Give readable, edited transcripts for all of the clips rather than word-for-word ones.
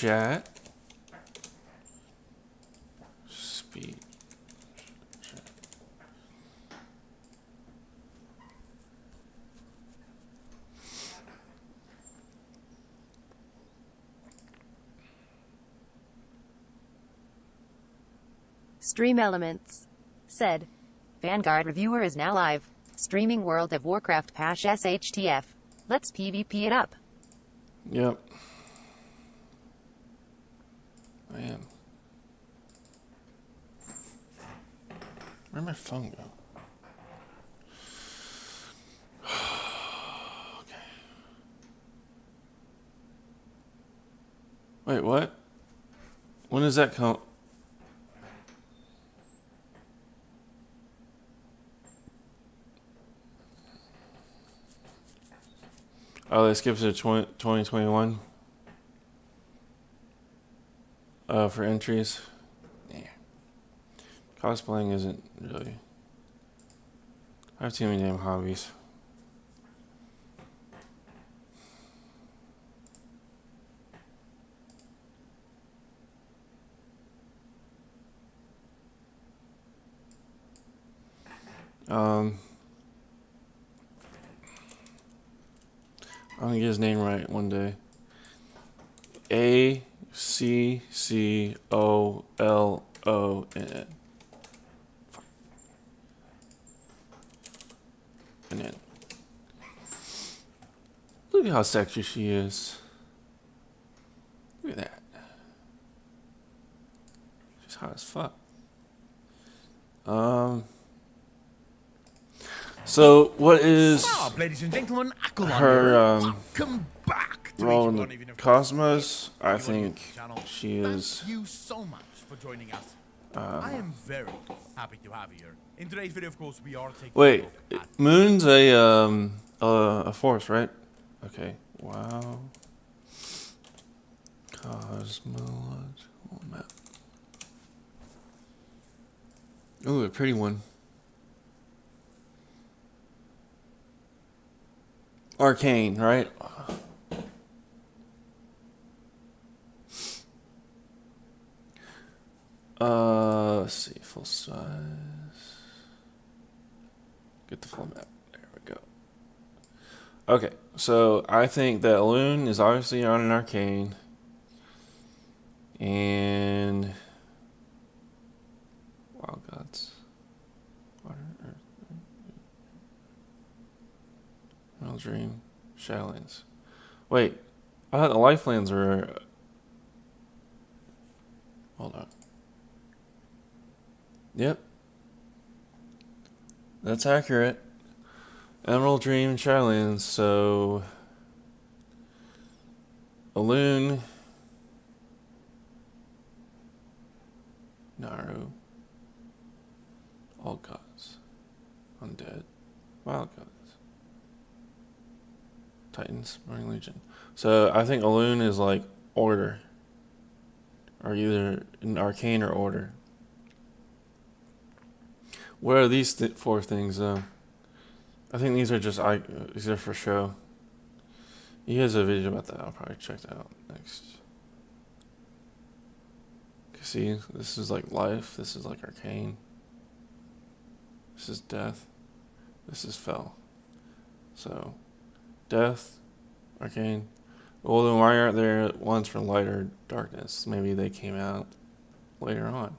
chat. Speed. Stream Elements said, Vanguard reviewer is now live, streaming World of Warcraft Pash SHTF. Let's PvP it up. Yep. I am. Where'd my phone go? Okay. Wait, what? When does that come? Oh, they skipped to 2021 for entries. Yeah. Cosplaying isn't really. I have too many damn hobbies. I'm gonna get his name right one day. ACCOLON. And then, look at how sexy she is. Look at that. She's hot as fuck. So what is ladies and gentlemen, her welcome back to role in the cosmos? I think she is. Thank you so much for joining us. I am very happy to have you here. In today's video, of course, we are taking Wait, a look at Moon's a force, right? Okay. Wow. Cosmological map. Ooh, a pretty one. Arcane, right? Let's see, full size. Get the full map. There we go. Okay, so I think that Elune is obviously on an Arcane. And Wild Gods. Water, Earth, Real Dream, Shadowlands. Wait, I thought the Lifelands were. Hold on. Yep. That's accurate. Emerald Dream and Shadowlands, so Elune, Naru, All Gods, Undead, Wild Gods, Titans, Burning Legion. So I think Elune is like Order, or either an Arcane or Order. What are these four things though? I think these are just these are for show. He has a video about that. I'll probably check that out next. See, this is like life. This is like Arcane. This is death. This is fell. So, death, Arcane. Well, then why aren't there ones for light or darkness? Maybe they came out later on.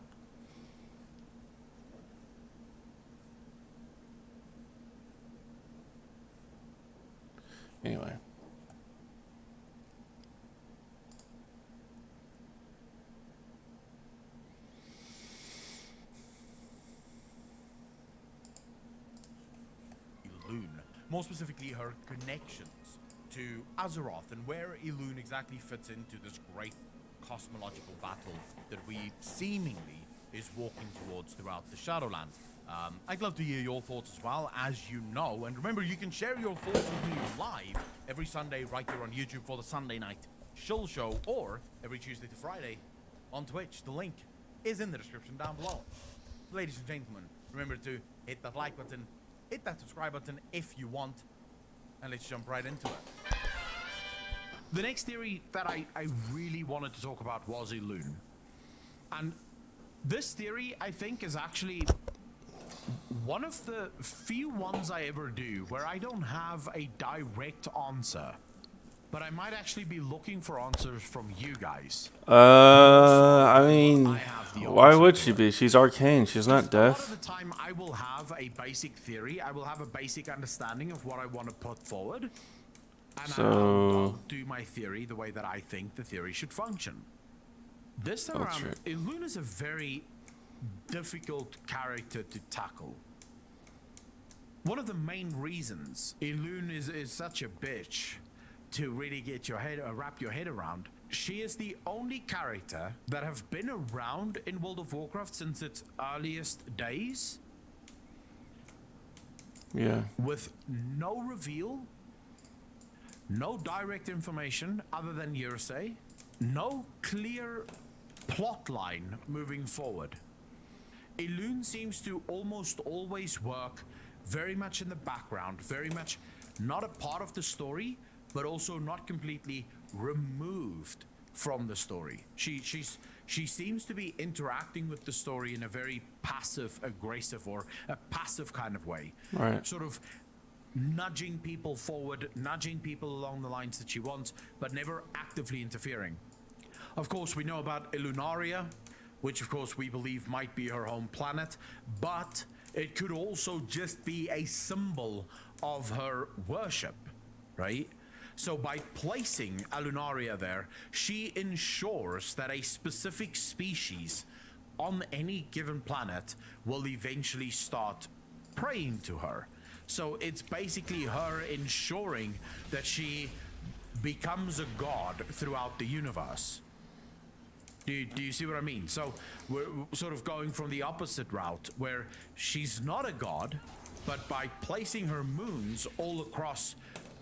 Anyway. Elune, more specifically her connections to Azeroth and where Elune exactly fits into this great cosmological battle that we seemingly is walking towards throughout the Shadowlands. I'd love to hear your thoughts as well, as you know. And remember, you can share your thoughts with me live every Sunday right here on YouTube for the Sunday Night Shill Show, or every Tuesday to Friday on Twitch. The link is in the description down below. Ladies and gentlemen, remember to hit that like button, hit that subscribe button if you want, and let's jump right into it. the next theory that I really wanted to talk about was Elune. And this theory, I think, is actually one of the few ones I ever do where I don't have a direct answer. But I might actually be looking for answers from you guys. I mean, I have the why answer would to she it. be? She's arcane. She's not A lot deaf. of the time, I will have a basic theory. I will have a basic understanding of what I want to put forward. And I'll do my theory the way that I think the theory should function. This time That's around, right. Elune is a very difficult character to tackle. One of the main reasons Elune is such a bitch to really get your head, wrap your head around, she is the only character that have been around in World of Warcraft since its earliest days, Yeah. with no reveal, no direct information other than hearsay, no clear plot line moving forward. Elune seems to almost always work very much in the background, very much not a part of the story, but also not completely removed from the story. She seems to be interacting with the story in a very passive aggressive or a passive kind of way. Right. Sort of nudging people forward, nudging people along the lines that she wants, but never actively interfering. Of course, we know about Elunaria, which of course we believe might be her home planet, but it could also just be a symbol of her worship, right? So by placing Elunaria there, she ensures that a specific species on any given planet will eventually start praying to her. So it's basically her ensuring that she becomes a god throughout the universe. Do you see what I mean? So we're sort of going from the opposite route, where she's not a god, but by placing her moons all across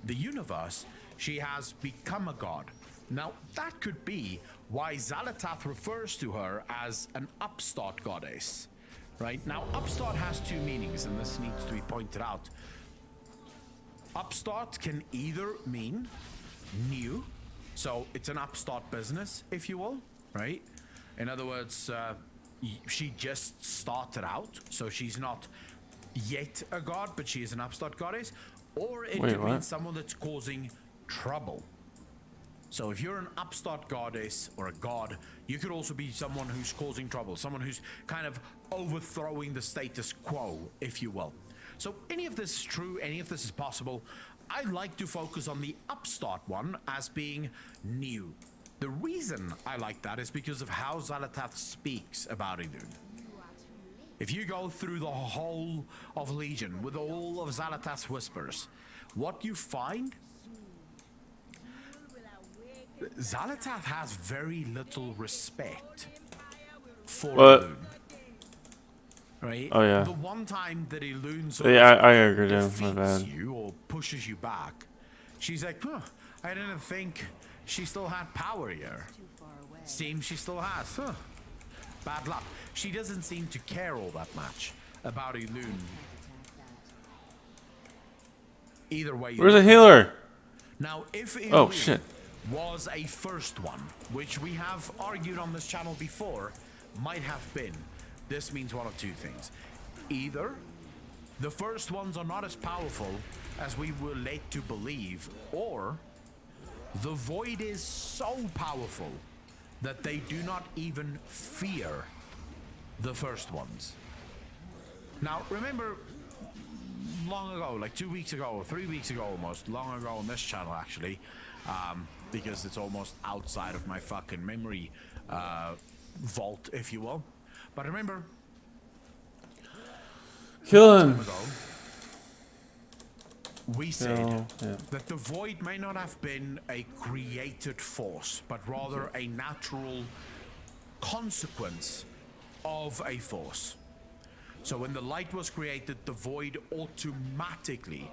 the universe, she has become a god. Now, that could be why Xal'atath refers to her as an upstart goddess, right? Now, upstart has two meanings, and this needs to be pointed out. Upstart can either mean new, so it's an upstart business, if you will, right? In other words, she just started out, so she's not yet a god, but she is an upstart goddess. Or it could mean someone that's causing trouble. So if you're an upstart goddess or a god, you could also be someone who's causing trouble, someone who's kind of overthrowing the status quo, if you will. So any of this is true, any of this is possible. I like to focus on the upstart one as being new. The reason I like that is because of how Xal'atath speaks about Elune. If you go through the whole of Legion with all of Xal'atath's whispers, what you find, Xal'atath has very little respect for Elune. Right? Oh yeah. The one time that Elune I agree with him. My defeats bad. you or pushes you back, she's like, huh, I didn't think she still had power here. Seems she still has. Huh. Bad luck. She doesn't seem to care all that much about Elune. Either way. Where's the healer? Now, if Oh Elune shit. was a first one, which we have argued on this channel before, might have been, this means one of two things. Either the first ones are not as powerful as we were led to believe, or the Void is so powerful that they do not even fear the first ones. Now, remember, long ago, like 2 weeks ago, or 3 weeks ago almost, long ago on this channel actually, because it's almost outside of my fucking memory vault, if you will. But remember, Kill him. time ago, we said Yeah. that the Void may not have been a created force, but rather a natural consequence of a force. So when the light was created, the Void automatically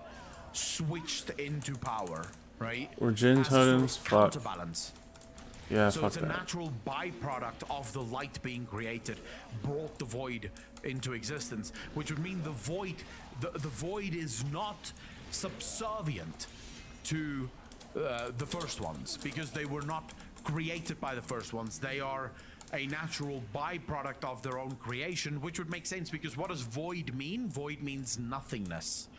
switched into power, right? Or Jinn As a sort of totems, fuck. counterbalance. Yeah, So fuck it's a that. natural byproduct of the light being created, brought the Void into existence, which would mean the Void, the Void is not subservient to the first ones, because they were not created by the first ones. They are a natural byproduct of their own creation, which would make sense because what does void mean? Void means nothingness,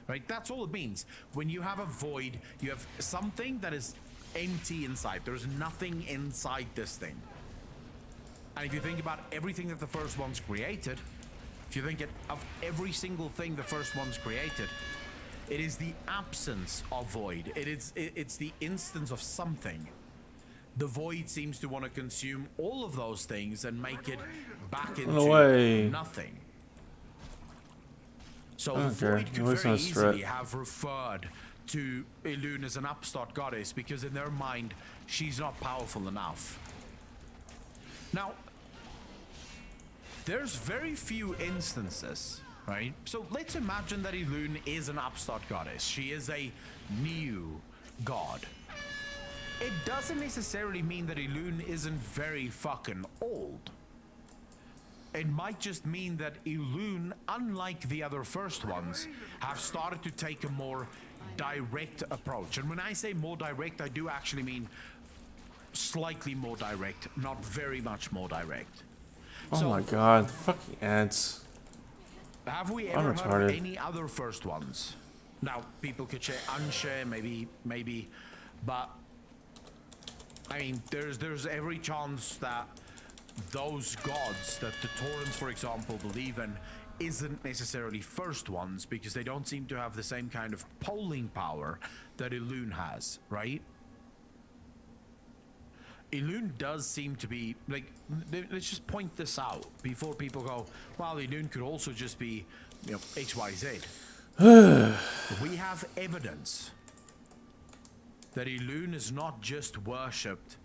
right? That's all it means. When you have a void, you have something that is empty inside. There's nothing inside this thing. And if you think about everything that the first ones created, if you think of every single thing the first ones created, it is the absence of void. It's the instance of something. The void seems to want to consume all of those things and make it back into nothing. So the void could very easily have referred to Elune as an upstart goddess because in their mind, she's not powerful enough. Now, there's very few instances, right? So let's imagine that Elune is an upstart goddess. She is a new god. It doesn't necessarily mean that Elune isn't very fucking old. It might just mean that Elune, unlike the other first ones, have started to take a more direct approach. And when I say more direct, I do actually mean slightly more direct, not very much more direct. Oh my god, the fucking ants. Have we ever heard of any other first ones? Now, people could say unshare, maybe, but I mean, there's every chance that those gods that the Taurens, for example, believe in isn't necessarily first ones because they don't seem to have the same kind of polling power that Elune has, right? Elune does seem to be, like, let's just point this out before people go, well, Elune could also just be, you know, XYZ. We have evidence that Elune is not just worshipped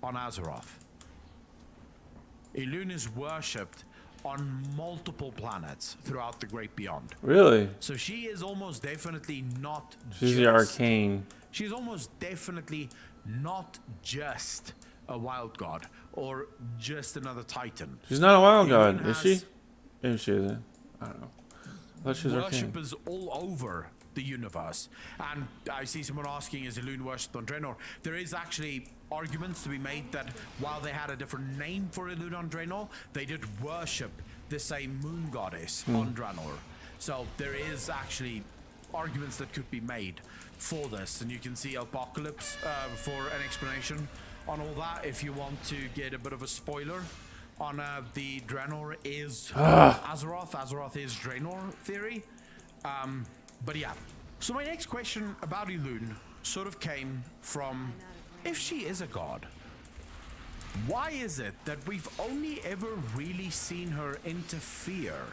on Azeroth. Elune is worshipped on multiple planets throughout the Great Beyond. Really? So she is almost definitely not She's the arcane. She's almost definitely not just a wild god or just another titan. She's not a wild god, is she? Maybe she isn't. I don't know. I thought she was arcane. Worshippers all over the universe. And I see someone asking, is Elune worshipped on Draenor? There is actually arguments to be made that while they had a different name for Elune on Draenor, they did worship the same moon goddess on Draenor. So there is actually arguments that could be made for this, and you can see Apocalypse for an explanation on all that if you want to get a bit of a spoiler on the Draenor is Azeroth. Azeroth is Draenor theory. But yeah, so my next question about Elune sort of came from, if she is a god, why is it that we've only ever really seen her interfere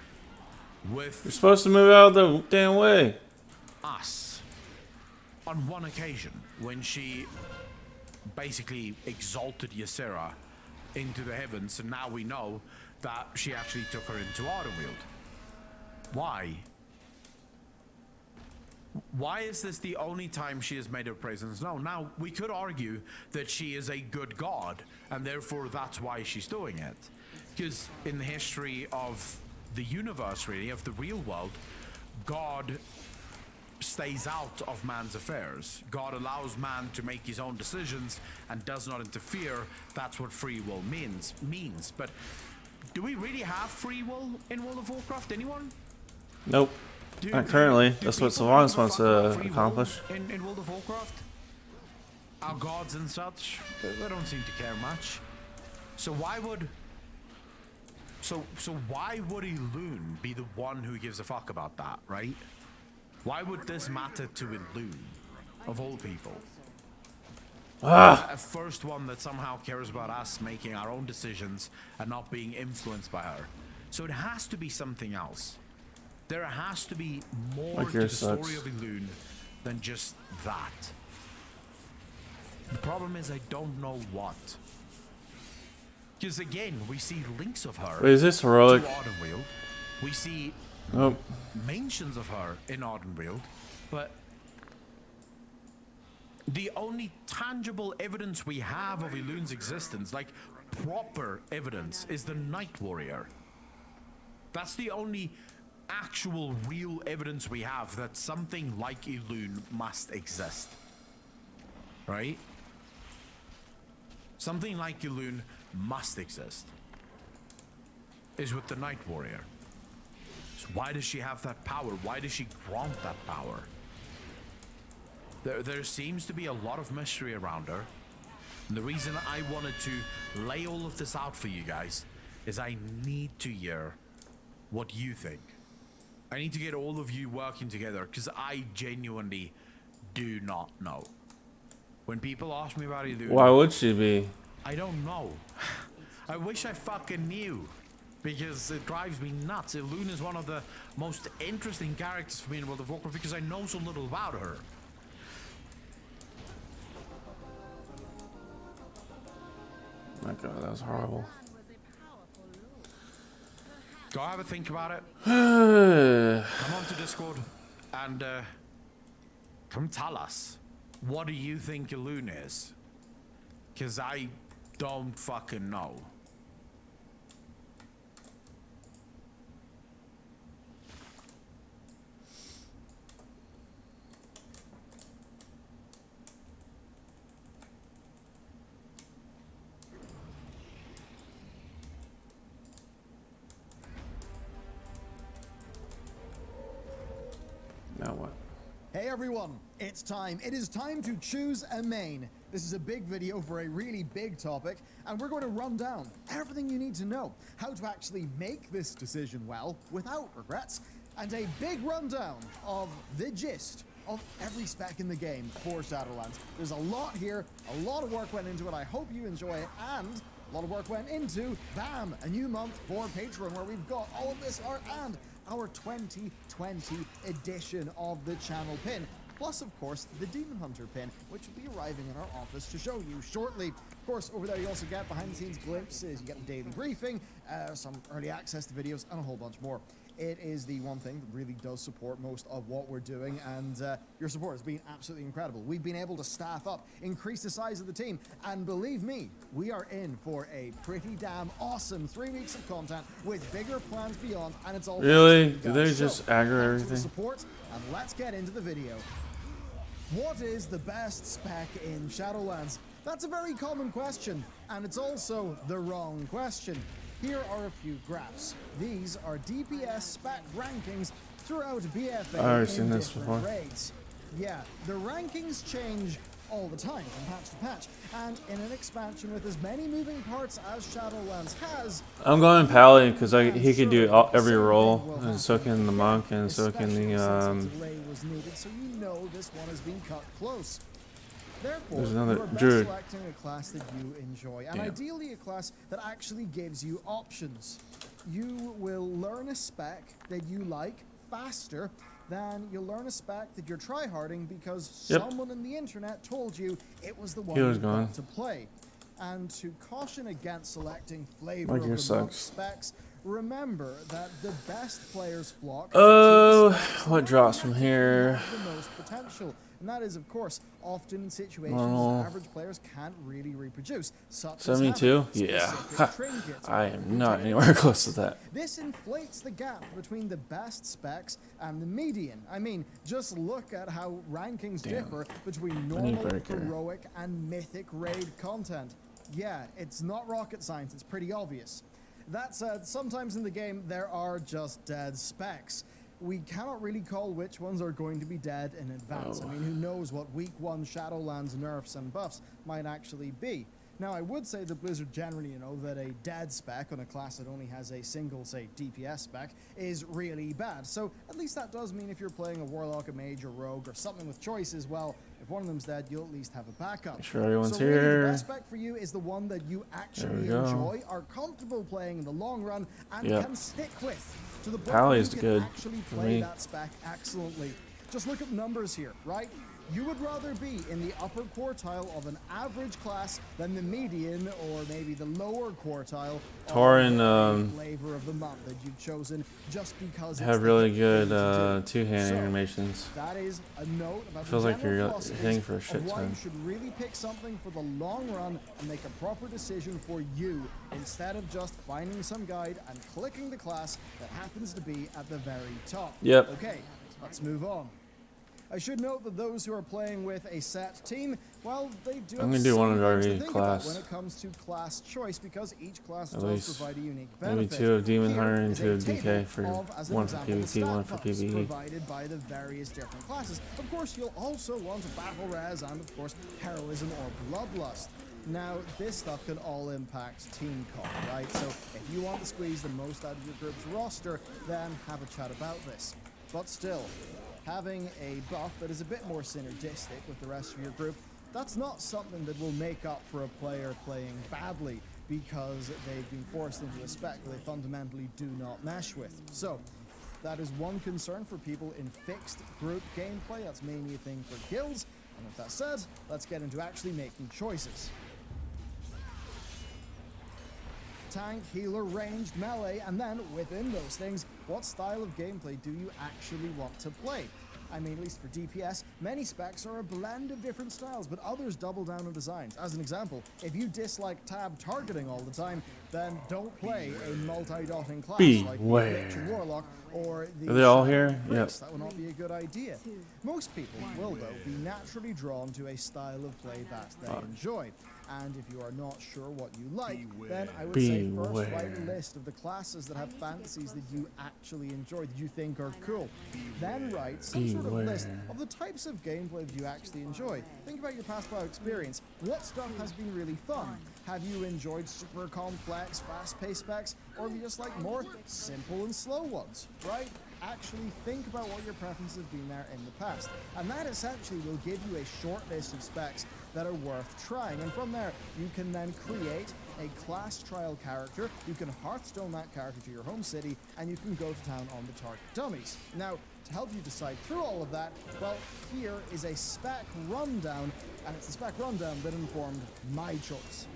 with You're supposed to move out of the damn way. us on one occasion when she basically exalted Ysera into the heavens, and now we know that she actually took her into Ardenweald? Why? Why is this the only time she has made her presence known? Now, we could argue that she is a good god, and therefore that's why she's doing it. Because in the history of the universe, really, of the real world, God stays out of man's affairs. God allows man to make his own decisions and does not interfere. That's what free will means. But do we really have free will in World of Warcraft? Anyone? Nope. Not currently. That's what Sylvanas wants to accomplish. In World of Warcraft? Our gods and such, they don't seem to care much. So why would... So why would Elune be the one who gives a fuck about that, right? Why would this matter to Elune, of all people? A first one that somehow cares about us making our own decisions and not being influenced by her. So it has to be something else. There has to be more to the story of Elune than just that. The problem is I don't know what. Because again, we see links of her. Wait, is this heroic? To Ardenweald. We see mentions of her in Ardenweald, but the only tangible evidence we have of Elune's existence, like proper evidence, is the Night Warrior. That's the only actual real evidence we have that something like Elune must exist. right? Something like Elune must exist. Is with the Night Warrior. So why does she have that power? Why does she grant that power? There seems to be a lot of mystery around her. And the reason I wanted to lay all of this out for you guys is I need to hear what you think. I need to get all of you working together because I genuinely do not know. When people ask me about Elune, Why would she be? I don't know. I wish I fucking knew. Because it drives me nuts. Elune is one of the most interesting characters for me in World of Warcraft because I know so little about her. My God, that was horrible. Go have a think about it. Come on to Discord and come tell us. What do you think Elune is? Because I don't fucking know. Now what? Hey everyone, it's time. It is time to choose a main. This is a big video for a really big topic, and we're going to run down everything you need to know, how to actually make this decision well, without regrets, and a big rundown of the gist of every spec in the game for Shadowlands. There's a lot here, a lot of work went into it. I hope you enjoy it, and a lot of work went into, bam, a new month for Patreon, where we've got all of this art and our 2020 edition of the channel pin. Plus, of course, the Demon Hunter pin, which will be arriving in our office to show you shortly. Of course, over there you also get behind-the-scenes glimpses, you get the daily briefing, some early access to videos, and a whole bunch more. It is the one thing that really does support most of what we're doing, and your support has been absolutely incredible. We've been able to staff up, increase the size of the team, and believe me, we are in for a pretty damn awesome 3 weeks of content with bigger plans beyond, and it's all Really? thanks to Do you they guys. just So, aggro thanks for the everything? support, and let's get into the video. What is the best spec in Shadowlands? That's a very common question, and it's also the wrong question. Here are a few graphs. These are DPS spec rankings throughout BFA I've already in seen this different before. raids. Yeah, the rankings change all the time from patch to patch, and in an expansion with as many moving parts as Shadowlands has, I'm going Pally because I'm he could sure do all, the every same role, thing will and so happen can the again, monk, and so can especially the since a delay was needed, so you know this one has been cut close. Therefore, There's another you are best druid. selecting a class that you enjoy, and Damn. ideally a class that actually gives you options. You will learn a spec that you like faster than you'll learn a spec that you're tryharding because Yep. someone on the internet told you it was the one He was you've gone. got to play. And to caution against selecting flavor My of gear the month sucks. specs, remember that the best players flock Oh, to the specs that what drops from here? have the most potential. And that is, of course, often in situations Normal. that average players can't really reproduce, such 72? as having Yeah. specific trinkets I or am not routine anywhere close to that. This inflates the gap between the best specs and the median. I mean, just look at how rankings Damn. differ between I need normal, breaker. heroic, and mythic raid content. Yeah, it's not rocket science, it's pretty obvious. That said, sometimes in the game there are just dead specs. We cannot really call which ones are going to be dead in advance. Oh. I mean, who knows what week 1 Shadowlands nerfs and buffs might actually be. Now, I would say that Blizzard generally, that a dead spec on a class that only has a single, say, DPS spec is really bad. So at least that does mean if you're playing a Warlock, a Mage, or Rogue, or something with choices, well, if one of them's dead, you'll at least have a backup. Make sure everyone's so really, here. the best spec for you is the one that you actually go. enjoy, are comfortable playing in the long run, and Yep. can stick with. To the point Pally where is you good can actually for play me. that spec excellently. Just look at the numbers here, right? You would rather be in the upper quartile of an average class than the median or maybe the lower quartile Tauren, of the flavor of the month that you've chosen just because it's Have the really thing good to do. two-hand So, animations. that is a note about Feels the like general you're philosophies hitting for a of shit why ton. you should really pick something for the long run and make a proper decision for you instead of just finding some guide and clicking the class that happens to be at the very top. Yep. Okay, let's move on. I should note that those who are playing with a set team, well, they do I'm have gonna do one some of things to every think about class. when it comes to class choice, because each class At does least provide a unique maybe benefit. 2 of Demon Here Hunter and is 2 a of DK table for of, as an 1 for example, the PvP, stat 1 for buffs PvE. provided by the various different classes. Of course, you'll also want a battle res and, of course, heroism or bloodlust. Now, this stuff can all impact team comp, right? So if you want to squeeze the most out of your group's roster, then have a chat about this. But still, having a buff that is a bit more synergistic with the rest of your group, that's not something that will make up for a player playing badly because they've been forced into a spec that they fundamentally do not mesh with. So, that is one concern for people in fixed group gameplay. That's mainly a thing for guilds. And with that said, let's get into actually making choices. Tank, healer, ranged, melee, and then within those things, what style of gameplay do you actually want to play? I mean, at least for DPS, many specs are a blend of different styles, but others double down on designs. As an example, if you dislike tab targeting all the time, then don't play a multi-dotting class like the Witch and Warlock or the Are they all here? Priest. Yep. That would not be a good idea. Most people will, though, be naturally drawn to a style of play that they enjoy. And if you are not sure what you like, then I would say first write a list of the classes that have fantasies that you actually enjoy, that you think are cool. Then write some sort of list of the types of gameplay that you actually enjoy. Think about your past WoW experience. What stuff has been really fun? Have you enjoyed super complex, fast-paced specs, or have you just like more simple and slow ones, right? Actually think about what your preferences have been there in the past. And that essentially will give you a short list of specs that are worth trying. And from there, you can then create a class trial character. You can Hearthstone that character to your home city, and you can go to town on the target dummies. Now, to help you decide through all of that, well, here is a spec rundown, and it's the spec rundown that informed my choice.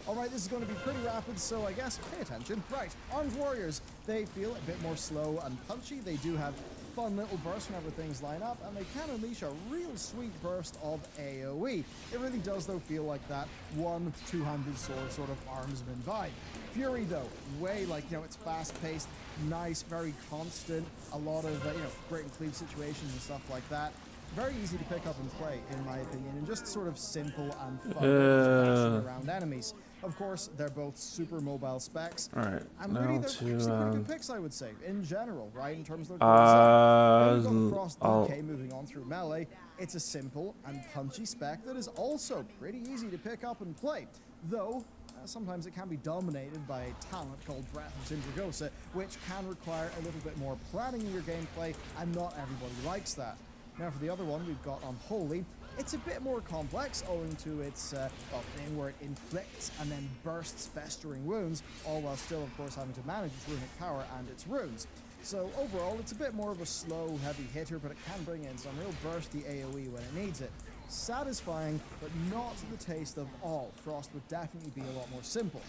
Alright, this is going to be pretty rapid, so I guess pay attention. Right, Armed Warriors. They feel a bit more slow and punchy. They do have fun little bursts whenever things line up, and they can unleash a real sweet burst of AoE. It really does, though, feel like that one two-handed sword sort of armsman vibe. Fury, though, way like, it's fast-paced, nice, very constant, a lot of, great and cleave situations and stuff like that. Very easy to pick up and play, in my opinion, and just sort of simple and fun around enemies. Of course, they're both super mobile specs. Alright, And now really, they're to, actually pretty good picks, I would say, in general, right? In terms of their design. Then you've got Frost DK moving on through melee. It's a simple and punchy spec that is also pretty easy to pick up and play. Though, sometimes it can be dominated by a talent called Breath of Sindragosa, which can require a little bit more planning in your gameplay, and not everybody likes that. Now for the other one, we've got Unholy. It's a bit more complex owing to its thing where it inflicts and then bursts festering wounds, all while still, of course, having to manage its runic power and its runes. So overall, it's a bit more of a slow, heavy hitter, but it can bring in some real bursty AoE when it needs it. Satisfying, but not to the taste of all. Frost would definitely be a lot more simple.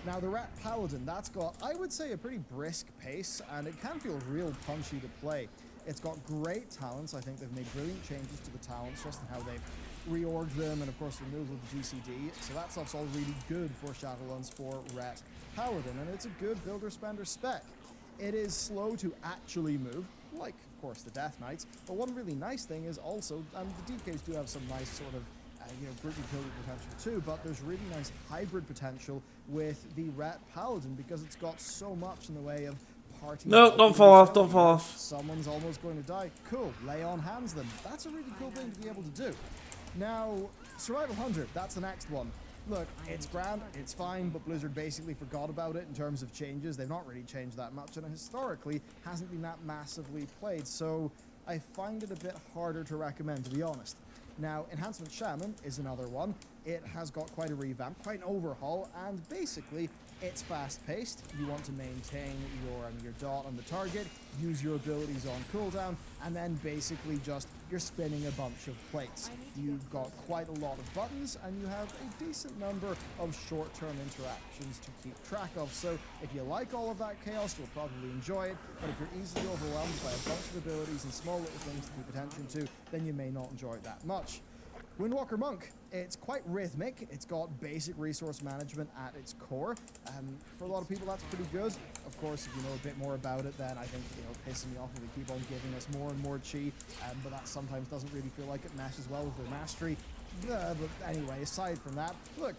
Now the Rat Paladin, that's got, I would say, a pretty brisk pace, and it can feel real punchy to play. It's got great talents. I think they've made brilliant changes to the talents, just in how they've reorged them, and of course removal of the GCD. So that stuff's all really good for Shadowlands for Rat Paladin, and it's a good builder-spender spec. It is slow to actually move, like, of course, the Death Knights, but one really nice thing is also, and the DKs do have some nice sort of group utility potential too, but there's really nice hybrid potential with the Rat Paladin because it's got so much in the way of party. No, don't fall off, don't fall off. Someone's almost going to die. Cool, lay on hands them. That's a really cool thing to be able to do. Now, Survival 100, that's the next one. Look, it's grand, it's fine, but Blizzard basically forgot about it in terms of changes. They've not really changed that much, and it historically hasn't been that massively played, so I find it a bit harder to recommend, to be honest. Now, Enhancement Shaman is another one. It has got quite a revamp, quite an overhaul, and basically, it's fast-paced. You want to maintain your dot on the target, use your abilities on cooldown, and then basically just you're spinning a bunch of plates. You've got quite a lot of buttons, and you have a decent number of short-term interactions to keep track of. So if you like all of that chaos, you'll probably enjoy it, but if you're easily overwhelmed by a bunch of abilities and small little things to keep attention to, then you may not enjoy it that much. Windwalker Monk. it's quite rhythmic. It's got basic resource management at its core. For a lot of people, that's pretty good. Of course, if you know a bit more about it, then I think, pissing me off if they keep on giving us more and more chi, but that sometimes doesn't really feel like it meshes well with their mastery. But anyway, aside from that, look,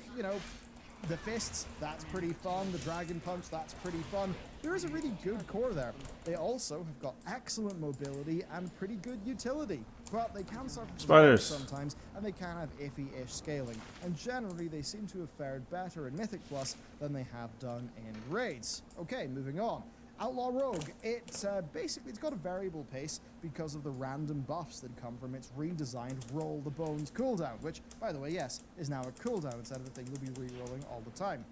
the fists, that's pretty fun. The dragon punch, that's pretty fun. There is a really good core there. They also have got excellent mobility and pretty good utility, but they can suffer from Spiders. sometimes, and they can have iffy-ish scaling. And generally, they seem to have fared better in Mythic Plus than they have done in Raids. Okay, moving on. Outlaw Rogue, it's got a variable pace because of the random buffs that come from its redesigned Roll the Bones cooldown, which, by the way, yes, is now a cooldown instead of a thing you'll be re-rolling all the time.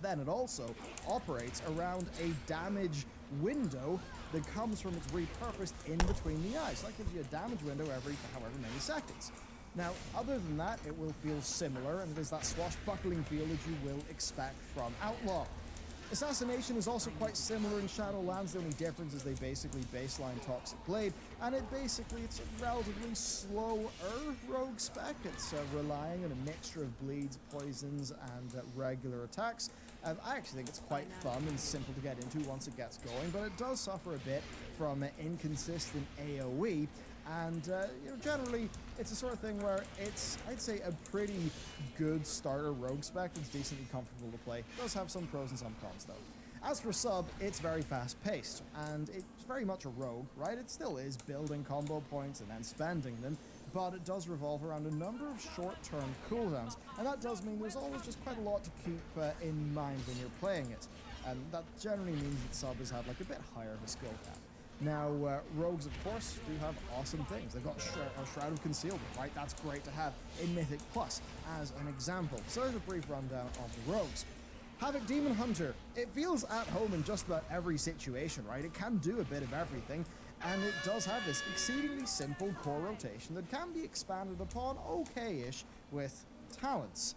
Then it also operates around a damage window that comes from its repurposed in between the eyes. So that gives you a damage window every however many seconds. Now, other than that, it will feel similar, and it is that swashbuckling feel that you will expect from Outlaw. Assassination is also quite similar in Shadowlands. The only difference is they basically baseline Toxic Blade, and it's a relatively slower rogue spec. It's relying on a mixture of bleeds, poisons, and regular attacks. I actually think it's quite fun and simple to get into once it gets going, but it does suffer a bit from inconsistent AoE. And, generally, it's the sort of thing where it's, I'd say, a pretty good starter rogue spec that's decently comfortable to play. It does have some pros and some cons, though. As for sub, it's very fast-paced, and it's very much a rogue, right? It still is building combo points and then spending them, but it does revolve around a number of short-term cooldowns, and that does mean there's always just quite a lot to keep in mind when you're playing it. And that generally means that sub has had, a bit higher of a skill cap. Now, rogues, of course, do have awesome things. They've got Shroud of Concealment, right? That's great to have in Mythic Plus, as an example. So there's a brief rundown of the rogues. Havoc Demon Hunter. It feels at home in just about every situation, right? It can do a bit of everything, and it does have this exceedingly simple core rotation that can be expanded upon okay-ish with talents.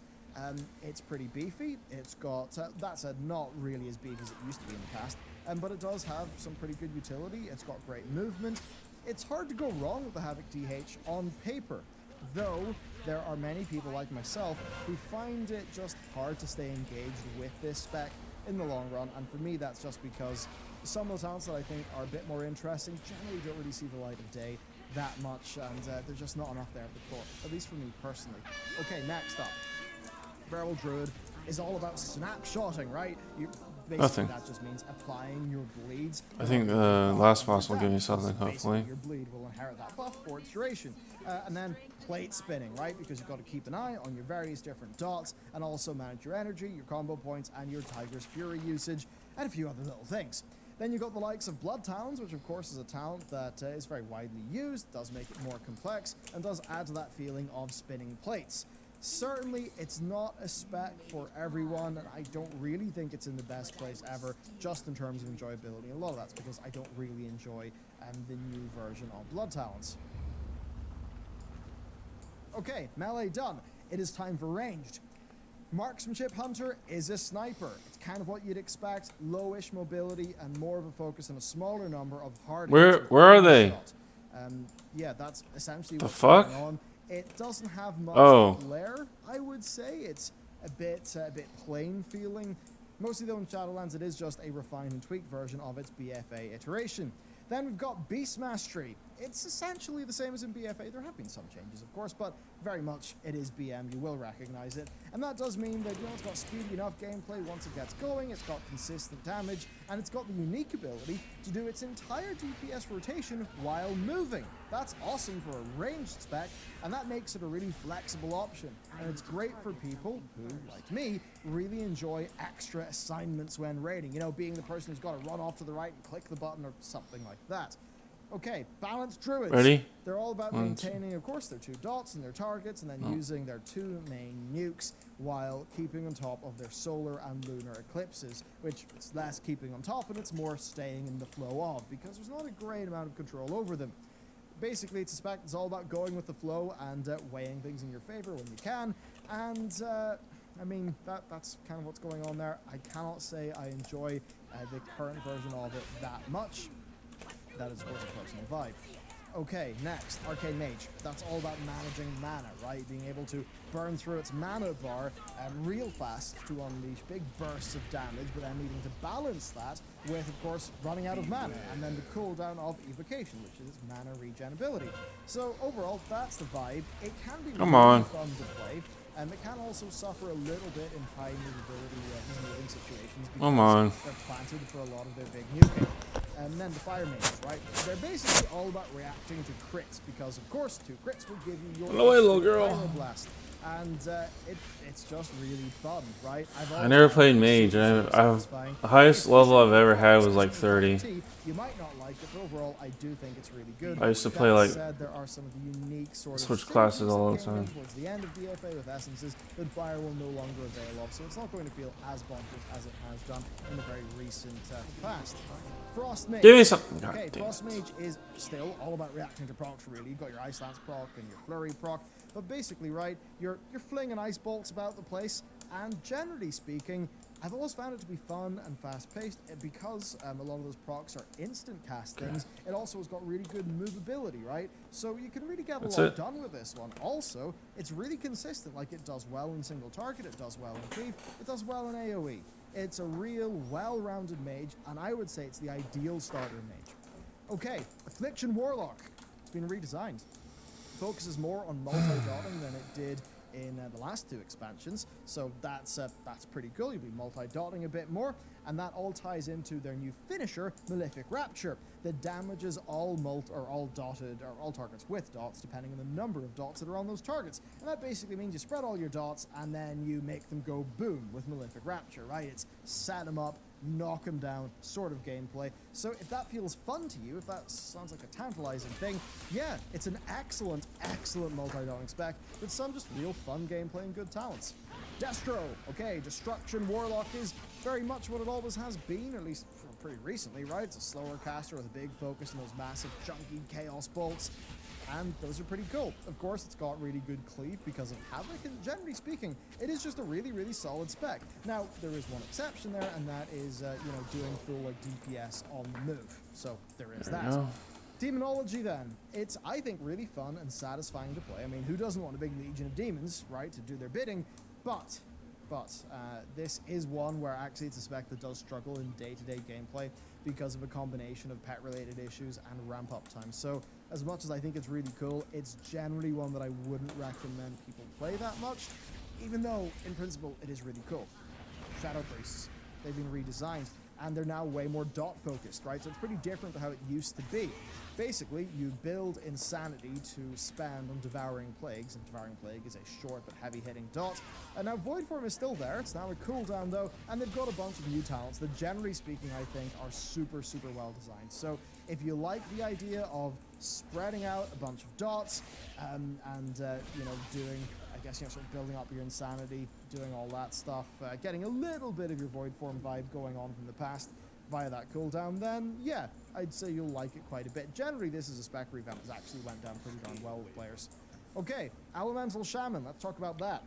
It's pretty beefy. It's got, that said, not really as beefy as it used to be in the past, but it does have some pretty good utility. It's got great movement. It's hard to go wrong with the Havoc DH on paper, though there are many people like myself who find it just hard to stay engaged with this spec in the long run, and for me that's just because some of the talents that I think are a bit more interesting generally don't really see the light of day that much, and there's just not enough there at the core, at least for me personally. Okay, next up. Feral Druid is all about snapshotting, right? Basically, Nothing. that just means applying your bleeds. I think the last boss will give you something, Basically, hopefully. your bleed will inherit that buff for its duration. And then plate spinning, right? Because you've got to keep an eye on your various different dots and also manage your energy, your combo points, and your Tiger's Fury usage, and a few other little things. Then you've got the likes of Blood Talons, which of course is a talent that is very widely used, does make it more complex, and does add to that feeling of spinning plates. Certainly, it's not a spec for everyone, and I don't really think it's in the best place ever, just in terms of enjoyability. A lot of that's because I don't really enjoy the new version of Blood Talons. Okay, melee done. It is time for ranged. Marksmanship Hunter is a sniper. It's kind of what you'd expect, lowish mobility and more of a focus on a smaller number of hard hits with Where are one they? shot. Yeah, that's essentially The what's fuck? going on. It doesn't have much Oh. flair, I would say. It's a bit plain feeling. Mostly though in Shadowlands it is just a refined and tweaked version of its BFA iteration. Then we've got Beast Mastery. It's essentially the same as in BFA. There have been some changes, of course, but very much it is BM. You will recognize it. And that does mean that, it's got speedy enough gameplay once it gets going, it's got consistent damage, and it's got the unique ability to do its entire DPS rotation while moving. That's awesome for a ranged spec, and that makes it a really flexible option. And it's great for people who, like me, really enjoy extra assignments when raiding. Being the person who's got to run off to the right and click the button or something like that. Okay, balanced druids. Ready? They're all about One, two. maintaining, of course, their two dots and their targets, and then using their two main nukes while keeping on top of their solar and lunar eclipses, which it's less keeping on top and it's more staying in the flow of, because there's not a great amount of control over them. Basically, it's a spec that's all about going with the flow and weighing things in your favor when you can, and I mean, that's kind of what's going on there. I cannot say I enjoy the current version of it that much. That is, of course, a personal vibe. Okay, next, Arcane Mage. That's all about managing mana, right? Being able to burn through its mana bar real fast to unleash big bursts of damage, but then needing to balance that with, of course, running out of mana, and then the cooldown of Evocation, which is mana regen ability. So overall, that's the vibe. It can be Come really on. fun to play. And it can also suffer a little bit in high movability moving situations because Come on. they're planted for a lot of their big nuking. And then the Fire Mages, right? They're basically all about reacting to crits because, of course, 2 crits will give you your Run away, little instant girl. Pyro Blast. And it's just really fun, right? I never played Mage. The highest level I've ever had was like 30. You might not like it, but overall, I do think it's really good. I used to That play, like, said, there are some of the unique sort of switch classes synergies all that the came in time. towards the end of DFA with essences that Fire will no longer avail of, so it's not going to feel as bonkers as it has done in the very recent past. Frost Mage. Give me something. God Okay, damn Frost it. Mage is still all about reacting to procs, really. You've got your Ice Lance proc and your Flurry proc, but basically, right, you're flinging ice bolts about the place, and generally speaking, I've always found it to be fun and fast-paced because a lot of those procs are instant cast things. It also has got really good movability, right? So you can really get a That's lot it. done with this one. Also, it's really consistent. Like, it does well in single target, it does well in cleave, it does well in AoE. It's a real well-rounded mage, and I would say it's the ideal starter mage. Okay, Affliction Warlock. It's been redesigned. Focuses more on multi-dotting than it did in the last 2 expansions, so that's pretty cool. You'll be multi-dotting a bit more, and that all ties into their new finisher, Malefic Rapture, that damages all dotted or all targets with dots, depending on the number of dots that are on those targets. And that basically means you spread all your dots and then you make them go boom with Malefic Rapture, right? It's set them up, knock them down sort of gameplay. So if that feels fun to you, if that sounds like a tantalizing thing, yeah, it's an excellent multi-dotting spec with some just real fun gameplay and good talents. Destro, okay, Destruction Warlock is very much what it always has been, at least for pretty recently, right? It's a slower caster with a big focus on those massive chunky chaos bolts, and those are pretty cool. Of course, it's got really good cleave because of Havoc, and generally speaking, it is just a really solid spec. Now, there is one exception there, and that is, doing full, like, DPS on the move. So, there is There you that. go. Demonology, then. It's, I think, really fun and satisfying to play. I mean, who doesn't want a big legion of demons, right, to do their bidding? But this is one where actually it's a spec that does struggle in day-to-day gameplay because of a combination of pet-related issues and ramp-up time. So, as much as I think it's really cool, it's generally one that I wouldn't recommend people play that much, even though, in principle, it is really cool. Shadow Priests, they've been redesigned, and they're now way more dot-focused, right? So it's pretty different to how it used to be. Basically, you build Insanity to spend on Devouring Plagues, and Devouring Plague is a short but heavy-hitting dot. And now Void Form is still there, it's now a cooldown though, and they've got a bunch of new talents that, generally speaking, I think are super well designed. So if you like the idea of spreading out a bunch of dots, doing, I guess, sort of building up your Insanity, doing all that stuff, getting a little bit of your Void Form vibe going on from the past via that cooldown, then yeah, I'd say you'll like it quite a bit. Generally, this is a spec revamp that actually went down pretty darn well with players. Okay, Elemental Shaman, let's talk about that.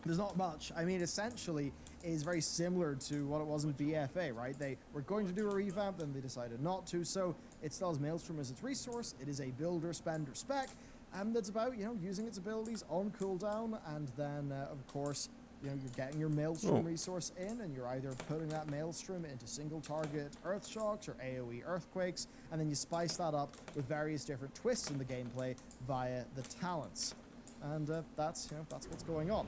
There's not much. I mean, essentially, is very similar to what it was in BFA, right? They were going to do a revamp, then they decided not to, so it still has Maelstrom as its resource. It is a builder-spender spec, and that's about, using its abilities on cooldown, and then, of course, you're getting your Maelstrom resource in, and you're either putting that Maelstrom into single-target Earth Shocks or AoE Earthquakes, and then you spice that up with various different twists in the gameplay via the talents. And that's what's going on.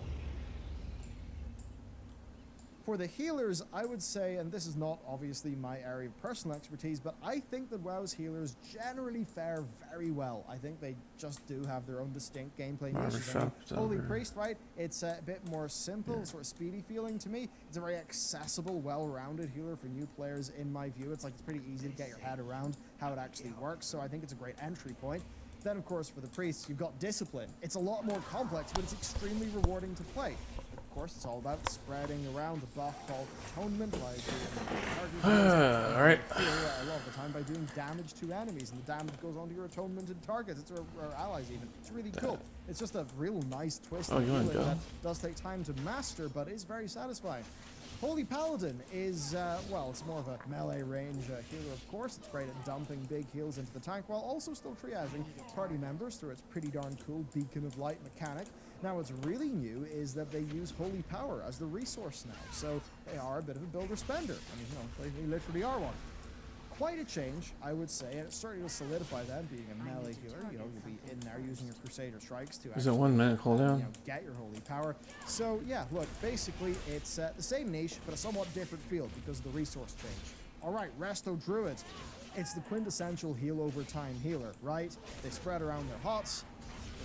For the healers, I would say, and this is not obviously my area of personal expertise, but I think that WoW's healers generally fare very well. I think they just do have their own distinct gameplay niches. I mean, Holy Priest, right? It's a bit more simple, sort of speedy feeling to me. It's a very accessible, well-rounded healer for new players, in my view. It's pretty easy to get your head around how it actually works, so I think it's a great entry point. Then, of course, for the priests, you've got Discipline. It's a lot more complex, but it's extremely rewarding to play. Of course, it's all about spreading around the buff called Atonement by doing Alright. a lot of the time by doing damage to enemies, and the damage goes onto your Atonement and targets, or allies even. It's really cool. It's just a real nice twist Oh, you wanna feeling go? that does take time to master, but is very satisfying. Holy Paladin is, well, it's more of a melee range healer, of course. It's great at dumping big heals into the tank while also still triaging party members through its pretty darn cool Beacon of Light mechanic. Now, what's really new is that they use Holy Power as the resource now, so they are a bit of a builder spender. I mean, you know, they literally are one. Quite a change, I would say, and it certainly will solidify them being a melee healer. You know, you'll be in there using your Crusader Strikes to Is it 1 minute cooldown? you know, get your Holy Power. So yeah, look, basically it's the same niche, but a somewhat different field because of the resource change. All right, Resto Druid. It's the quintessential heal over time healer, right? They spread around their hots,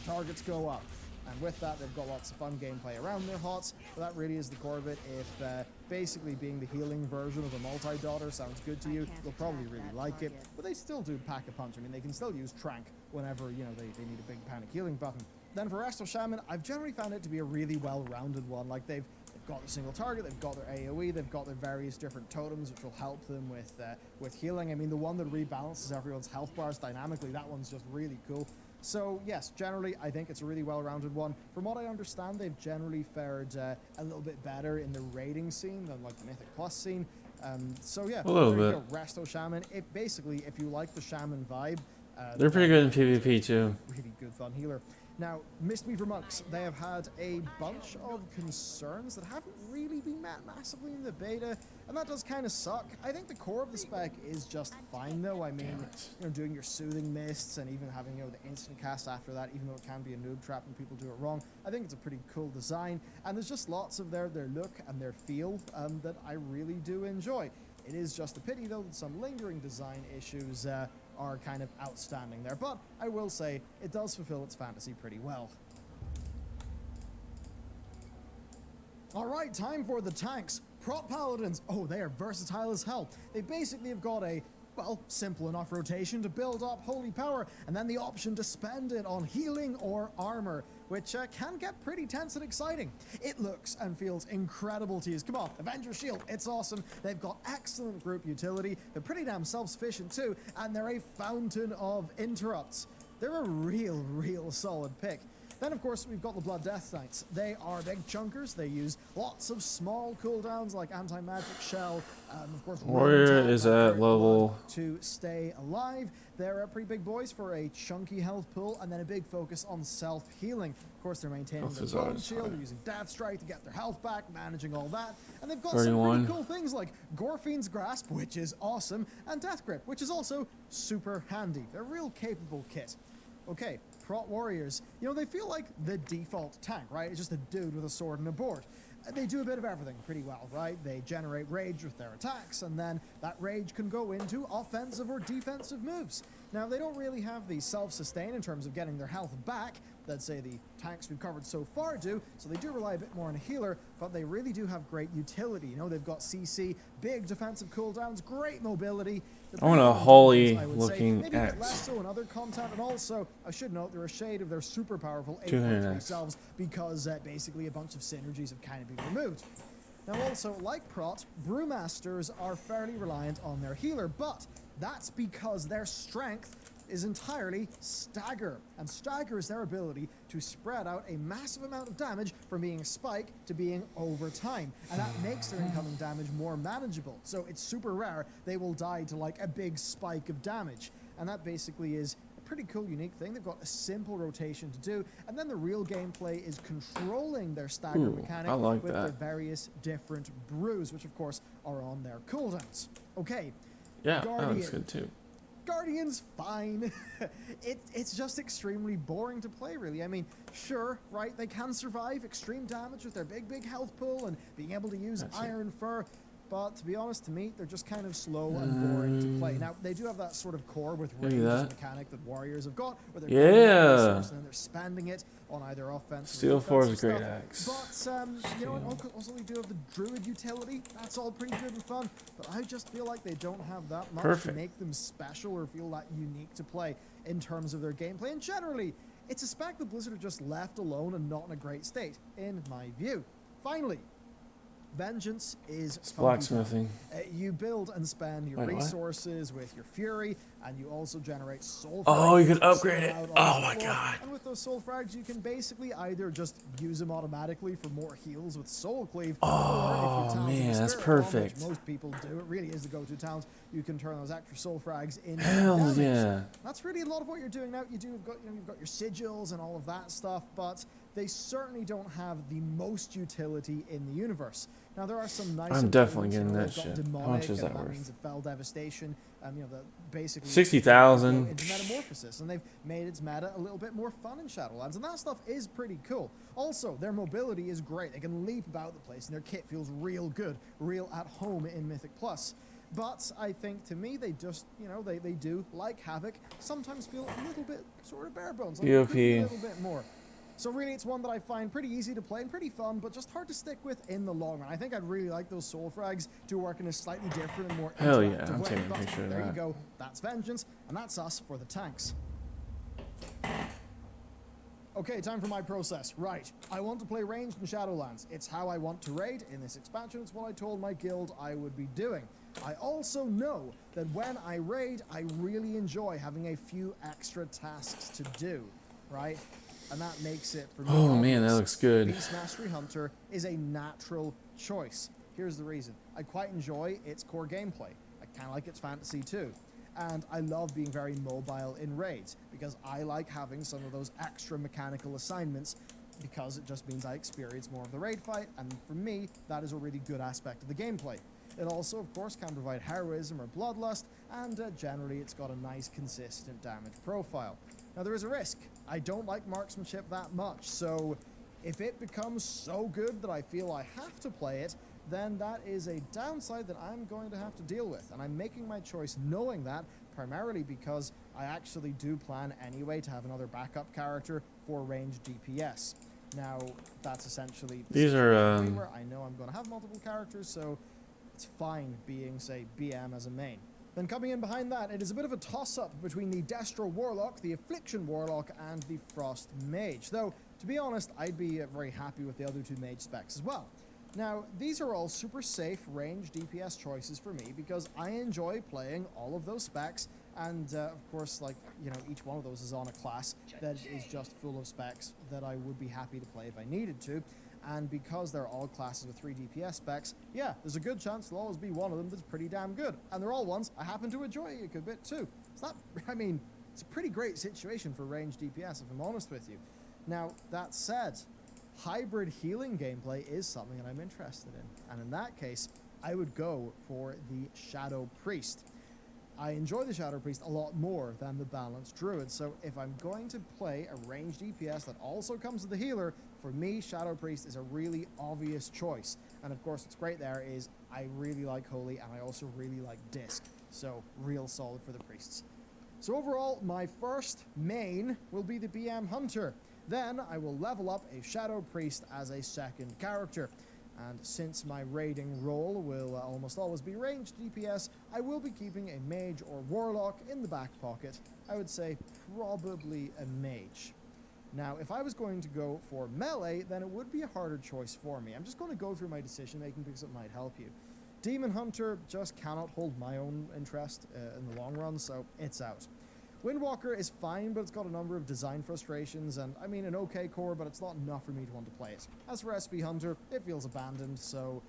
the targets go up. And with that, they've got lots of fun gameplay around their hots, but that really is the core of it. If basically being the healing version of a multi-daughter sounds good to you, you'll probably really like it. But they still do pack a punch. I mean, they can still use Trank whenever, you know, they need a big panic healing button. Then for Resto Shaman, I've generally found it to be a really well-rounded one. Like, they've got the single target, they've got their AoE, they've got their various different totems which will help them with healing. I mean, the one that rebalances everyone's health bars dynamically, that one's just really cool. So yes, generally I think it's a really well-rounded one. From what I understand, they've generally fared a little bit better in the raiding scene than like the Mythic Plus scene. So yeah, A little there you bit. go, Resto Shaman. If you like the Shaman vibe, They're pretty good in PvP too. really good fun healer. Now, Mistweaver Monks, they have had a bunch of concerns that haven't really been met massively in the beta, and that does kind of suck. I think the core of the spec is just fine, though. I mean, you know, doing your Soothing Mists and even having, you know, the instant cast after that, even though it can be a noob trap when people do it wrong, I think it's a pretty cool design, and there's just lots of their look and their feel that I really do enjoy. It is just a pity, though, that some lingering design issues are kind of outstanding there, but I will say it does fulfill its fantasy pretty well. All right, time for the tanks. Prot Paladins, oh, they are versatile as hell. They basically have got a, well, simple enough rotation to build up Holy Power, and then the option to spend it on healing or armor, which can get pretty tense and exciting. It looks and feels incredible to use. Come on, Avenger Shield, it's awesome. They've got excellent group utility. They're pretty damn self-sufficient too, and they're a fountain of interrupts. They're a real solid pick. Then, of course, we've got the Blood Death Knights. They are big chunkers. They use lots of small cooldowns like Anti-Magic Shell. Of course, Warrior is at level to stay alive. They're pretty big boys for a chunky health pool, and then a big focus on self-healing. Of course, they're maintaining Health their is bone always shield, high. they're using Death Strike to get their health back, managing all that. And they've got 31. some pretty cool things like Gorfiend's Grasp, which is awesome, and Death Grip, which is also super handy. They're a real capable kit. Okay, Prot Warriors, you know, they feel like the default tank, right? It's just a dude with a sword and a board. They do a bit of everything pretty well, right? They generate rage with their attacks, and then that rage can go into offensive or defensive moves. Now, they don't really have the self-sustain in terms of getting their health back that, say, the tanks we've covered so far do, so they do rely a bit more on a healer, but they really do have great utility. You know, they've got CC, big defensive cooldowns, great mobility. I want a holy looking Maybe a bit less axe. so in other content, and also, I should note, they're a shade of their super powerful 200 8.3 axe. selves because basically a bunch of synergies have kind of been removed. Now also, like Prot, Brewmasters are fairly reliant on their healer, but that's because their strength is entirely Stagger, and Stagger is their ability to spread out a massive amount of damage from being spike to being over time, and that makes their incoming damage more manageable. So it's super rare they will die to like a big spike of damage, and that basically is a pretty cool unique thing. They've got a simple rotation to do, and then the real gameplay is controlling their Stagger Ooh, mechanic I like with that. the various different brews, which of course are on their cooldowns. Okay, Yeah, that Guardian. looks good too. Guardian's fine. It's just extremely boring to play, really. I mean, sure, right, they can survive extreme damage with their big health pool and being able to use That's it. Iron Fur, but to be honest, to me, they're just kind of slow and boring to play. Now, they do have that sort of core with Maybe range that. mechanic that Warriors have got, where they're Yeah. getting the resource and then they're spending it on either offense Steel or Force defensive great stuff. axe. But, you know what, also they do have the Druid utility. That's all pretty good and fun, but I just feel like they don't have that much Perfect. to make them special or feel that unique to play in terms of their gameplay. And generally, it's a spec that Blizzard have just left alone and not in a great state, in my view. Finally, Vengeance is It's funky blacksmithing. fun. You build and spend your Wait, what? resources with your fury, and you also generate soul. Oh, you fragments can that upgrade spill it. out onto Oh the my floor. God. And with those soul frags, you can basically either just use them automatically for more heals with soul cleave, Oh, or if your talent is man, a that's spirit bomb, perfect. which most people do, it really is the go-to talent. You can turn those extra soul frags into Hell damage. yeah. That's really a lot of what you're doing now. You've got your sigils and all of that stuff, but they certainly don't have the most utility in the universe. Now there are some nice. I'm definitely getting improvements, that they've got shit. How demonic, much is and that worth? means it fell devastation. The basically 60,000. into metamorphosis, and they've made its meta a little bit more fun in Shadowlands, and that stuff is pretty cool. Also, their mobility is great. They can leap about the place, and their kit feels real good, real at home in Mythic Plus. But I think, to me, they just, they do, like Havoc, sometimes feel a little bit sort of bare bones. Like they could be a little bit more. So really, it's one that I find pretty easy to play and pretty fun, but just hard to stick with in the long run. I think I'd really like those soul frags to work in a slightly different and more Hell yeah, interactive I'm way. taking a But picture of there you that. go. That's Vengeance, and that's us for the tanks. Okay, time for my process. Right, I want to play ranged in Shadowlands. It's how I want to raid in this expansion. It's what I told my guild I would be doing. I also know that when I raid, I really enjoy having a few extra tasks to do, right? And that makes it for me. Oh man, that obvious. looks good. Beast Mastery Hunter is a natural choice. Here's the reason. I quite enjoy its core gameplay. I kind of like its fantasy too. And I love being very mobile in raids because I like having some of those extra mechanical assignments because it just means I experience more of the raid fight, and for me, that is a really good aspect of the gameplay. It also, of course, can provide heroism or bloodlust, and generally it's got a nice, consistent damage profile. Now, there is a risk. I don't like marksmanship that much, so if it becomes so good that I feel I have to play it, then that is a downside that I'm going to have to deal with. And I'm making my choice knowing that, primarily because I actually do plan anyway to have another backup character for ranged DPS. Now, that's essentially the These are, situation where I know I'm going to have multiple characters, so it's fine being, say, BM as a main. Then coming in behind that, it is a bit of a toss-up between the Destro Warlock, the Affliction Warlock, and the Frost Mage. Though, to be honest, I'd be very happy with the other two mage specs as well. Now, these are all super safe range DPS choices for me because I enjoy playing all of those specs, and of course, each one of those is on a class that is just full of specs that I would be happy to play if I needed to. And because they're all classes with 3 DPS specs, yeah, there's a good chance there'll always be one of them that's pretty damn good. And they're all ones I happen to enjoy a good bit too. It's a pretty great situation for ranged DPS, if I'm honest with you. Now, that said, hybrid healing gameplay is something that I'm interested in. And in that case, I would go for the Shadow Priest. I enjoy the Shadow Priest a lot more than the Balanced Druid, so if I'm going to play a ranged DPS that also comes with the healer, for me, Shadow Priest is a really obvious choice. And of course, what's great there is I really like Holy, and I also really like Disc, so real solid for the Priests. So overall, my first main will be the BM Hunter. Then I will level up a Shadow Priest as a second character. And since my raiding role will almost always be ranged DPS, I will be keeping a mage or warlock in the back pocket. I would say probably a mage. Now, if I was going to go for melee, then it would be a harder choice for me. I'm just going to go through my decision making because it might help you. Demon Hunter just cannot hold my own interest in the long run, so it's out. Windwalker is fine, but it's got a number of design frustrations, and I mean an okay core, but it's not enough for me to want to play it. As for SP Hunter, it feels abandoned, so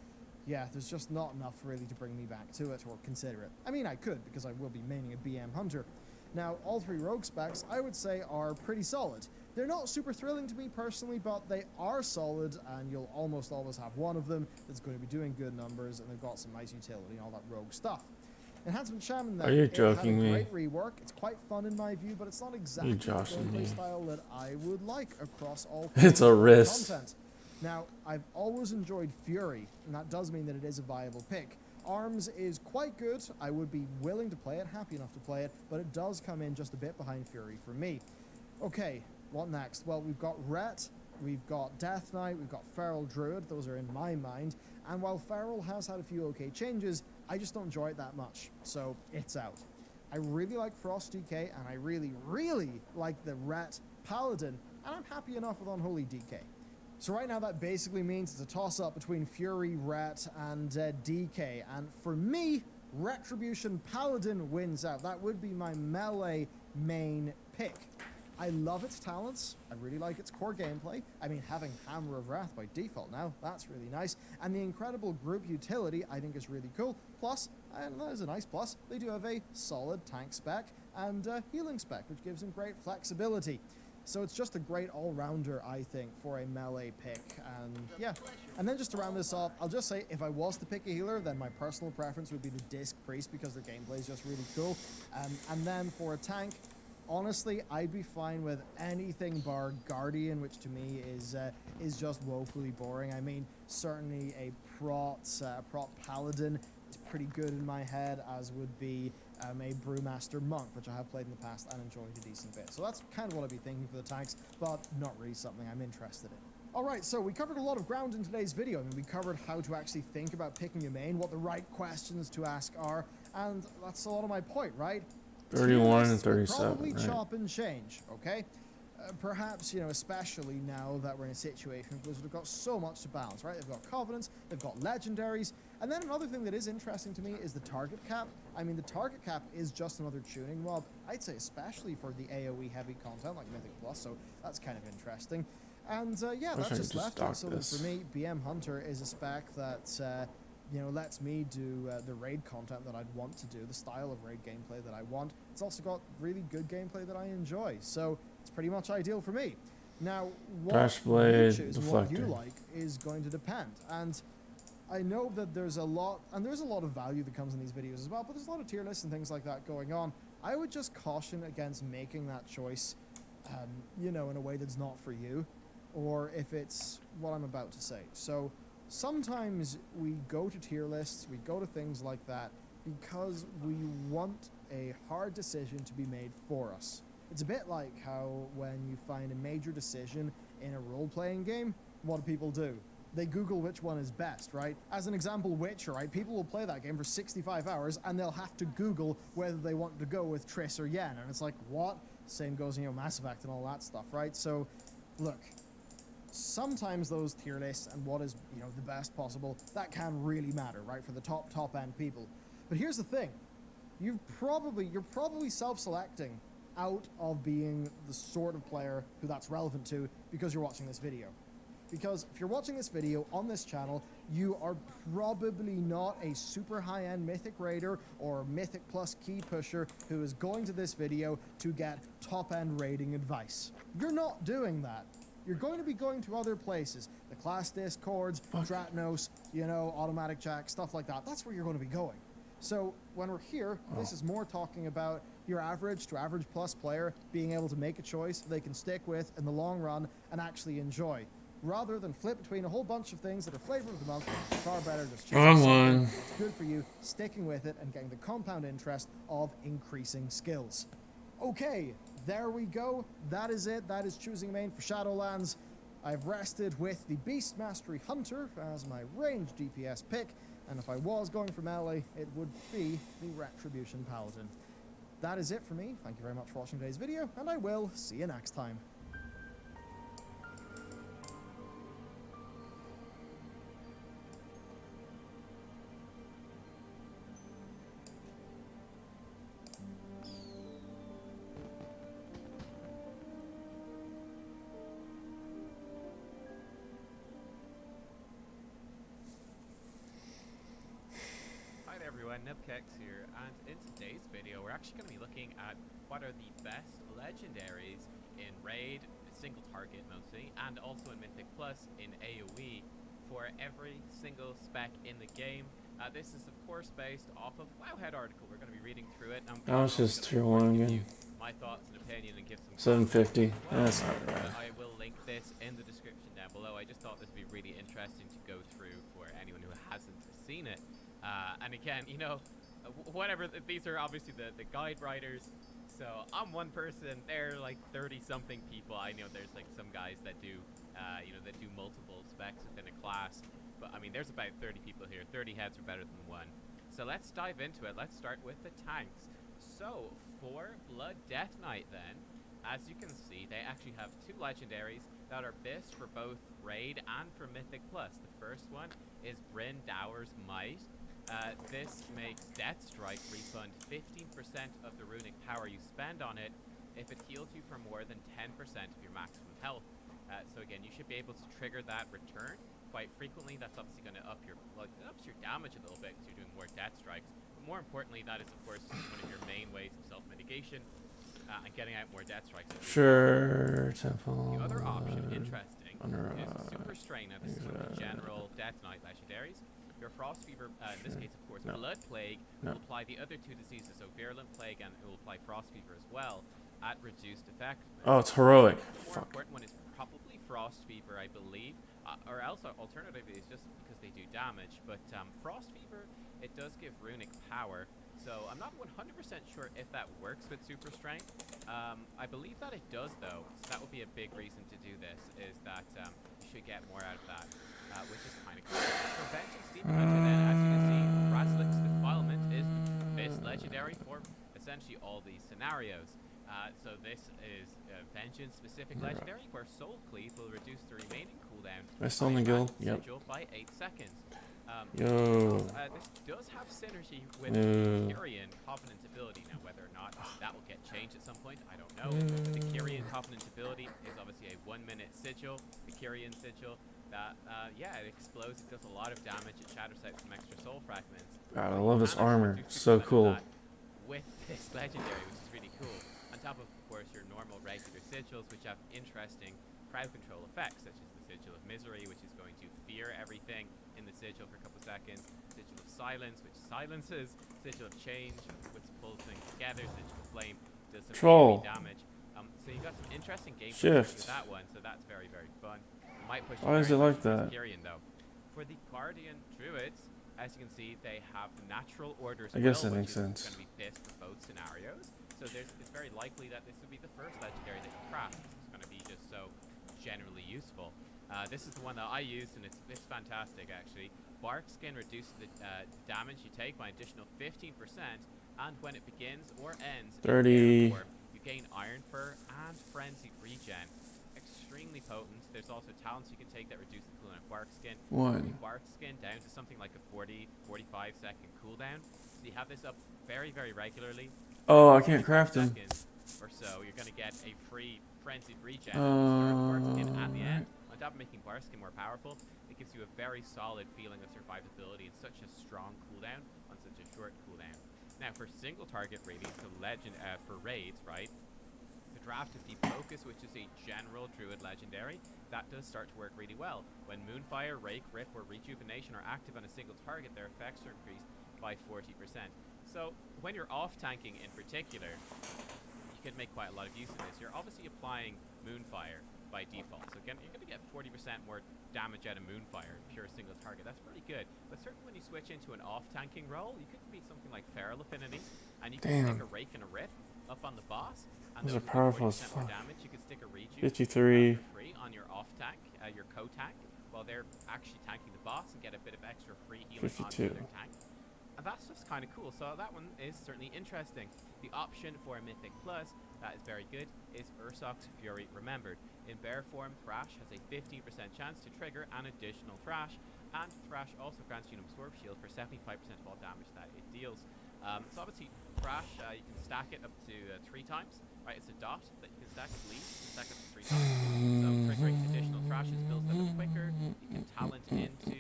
yeah, there's just not enough really to bring me back to it or consider it. I mean, I could, because I will be maining a BM Hunter. Now, all 3 rogue specs, I would say, are pretty solid. They're not super thrilling to me personally, but they are solid, and you'll almost always have one of them that's going to be doing good numbers, and they've got some nice utility and all that rogue stuff. Enhancement Shaman, then. Are you joking it had me? a great rework. It's quite fun in my view, but it's not exactly the joshing gameplay me. style that I would like across all It's a forms of risk. content. Now, I've always enjoyed Fury, and that does mean that it is a viable pick. Arms is quite good. I would be willing to play it, happy enough to play it, but it does come in just a bit behind Fury for me. Okay, what next? Well, we've got Ret, we've got Death Knight, we've got Feral Druid. Those are in my mind. And while Feral has had a few okay changes, I just don't enjoy it that much, so it's out. I really like Frost DK, and I really, really like the Ret Paladin, and I'm happy enough with Unholy DK. So right now that basically means it's a toss-up between Fury, Ret, and DK. And for me, Retribution Paladin wins out. That would be my melee main pick. I love its talents. I really like its core gameplay. I mean, having Hammer of Wrath by default now, that's really nice. And the incredible group utility, I think, is really cool. Plus, and that is a nice plus, they do have a solid tank spec and healing spec, which gives them great flexibility. So it's just a great all-rounder, I think, for a melee pick. And yeah, and then just to round this off, I'll just say if I was to pick a healer, then my personal preference would be the Disc Priest because their gameplay is just really cool. And then for a tank, honestly, I'd be fine with anything bar Guardian, which to me is just woefully boring. I mean, certainly a prot Paladin is pretty good in my head, as would be a Brewmaster Monk, which I have played in the past and enjoyed a decent bit. So that's kind of what I'd be thinking for the tanks, but not really something I'm interested in. Alright, so we covered a lot of ground in today's video. I mean, we covered how to actually think about picking a main, what the right questions to ask are, and that's a lot of my point, right? 31 and Tier lists 37, will probably right? chop and change, okay? Perhaps, you know, especially now that we're in a situation because they've got so much to balance, right? They've got Covenants, they've got Legendaries, and then another thing that is interesting to me is the target cap. I mean, the target cap is just another tuning knob, I'd say, especially for the AoE heavy content like Mythic Plus, so that's kind of interesting. And yeah, Wish that's I just could just left it. stock So this. for me, BM Hunter is a spec that you know, lets me do the raid content that I'd want to do, the style of raid gameplay that I want. It's also got really good gameplay that I enjoy, so it's pretty much ideal for me. Now, what Dashblade, you choose and what you Deflector. like is going to depend. And I know that there's a lot of value that comes in these videos as well, but there's a lot of tier lists and things like that going on. I would just caution against making that choice, you know, in a way that's not for you, or if it's what I'm about to say. So sometimes we go to tier lists, we go to things like that because we want a hard decision to be made for us. It's a bit like how when you find a major decision in a role-playing game, what do people do? They Google which one is best, right? As an example, Witcher, right? People will play that game for 65 hours and they'll have to Google whether they want to go with Triss or Yen. And it's like, what? Same goes in, you know, Mass Effect and all that stuff, right? So, look, sometimes those tier lists and what is, you know, the best possible, that can really matter, right? For the top end people. But here's the thing. You're probably self-selecting out of being the sort of player who that's relevant to because you're watching this video. Because if you're watching this video on this channel, you are probably not a super high-end Mythic Raider or Mythic Plus key pusher who is going to this video to get top-end raiding advice. You're not doing that. You're going to be going to other places. The class discords, Dratnos, you know, Automatic Jack, stuff like that. That's where you're going to be going. So when we're here, this is more talking about your average to average plus player being able to make a choice they can stick with in the long run and actually enjoy. Rather than flip between a whole bunch of things that are flavor of the month, it's far better just choosing Wrong something one. that's good for you, sticking with it, and getting the compound interest of increasing skills. Okay, there we go. That is it. That is choosing a main for Shadowlands. I've rested with the Beast Mastery Hunter as my ranged DPS pick, and if I was going for melee, it would be the Retribution Paladin. That is it for me. Thank you very much for watching today's video, and I will see you next time. Hi there everyone, Nibkex here, and in today's video we're actually going to be looking at what are the best legendaries in Raid, single target mostly, and also in Mythic Plus in AoE for every single spec in the game. This is of course based off of Wowhead article. We're going to be reading through it. And Now it's just tier 1 again. my thoughts and opinion and give some 750. context as well. That's not right. I will link this in the description down below. I just thought this would be really interesting to go through for anyone who hasn't seen it. And again, you know, whatever, these are obviously the guide writers. So I'm one person, they're like 30-something people. I know there's like some guys that do, you know, that do multiple specs within a class. But I mean, there's about 30 people here. 30 heads are better than one. So let's dive into it. Let's start with the tanks. So for Blood Death Knight then, as you can see, they actually have two legendaries that are best for both Raid and for Mythic Plus. The first one is Bryn Dower's Might. This makes Deathstrike refund 15% of the runic power you spend on it if it heals you for more than 10% of your maximum health. So again, you should be able to trigger that return quite frequently. That's obviously going to up your damage a little bit because you're doing more death strikes. But more importantly, that is of course one of your main ways of self-mitigation and getting out more death strikes. Sure, Temple. The other option, interesting, under, is Super Strain. Now this is one of the general Death Knight legendaries. Your Frost Fever, in this case of course, Blood Plague will apply the other two diseases, so Virulent Plague, and it will apply Frost Fever as well at reduced effect. Oh, it's heroic. The more important one is probably Frost Fever, I believe, or else alternatively it's just because they do damage. But Frost Fever, it does give runic power, so I'm not 100% sure if that works with Super Strength. I believe that it does though, so that would be a big reason to do this, is that you should get more out of that, which is kind of cool. For Vengeance Demon Hunter then, as you can see, Razlik's Defilement is this legendary for essentially all these scenarios. So this is a Vengeance-specific legendary, where Soul Cleave will reduce the remaining cooldown Am I still in the guild? Yep. by 8 seconds. Yo. This does have synergy with No. Kyrian Covenant ability. Now, whether or not that will get changed at some point, I don't know. The Kyrian Covenant ability is obviously a 1-minute sigil, the Kyrian sigil. That, yeah, it explodes, it does a lot of damage, it shatters out some extra soul fragments. God, I love this And armor. actually So do cool. that with this legendary, which is really cool. On top of course, your normal regular sigils, which have interesting crowd control effects, such as the Sigil of Misery, which is going to fear everything in the sigil for a couple of seconds. Sigil of Silence, which silences. Sigil of Change, which pulls things together. Sigil of Flame does some Troll. damage. So you got some interesting gameplay Shift. with that one, so that's very, very fun. You might push Why is it like that? Kyrian, though. For the Guardian Druids, as you can see, they have natural orders. I guess will, that which makes is sense. going to be best for both scenarios. So it's very likely that this will be the first legendary that you craft. It's going to be just so generally useful. This is the one that I used, and it's fantastic actually. Bark Skin reduces the damage you take by an additional 15%, and when it begins or ends, in 30. Air Form, you gain Iron Fur and Frenzied Regen. Extremely potent. There's also talents you can take that reduce the cooldown of Bark Skin. One. Bark Skin down to something like a 45 second cooldown. So you have this up very, very regularly. Oh, I can't craft him. Seconds or so, you're going to get a free Frenzied Regen. Bark Skin at the end. On top of making Bark Skin more powerful, it gives you a very solid feeling of survivability and such a strong cooldown on such a short cooldown. Now, for single target really, so legend for raids, right? The Draft of Deep Focus, which is a general druid legendary, that does start to work really well. When Moonfire, Rake, Rip, or Rejuvenation are active on a single target, their effects are increased by 40%. So when you're off tanking in particular, you can make quite a lot of use of this. You're obviously applying Moonfire by default. So again, you're going to get 40% more damage out of Moonfire, pure single target. That's pretty good. But certainly when you switch into an off-tanking role, you could be something like Feral Affinity, and you can stick a Rake and a Rip up on the boss. And Those are those will do powerful 40% as more fuck. damage. You could stick a Reju 53. for free on your off-tank, your co-tank, while they're actually tanking the boss and get a bit of extra free healing 52. onto their tank. And that's just kind of cool. So that one is certainly interesting. The option for Mythic Plus that is very good is Ursoc's Fury Remembered. In bear form, Thrash has a 15% chance to trigger an additional Thrash, and Thrash also grants you an Absorb Shield for 75% of all damage that it deals. So obviously, Thrash, you can stack it up to 3 times. Right, it's a dot that you can stack, please. You can stack it up to 3 times. So triggering additional Thrashes builds them up quicker. You can talent into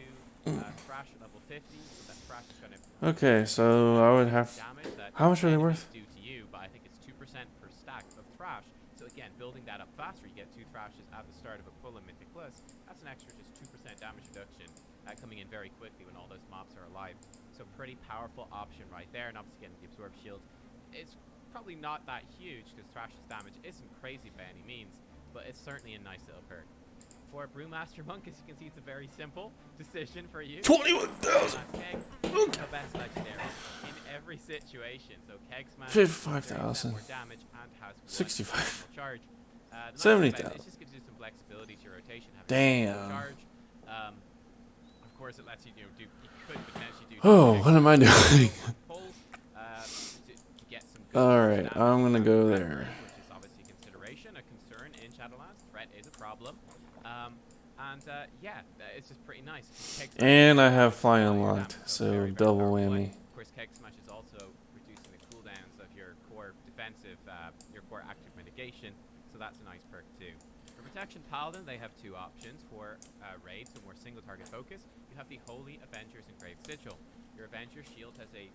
Thrash at level 50, so that Thrash is going to Okay, so I would have. damage that How much are they enemies worth? do to you, but I think it's 2% per stack of Thrash. So again, building that up faster, you get 2 Thrashes at the start of a full and Mythic Plus. That's an extra just 2% damage reduction coming in very quickly when all those mobs are alive. So pretty powerful option right there, and obviously getting the Absorb Shield. It's probably not that huge because Thrash's damage isn't crazy by any means, but it's certainly a nice little perk. For Brewmaster Monk, as you can see, it's a very simple decision for you. 21,000. Keg, the best legendary in every situation. So Kegsman 55,000. more damage and has 65. additional charge. The nice 70,000. thing about it just gives you some flexibility to your rotation. Having Damn. additional charge. Of course, it lets you you could potentially do. Oh, what am I doing? Pulls, to get some good Alright, damage I'm gonna and go threat there. range, which is obviously a consideration, a concern in Shadowlands. Threat is a problem. Yeah, it's just pretty nice. Keg Smash And I is have flying all your unlocked, damage, so very, very double powerful whammy. Of course, Keg Smash is also reducing the cooldowns of your core defensive, your core active mitigation, so that's a nice perk too. For Protection Paladin, they have two options for raids, so more single target focus. You have the Holy Avengers Engraved Sigil. Your Avenger Shield has a,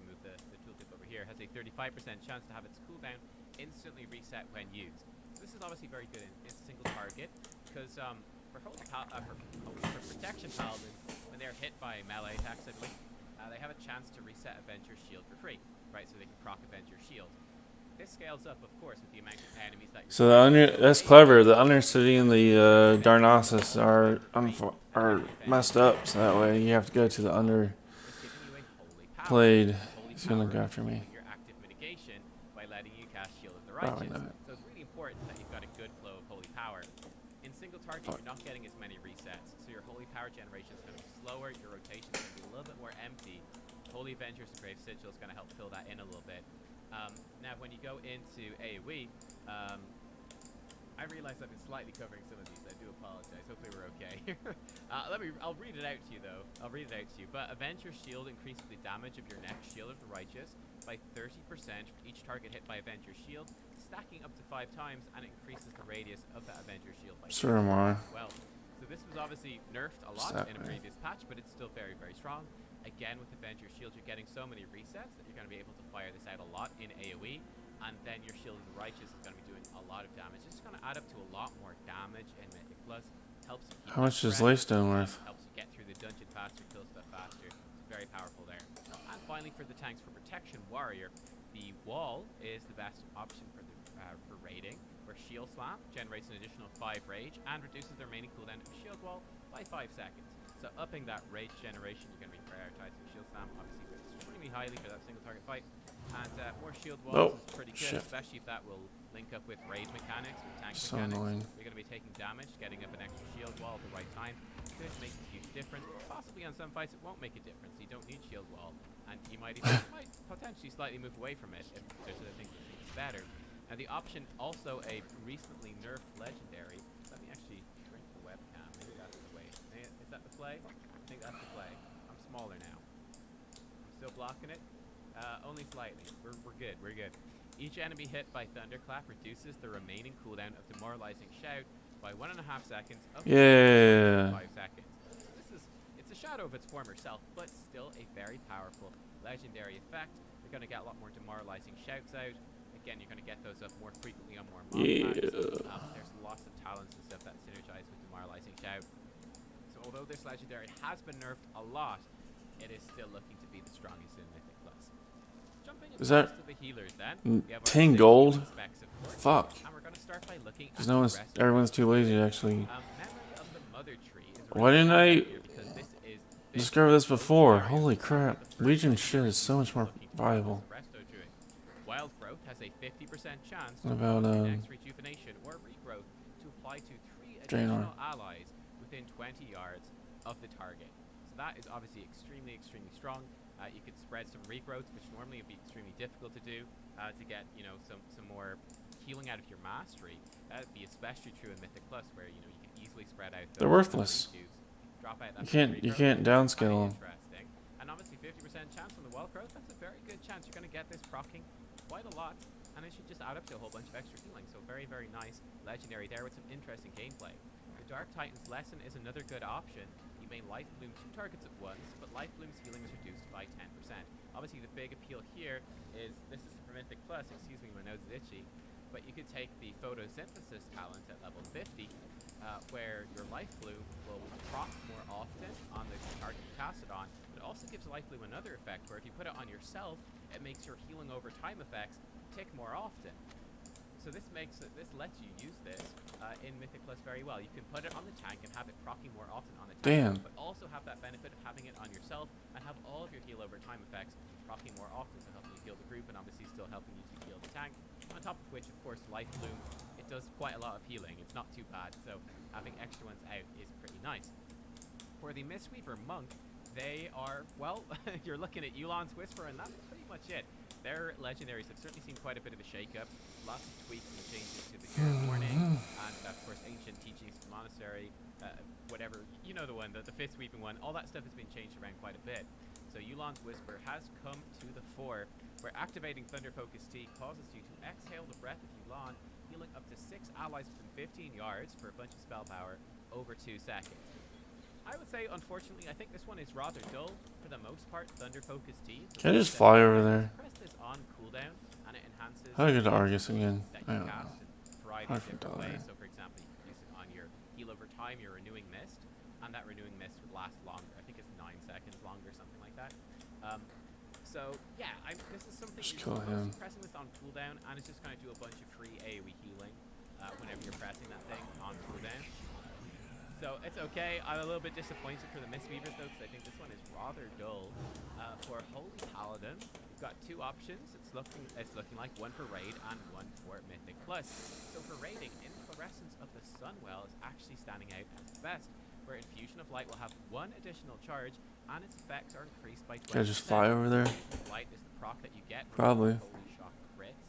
move the tooltip over here, has a 35% chance to have its cooldown instantly reset when used. So this is obviously very good in single target, because for Protection Paladin, when they're hit by melee attacks, I believe, they have a chance to reset Avenger's Shield for free, right? So they can proc Avenger's Shield. This scales up, of course, with the amount of enemies that you're So that's clever. The Undercity and the Darnassus are messed up, so that way you have to go to the under It's giving you a holy power. played. Holy He's gonna power go after is me. your active mitigation by letting you cast Shield of the Probably Righteous. not. So it's really important that you've got a good flow of holy power. In single target, you're not getting as many resets, so your holy power generation is going to be slower. Your rotation is going to be a little bit more empty. Holy Avengers and Grave Sigil is going to help fill that in a little bit. Now, when you go into AoE, I realize I've been slightly covering some of these. I do apologize. Hopefully we're okay. I'll read it out to you though. I'll read it out to you. But Avenger's Shield increases the damage of your next Shield of the Righteous by 30% for each target hit by Avenger's Shield, stacking up to 5 times, and it increases the radius of that Avenger's Shield by 30% as well. So this was obviously nerfed a lot in a previous patch, but it's still very, very strong. Again, with Avenger's Shield, you're getting so many resets that you're going to be able to fire this out a lot in AoE, and then your Shield of the Righteous is going to be doing a lot of damage. It's going to add up to a lot more damage in Mythic Plus. Helps you keep How much is fresh, Laystone worth? helps you get through the dungeon faster, kill stuff faster. It's very powerful there. And finally, for the tanks, for Protection Warrior, the Wall is the best option for raiding, where Shield Slam generates an additional 5 rage and reduces the remaining cooldown of Shield Wall by 5 seconds. So upping that rage generation, you're going to be prioritizing Shield Slam, obviously extremely highly for that single target fight. And more Shield Walls is pretty good, especially if that will link up with raid mechanics or tank So mechanics. annoying. You're going to be taking damage, getting up an extra Shield Wall at the right time. Could make a huge difference. Possibly on some fights it won't make a difference. You don't need Shield Wall, and you might potentially slightly move away from it if there's other things that think it's better. Now the option, also a recently nerfed legendary. Let me actually shrink the webcam. Maybe that's the way. Is that the play? I think that's the play. I'm smaller now. I'm still blocking it. Only slightly. We're good. We're good. Each enemy hit by Thunderclap reduces the remaining cooldown of Demoralizing Shout by 1.5 seconds. Up to 5 seconds. It's a shadow of its former self, but still a very powerful legendary effect. You're going to get a lot more Demoralizing Shouts out. Again, you're going to get those up more frequently on more mob packs. There's lots of talents and stuff that synergize with Demoralizing Shout. So although this legendary has been nerfed a lot, it is still looking to be the strongest in Mythic Plus. Jumping Is that to the healers then. We have our 10 six gold? healing specs, of course. Fuck. And we're going to start by looking at Because the rest of everyone's too lazy to actually. Memory of the Mother Tree is Why didn't I because this is discover this before? Holy crap. Legion shit is so much more viable. Resto Druid. Wild Growth has a 50% chance to What about, next rejuvenation or regrowth to apply to 3 additional allies within 20 yards of the target. So that is obviously extremely, extremely strong. You could spread some regrowth, which normally would be extremely difficult to do, to get, you know, some more healing out of your mastery. That would be especially true in Mythic Plus, where, you know, you can easily spread out those They're worthless. reduce, drop out that You can't downscale them. Interesting. And obviously 50% chance on the Wild Growth, that's a very good chance. You're going to get this proccing quite a lot, and it should just add up to a whole bunch of extra healing. So very, very nice legendary there with some interesting gameplay. The Dark Titan's Lesson is another good option. You may Life Bloom 2 targets at once, but Life Bloom's healing is reduced by 10%. Obviously the big appeal here is, this is for Mythic Plus, excuse me, my nose is itchy, but you could take the Photosynthesis talent at level 50, where your Life Bloom will proc more often on the target you cast it on, but it also gives Life Bloom another effect, where if you put it on yourself, it makes your healing over time effects tick more often. So this lets you use this in Mythic Plus very well. You can put it on the tank and have it proccing more often on the tank, but also have that benefit of having it on yourself and have all of your heal over time effects proccing more often, so helping you heal the group and obviously still helping you to heal the tank. On top of which, of course, Life Bloom, it does quite a lot of healing. It's not too bad, so having extra ones out is pretty nice. For the Mistweaver Monk, they are, well, you're looking at Yu'lon's Whisper, and that's pretty much it. Their legendaries have certainly seen quite a bit of a shake-up. Lots of tweaks and changes to the Current Warning, and of course Ancient Teachings of the Monastery, whatever, you know the one, the fist sweeping one, all that stuff has been changed around quite a bit. So Yu'lon's Whisper has come to the fore, where activating Thunder Focus Tea causes you to exhale the breath of Yu'lon, healing up to 6 allies within 15 yards for a bunch of spell power over 2 seconds. I would say, unfortunately, I think this one is rather dull for the most part. Thunder Focus Tea. Can I just fly over there? Press this on cooldown, and it enhances. How do I get to Argus again? That I you don't cast know. in a variety I of different forgot ways. that. So, for example, you can use it on your heal over time, your Renewing Mist, and that Renewing Mist would last longer. I think it's 9 seconds longer, something like that. So yeah, this is something Just you're kill him. pressing this on cooldown, and it's just going to do a bunch of free AoE healing whenever you're pressing that thing on cooldown. So it's okay. I'm a little bit disappointed for the Mistweavers though, because I think this one is rather dull. For Holy Paladin, you've got 2 options. It's looking like one for raid and one for Mythic Plus. So for raiding, Inflorescence of the Sunwell is actually standing out as the best, where Infusion of Light will have 1 additional charge, and its effects are increased by 20%. Can I just fly over there? Light is the proc that you get when Probably. you Holy Shock crits.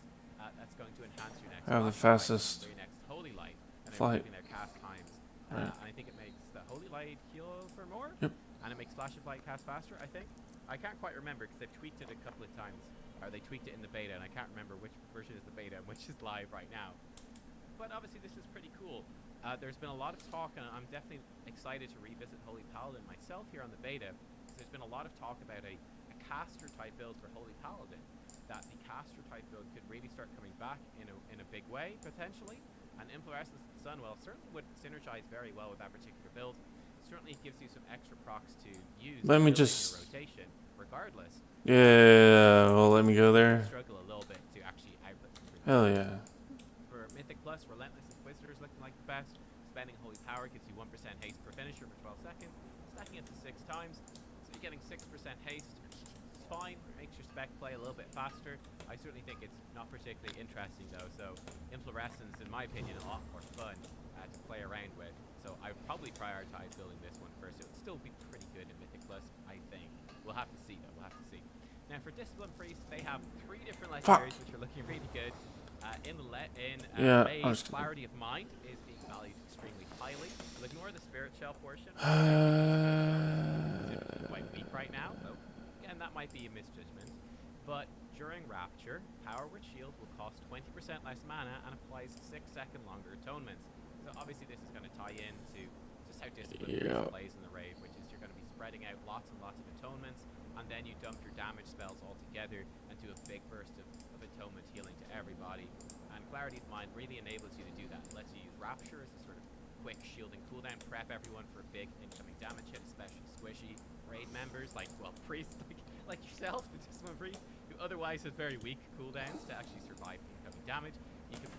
That's going to enhance your next I have the Flash Light fastest or your next Holy Light. And flight. they're their cast times. Right. And I think it makes the Holy Light heal for more. Yep. And it makes Flash of Light cast faster, I think. I can't quite remember because they've tweaked it a couple of times. Or they tweaked it in the beta, and I can't remember which version is the beta and which is live right now. But obviously this is pretty cool. There's been a lot of talk, and I'm definitely excited to revisit Holy Paladin myself here on the beta. There's been a lot of talk about a caster type build for Holy Paladin. That the caster type build could really start coming back in a big way, potentially. And Inflorescence of the Sunwell certainly would synergize very well with that particular build. Certainly gives you some extra procs to use Let me early in just- your rotation, regardless. Yeah, well, let me go there. Struggle a little bit to actually output some Hell yeah. For Mythic Plus, Relentless Inquisitor is looking like the best. Spending Holy Power gives you 1% haste per finisher for 12 seconds. Stacking it to 6 times. So you're getting 6% haste. It's fine. Makes your spec play a little bit faster. I certainly think it's not particularly interesting though. So Inflorescence, in my opinion, a lot more fun to play around with. So I would probably prioritize building this one first. It would still be pretty good in Mythic Plus, I think. We'll have to see though. We'll have to see. Now for Discipline Priest, they have 3 different legendaries which are looking really good. Yeah, Raid, I was gonna- Clarity of Mind is being valued extremely highly. We'll ignore the Spirit Shell portion. Quite weak right now, so again, that might be a misjudgment. But during Rapture, Power Word Shield will cost 20% less mana and applies 6-second longer atonements. So obviously this is going to tie into just how Discipline Priest plays in the raid, which is you're going to be spreading out lots and lots of atonements, and then you dump your damage spells all together and do a big burst of atonement healing to everybody. And Clarity of Mind really enables you to do that. It lets you use Rapture as a sort of quick shielding cooldown, prep everyone for a big incoming damage hit, especially squishy raid members like, well, priests like yourself, the Discipline Priest, who otherwise has very weak cooldowns to actually survive incoming damage. You can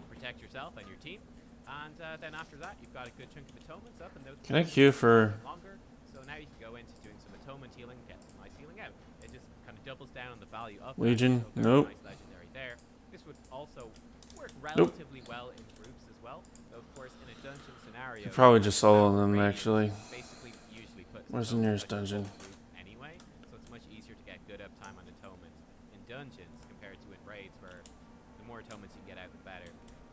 protect yourself and your team. And then after that, you've got a good chunk of atonements up, and those Can I queue for... longer. So now you can go into doing some atonement healing, get some nice healing out. It just kind of doubles down on the value of that. Legion? So there's a Nope. nice legendary there. This would also work relatively well in groups as well. Though of course in a dungeon scenario, Could probably just solo well, them, raid actually. Basically, usually puts Where's the atonement nearest like a dungeon? full group anyway, so it's much easier to get good uptime on atonement in dungeons compared to in raids, where the more atonements you get out, the better.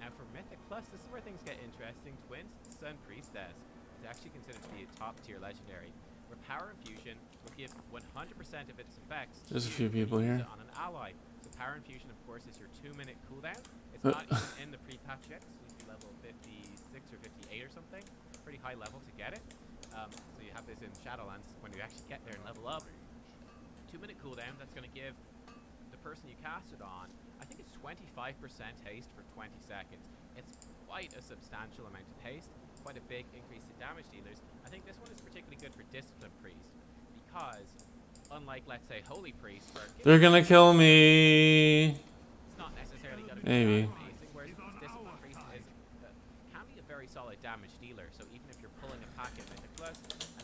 Now for Mythic Plus, this is where things get interesting. Twins, Sun Priestess is actually considered to be a top tier legendary, where Power Infusion will give 100% of its effects There's a to few people use here. it on an ally. So Power Infusion, of course, is your 2-minute cooldown. It's not even in the pre-patch yet. It's usually level 56 or 58 or something. Pretty high level to get it. So you have this in Shadowlands when you actually get there and level up. 2-minute cooldown. That's going to give the person you cast it on, I think it's 25% haste for 20 seconds. It's quite a substantial amount of haste, quite a big increase in damage dealers. I think this one is particularly good for Discipline Priest, because unlike, let's say, Holy Priest, where They're gonna kill me. it's not necessarily going to be Maybe. that amazing, whereas Discipline Priest can be a very solid damage dealer. So even if you're pulling a pack in Mythic Plus,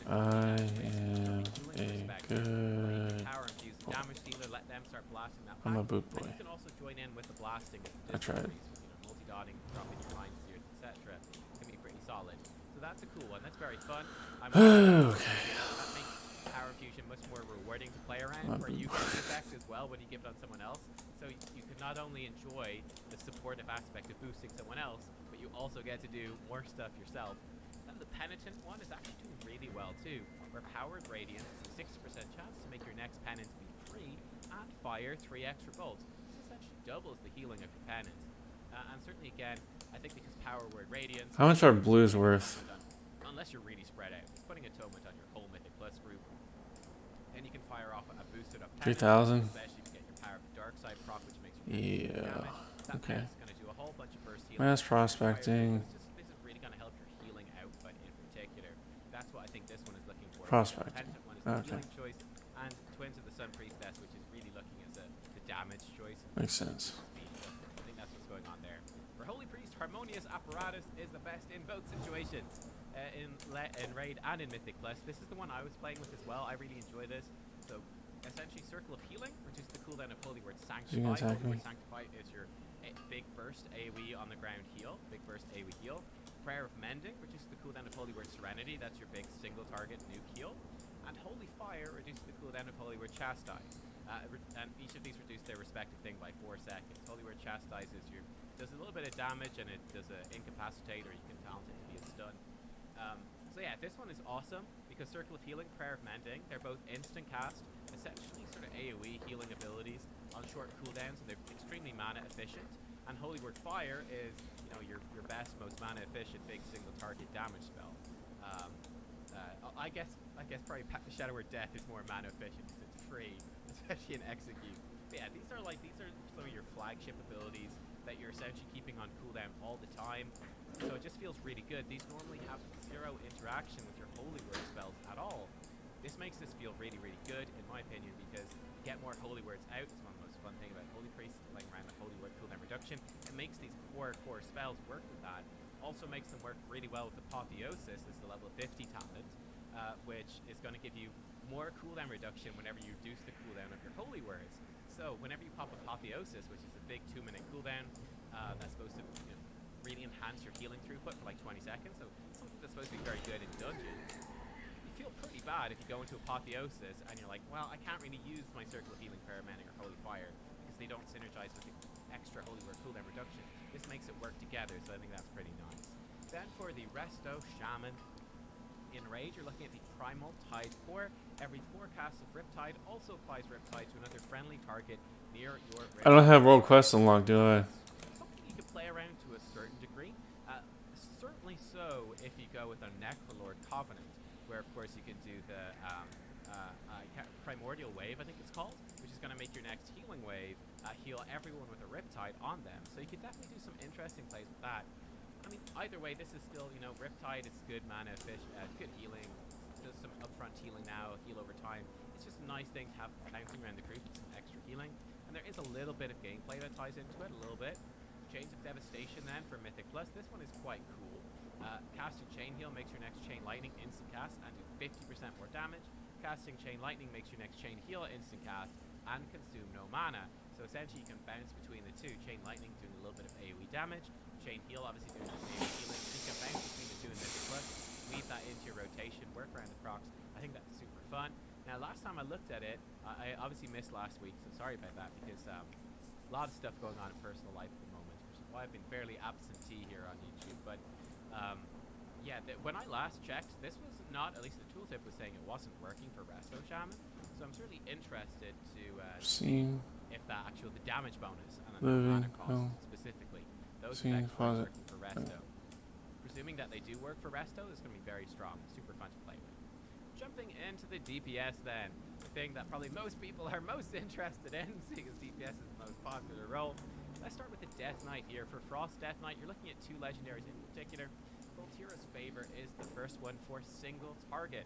I am a good... Power Infuse damage dealer, let them start blasting that pack. I'm a boot And boy. you can also join in with the blasting of the I tried. Discipline Priest, you know, multi-dotting, dropping your mind sears, etc. Can be pretty solid. So that's a cool one. That's very fun. I'm Okay. that makes Power Infuse execution much more rewarding to play around, where you get the effect as well when you give it on someone else. So you can not only enjoy the supportive aspect of boosting someone else, but you also get to do more stuff yourself. And the Penitent one is actually doing really well too, where Powered Radiance has a 60% chance to make your next penance be free and fire 3 extra bolts. This essentially doubles the healing of your penance. And certainly again, I think because Power Word Radiance... How much are blues worth? Unless you're really spread out. It's putting Atonement on your whole Mythic Plus group. Then you can fire off a boosted up 3,000? especially if you get your Power of the Dark Side proc, which makes you damage. That Okay. is going to do a whole bunch of burst healing. Mass prospecting. This is really going to help your healing output in particular. That's what I think this one is looking for. Prospecting. The Penitent one is the Okay. healing choice, and Twins of the Sun Priestess, which is really looking as the damage choice. Makes sense. I think that's what's going on there. For Holy Priest, Harmonious Apparatus is the best in both situations. In Raid and in Mythic Plus. This is the one I was playing with as well. I really enjoy this. So, essentially, Circle of Healing, which is the cooldown of Holy Word You can Sanctify. attack Holy me. Word Sanctify is your big burst AoE on the ground heal. Big burst AoE heal. Prayer of Mending, which is the cooldown of Holy Word Serenity. That's your big single target nuke heal. And Holy Fire reduces the cooldown of Holy Word Chastise. And each of these reduce their respective thing by 4 seconds. Holy Word Chastise does a little bit of damage, and it does an incapacitate, or you can talent it to be a stun. So yeah, this one is awesome because Circle of Healing, Prayer of Mending, they're both instant cast, essentially sort of AoE healing abilities on short cooldowns, and they're extremely mana efficient. And Holy Word Fire is, you know, your best, most mana efficient big single target damage spell. I guess probably Shadow Word Death is more mana efficient because it's free, especially in Execute. But yeah, these are some of your flagship abilities that you're essentially keeping on cooldown all the time. So it just feels really good. These normally have 0 interaction with your Holy Word spells at all. This makes this feel really, really good, in my opinion, because you get more Holy Words out. It's one of the most fun thing about Holy Priest, playing around with Holy Word cooldown reduction. It makes these core spells work with that. Also makes them work really well with Apotheosis. This is the level 50 talent, which is going to give you more cooldown reduction whenever you reduce the cooldown of your Holy Words. So whenever you pop Apotheosis, which is a big 2-minute cooldown, that's supposed to really enhance your healing throughput for like 20 seconds. So something that's supposed to be very good in dungeon. You feel pretty bad if you go into Apotheosis and you're like, well, I can't really use my Circle of Healing, Prayer of Mending, or Holy Fire because they don't synergize with the extra Holy Word cooldown reduction. This makes it work together, so I think that's pretty nice. Then for the Resto Shaman, in Rage, you're looking at the Primal Tide Core. Every 4 casts of Riptide also applies Riptide to another friendly target near your I don't have World Quest unlocked, do I? Something you can play around to a certain degree. Certainly so if you go with a Necrolord Covenant, where of course you can do the Primordial Wave, I think it's called, which is going to make your next healing wave heal everyone with a Riptide on them. So you could definitely do some interesting plays with that. I mean, either way, this is still, you know, Riptide is good mana, good healing, does some upfront healing now, heal over time. It's just a nice thing to have bouncing around the group with some extra healing. And there is a little bit of gameplay that ties into it, a little bit. Chains of Devastation then for Mythic Plus. This one is quite cool. Casting Chain Heal makes your next Chain Lightning instant cast and do 50% more damage. Casting Chain Lightning makes your next Chain Heal instant cast and consume no mana. So essentially you can bounce between the two. Chain Lightning doing a little bit of AoE damage. Chain Heal obviously doing some AoE healing. You can bounce between the two in Mythic Plus. Weave that into your rotation, work around the procs. I think that's super fun. Now last time I looked at it, I obviously missed last week, so sorry about that because a lot of stuff going on in personal life at the moment, which is why I've been fairly absentee here on YouTube. But yeah, when I last checked, this was not, at least the tooltip was saying it wasn't working for Resto Shaman. So I'm certainly interested to see if the damage bonus and then the mana cost specifically, those effects are working for Resto. Presuming that they do work for Resto, it's going to be very strong, super fun to play with. Jumping into the DPS then, the thing that probably most people are most interested in, seeing as DPS is the most popular role. Let's start with the Death Knight here. For Frost Death Knight, you're looking at 2 legendaries in particular. Voltira's Favor is the first one for single target.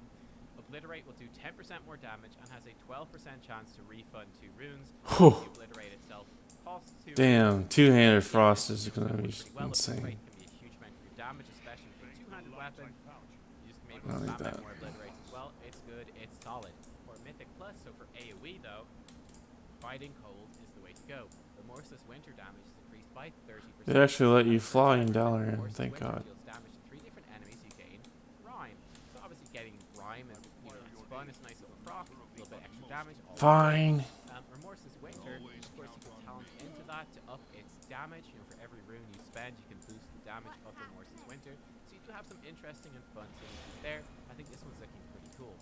Obliterate will do 10% more damage and has a 12% chance to refund 2 runes. The Obliterate itself costs 2. Damn, 2-handed Frost is gonna be insane. Obliterate can be a huge amount of your damage, especially for a 2-handed weapon. You just can maybe I like spam out that. more Obliterates as well. It's good, it's solid. For Mythic Plus, so for AoE though, Fighting Cold is the way to go. Remorseless Winter damage is increased by 30%. They actually let you fly in Dalaran, Remorseless thank Winter God. deals damage to 3 different enemies. You gain Rhyme. So obviously getting Rhyme is, you know, fun. It's a nice little proc, a little bit extra damage. All Fine. Remorseless Winter, of course, you can talent into that to up its damage. You know, for every rune you spend, you can boost the damage of Remorseless Winter. So you do have some interesting and fun synergies there. I think this one's looking pretty cool.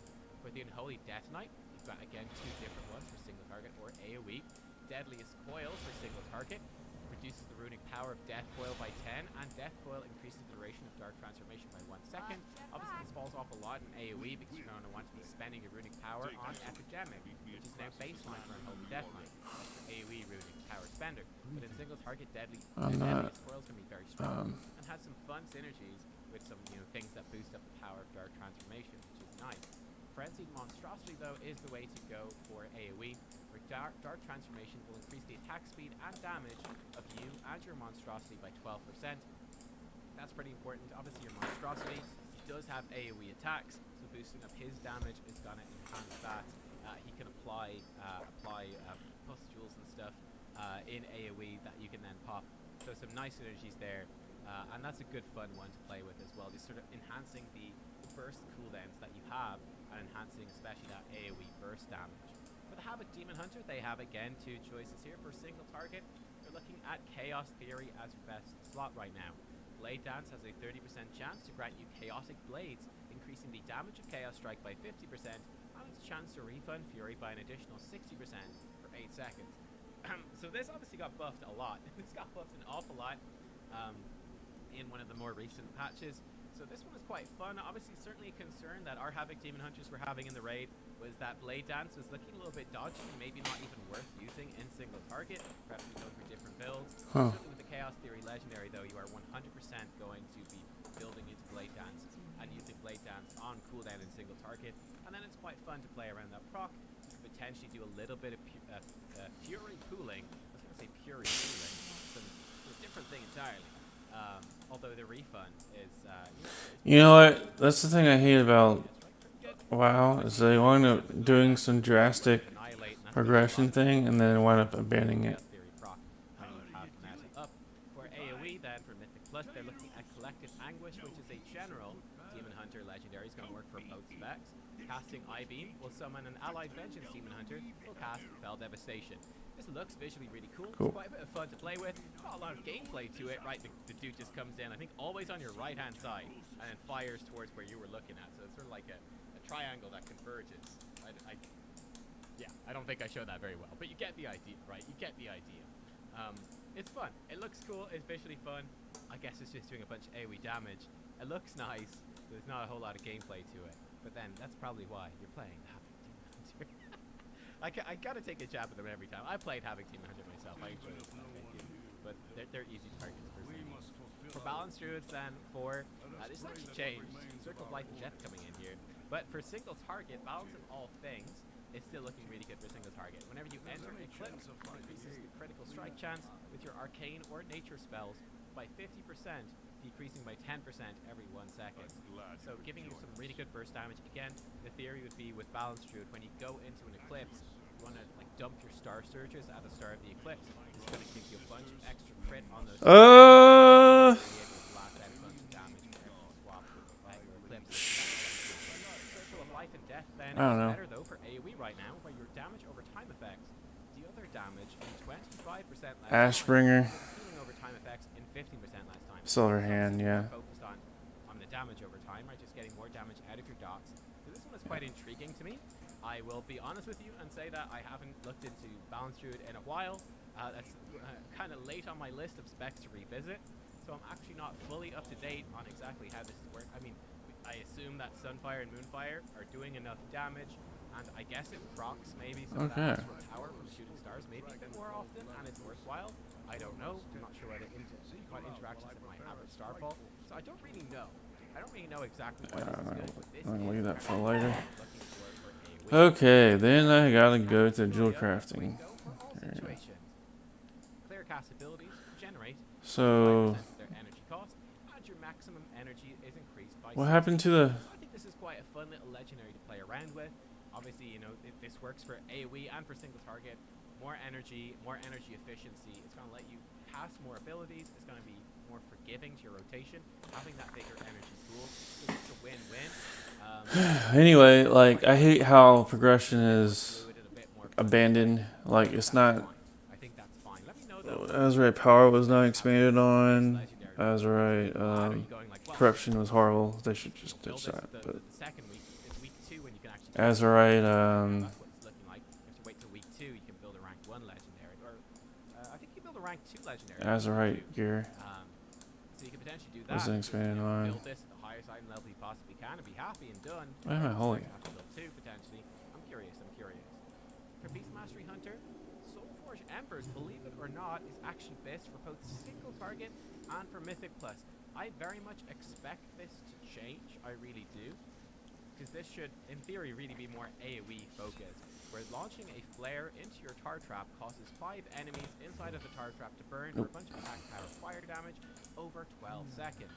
For the Unholy Death Knight, you've got again 2 different ones for single target or AoE. Deadliest Coil for single target reduces the runic power of Death Coil by 10, and Death Coil increases the duration of Dark Transformation by 1 second. Obviously, this falls off a lot in AoE because you're going to want to be spending your runic power on Epidemic, which is now baseline for Unholy Death Knight. That's your AoE runic power spender. But in single target, Deadliest Coil is going to be very strong and has some fun synergies with some things that boost up the power of Dark Transformation, which is nice. Frenzied Monstrosity, though, is the way to go for AoE, where Dark Transformation will increase the attack speed and damage of you and your Monstrosity by 12%. That's pretty important. Obviously, your Monstrosity does have AoE attacks, so boosting up his damage is going to enhance that. He can apply pustules and stuff in AoE that you can then pop. So some nice synergies there, and that's a good fun one to play with as well. Just sort of enhancing the burst cooldowns that you have, and enhancing especially that AoE burst damage. For the Havoc Demon Hunter, they have again 2 choices here. For single target, they're looking at Chaos Theory as your best slot right now. Blade Dance has a 30% chance to grant you Chaotic Blades, increasing the damage of Chaos Strike by 50%, and its chance to refund Fury by an additional 60% for 8 seconds. So this obviously got buffed a lot. This got buffed an awful lot in one of the more recent patches. So this one is quite fun. Obviously, certainly a concern that our Havoc Demon Hunters were having in the raid was that Blade Dance was looking a little bit dodgy, maybe not even worth using in single target, perhaps we go for different builds. Certainly with the Chaos Theory Legendary, though, you are 100% going to be building into Blade Dance and using Blade Dance on cooldown in single target, and then it's quite fun to play around that proc. You can potentially do a little bit of Fury cooling. I was going to say Fury cooling. It's a different thing entirely. Although the refund is, You know what? That's the thing I hate about WoW is they wind up doing some drastic progression thing and then wind up abandoning it. For AoE, then for Mythic Plus, they're looking at Collective Anguish, which is a general Demon Hunter legendary. It's going to work for both specs. Casting I-Beam will summon an allied Vengeance Demon Hunter. Will cast Fell Devastation. This looks visually really cool. It's quite a bit of fun to play with. Not a lot of gameplay to it, right? The dude just comes in, I think, always on your right-hand side, and then fires towards where you were looking at. So it's sort of like a triangle that converges. I don't think I showed that very well, but you get the idea, right? You get the idea. It's fun. It looks cool. It's visually fun. I guess it's just doing a bunch of AoE damage. It looks nice. There's not a whole lot of gameplay to it. But then that's probably why you're playing Havoc Demon Hunter. I gotta take a jab at them every time. I played Havoc Demon Hunter myself. I enjoy this game, but they're easy targets for me. For Balance Druids, then this has actually changed. Circle of Life and Death coming in here. But for single target, Balance of All Things is still looking really good for single target. Whenever you enter Eclipse, it increases the critical strike chance with your Arcane or Nature spells by 50%, decreasing by 10% every 1 second. So giving you some really good burst damage. Again, the theory would be with Balance Druid, when you go into an Eclipse, you want to dump your Star Surges at the start of the Eclipse. It's going to give you a bunch of extra crit on those. Life and Death then I don't know. is better though for AoE right now, where your damage over time effects deal their damage in 25% less Ashbringer. healing over time effects in 15% less time. Silver Hand, yeah. Focused on the damage over time, right? Just getting more damage out of your dots. So this one is quite intriguing to me. I will be honest with you and say that I haven't looked into Balance Druid in a while. That's kind of late on my list of specs to revisit. So I'm actually not fully up to date on exactly how this works. I mean, I assume that Sunfire and Moonfire are doing enough damage, and I guess it procs maybe some of that extra power from shooting stars maybe a bit more often, and it's worthwhile. I don't know. I'm not sure what interactions it might have with Starfall, so I don't really know. I don't really know exactly why this is good, but this I'm gonna is leave that for what I'm later. looking for AoE. Okay, then I gotta go to jewel crafting. Clear cast abilities generate So, 5% of their energy cost, and your maximum energy is increased by what happened to the... I think this is quite a fun little legendary to play around with. Obviously, you know, this works for AoE and for single target. More energy efficiency. It's going to let you cast more abilities. It's going to be more forgiving to your rotation, having that bigger energy pool. So it's a win-win. Anyway, like I hate how progression is Fluid and a bit more abandoned. Like it's not. I think that's fine. Let me know though. Azurite power was not expanded on. Legendary. Azurite Are you going like, well, corruption was horrible. They should just build ditch this that. the But second week is week 2 when you can actually Azurite, that's what it's looking like. If you wait till week 2, you can build a rank 1 legendary, or I think you build a rank 2 legendary. Azurite gear So you can potentially do that. wasn't expanded on. Build this at the highest item level you possibly can and be happy and done. Why am I holy? Have to build 2 potentially. I'm curious. For Beast Mastery Hunter, Soulforge Embers, believe it or not, is actually best for both single target and for Mythic Plus. I very much expect this to change. I really do. Because this should, in theory, really be more AoE focused. Where launching a flare into your tar trap causes 5 enemies inside of the tar trap to burn for a bunch of attack power fire damage over 12 seconds.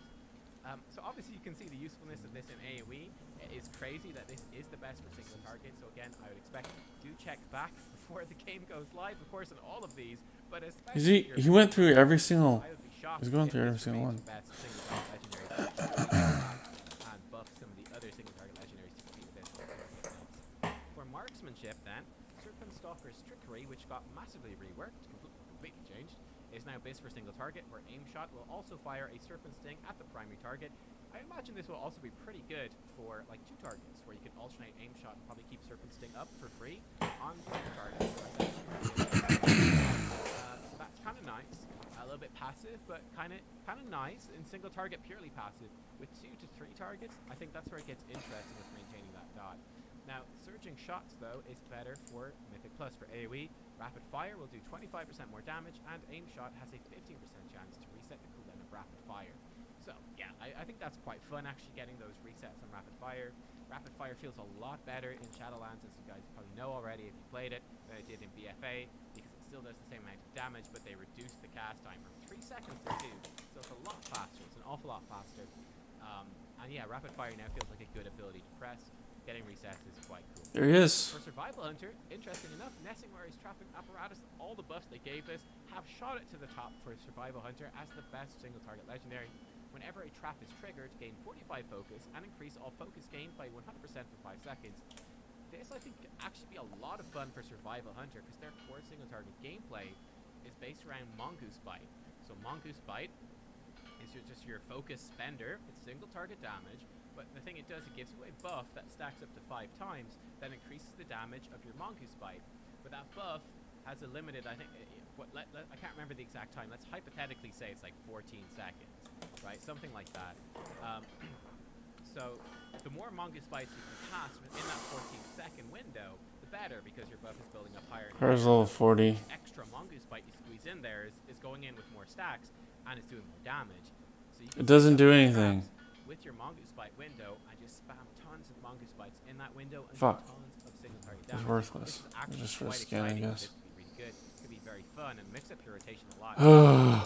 So obviously you can see the usefulness of this in AoE. It is crazy that this is the best for single target. So again, I would expect do check back before the game goes live, of course, in all of these. But especially He went through every single. I would be shocked He's going if through every this single remains one. the best single target legendary and buff some of the other single target legendaries to compete with this. For marksmanship, then, Serpent Stalker's Trickery, which got massively reworked, completely changed, is now base for single target, where aim shot will also fire a Serpent Sting at the primary target. I imagine this will also be pretty good for like 2 targets, where you can alternate aim shot and probably keep Serpent Sting up for free on both targets. So that's kind of nice. A little bit passive, but kind of nice. In single target, purely passive. With 2 to 3 targets, I think that's where it gets interesting with maintaining that dot. Now, Surging Shots, though, is better for Mythic Plus. For AoE, Rapid Fire will do 25% more damage, and Aim Shot has a 15% chance to reset the cooldown of Rapid Fire. So, yeah, I think that's quite fun, actually, getting those resets on Rapid Fire. Rapid Fire feels a lot better in Shadowlands, as you guys probably know already if you played it, than it did in BFA, because it still does the same amount of damage, but they reduced the cast time from 3 seconds to 2, so it's a lot faster. It's an awful lot faster. And yeah, Rapid Fire now feels like a good ability to press. Getting resets is quite cool. There he is. For Survival Hunter, interesting enough, Nessing Ware's Trapping Apparatus, all the buffs they gave us have shot it to the top for Survival Hunter as the best single target legendary. Whenever a trap is triggered, gain 45 focus and increase all focus gained by 100% for 5 seconds. This, I think, could actually be a lot of fun for Survival Hunter because their core single target gameplay is based around Mongoose Bite. So Mongoose Bite is just your focus spender. It's single target damage, but the thing it does, it gives you a buff that stacks up to 5 times, that increases the damage of your Mongoose Bite. But that buff has a limited, I think, I can't remember the exact time. Let's hypothetically say it's like 14 seconds, right? Something like that. So the more Mongoose Bites you can cast within that 14-second window, the better, because your buff is building up higher. Hers level 40. Extra Mongoose Bite you squeeze in there is going in with more stacks, and it's doing more damage. So you can It doesn't pick up do the anything. traps with your Mongoose Bite window and just spam tons of Mongoose Bites in that window and Fuck. do tons of single target It's damage. worthless. This is actually Just for the quite skin, I exciting. guess. This could be really good. Could be very fun and mix up your rotation a lot.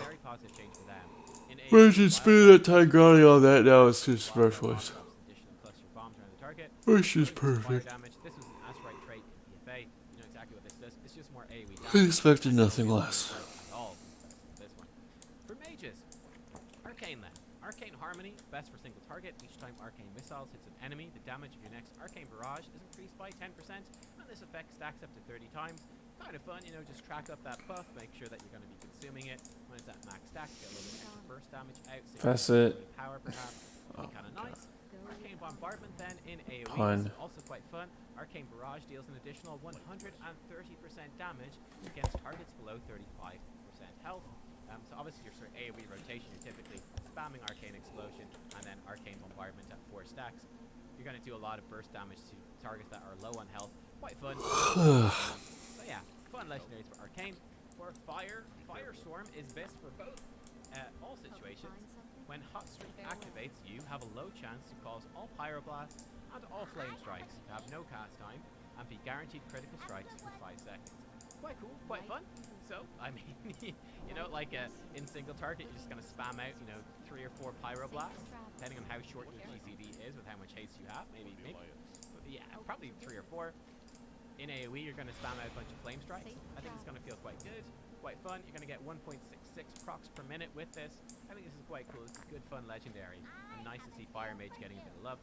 Very positive change for them. In a We should speed that time grinding on that now. It's too specialist. additional plus your bombs around the target. Which is Fire perfect. damage. This was an Azurite trait in PFA. You know exactly what this does. It's just more AoE damage. I expected nothing less. At all. This one. For mages, Arcane then. Arcane Harmony, best for single target. Each time Arcane Missiles hits an enemy, the damage of your next Arcane Barrage is increased by 10%, and this effect stacks up to 30 times. Kind of fun, you know, just track up that buff, make sure that you're going to be consuming it. When it's at max stack, get a little bit extra burst damage out. So That's you it. get power perhaps. Kind of nice. Arcane Bombardment then in AoE. Pun. This is also quite fun. Arcane Barrage deals an additional 130% damage against targets below 35% health. So obviously your sort of AoE rotation, you're typically spamming Arcane Explosion and then Arcane Bombardment at 4 stacks. You're going to do a lot of burst damage to targets that are low on health. Quite fun. So yeah, fun legendaries for Arcane. For Fire, Firestorm is best for both all situations. When Hot Streak activates, you have a low chance to cause all Pyroblasts and all Flame Strikes, have no cast time, and be guaranteed critical strikes for 5 seconds. Quite cool, quite fun. So, I mean, you know, like in single target, you're just going to spam out, you know, 3 or 4 Pyroblasts, depending on how short your GCD is with how much haste you have. Maybe yeah, probably 3 or 4. In AoE, you're going to spam out a bunch of flame strikes. I think it's going to feel quite good, quite fun. You're going to get 1.66 procs per minute with this. I think this is quite cool. This is good, fun legendary. And nice to see Fire Mage getting a bit of love.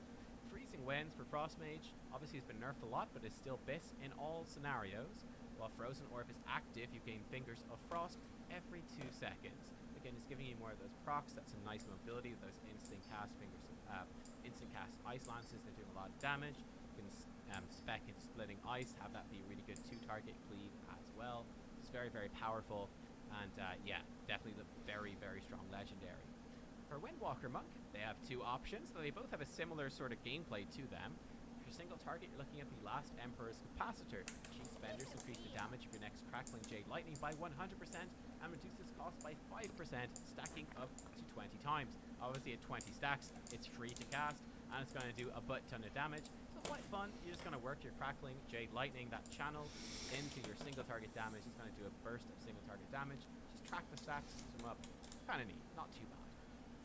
Freezing Winds for Frost Mage obviously has been nerfed a lot, but is still BIS in all scenarios. While Frozen Orb is active, you gain Fingers of Frost every 2 seconds. Again, it's giving you more of those procs. That's some nice mobility. Those instant cast instant cast Ice Lances. They're doing a lot of damage. You can spec into Splitting Ice, have that be a really good 2-target cleave as well. It's very, very powerful, and yeah, definitely the very, very strong legendary. For Windwalker Monk, they have 2 options, though they both have a similar sort of gameplay to them. For single target, you're looking at the Last Emperor's Capacitor. Cheese Spenders increase the damage of your next Crackling Jade Lightning by 100% and reduce its cost by 5%, stacking up to 20 times. Obviously at 20 stacks, it's free to cast, and it's going to do a butt ton of damage. So quite fun. You're just going to work your Crackling Jade Lightning, that channel, into your single target damage. It's going to do a burst of single target damage. Just track the stacks, use them up. Kind of neat, not too bad.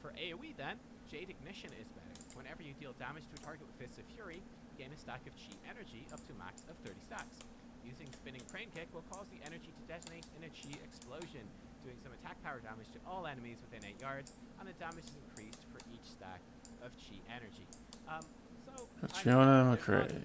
For AoE then, Jade Ignition is better. Whenever you deal damage to a target with Fists of Fury, you gain a stack of Chi energy up to a max of 30 stacks. Using Spinning Crane Kick will cause the energy to detonate in a Chi explosion, doing some attack power damage to all enemies within 8 yards, and the damage is increased for each stack of Chi energy. Fiona McRae.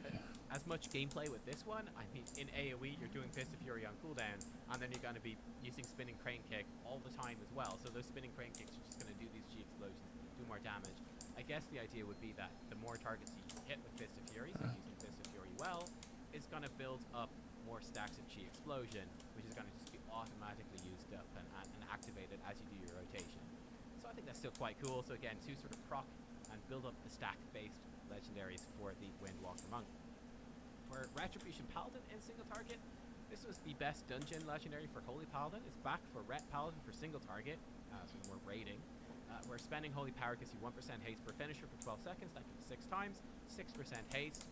As much gameplay with this one. I mean, in AoE, you're doing Fist of Fury on cooldown, and then you're going to be using Spinning Crane Kick all the time as well. So those Spinning Crane Kicks are just going to do these Chi explosions, do more damage. I guess the idea would be that the more targets you hit with Fist of Fury, so using Fist of Fury well, is going to build up more stacks of Chi explosion, which is going to just be automatically used up and activated as you do your rotation. So I think that's still quite cool. So again, 2 sort of proc and build up the stack-based legendaries for the Windwalker Monk. For Retribution Paladin in single target, this was the best dungeon legendary for Holy Paladin. It's back for Ret Paladin for single target, so more raiding. Where spending Holy Power gives you 1% haste per finisher for 12 seconds, that gives 6 times, 6% haste.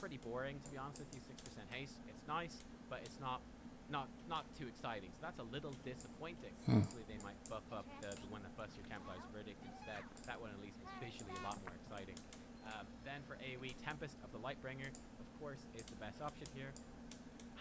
Pretty boring, to be honest with you. 6% haste, it's nice, but it's not too exciting, so that's a little disappointing. Hopefully they might buff up the one that busts your Templar's Verdict instead. That one at least is visually a lot more exciting. Then for AoE, Tempest of the Lightbringer, of course, is the best option here.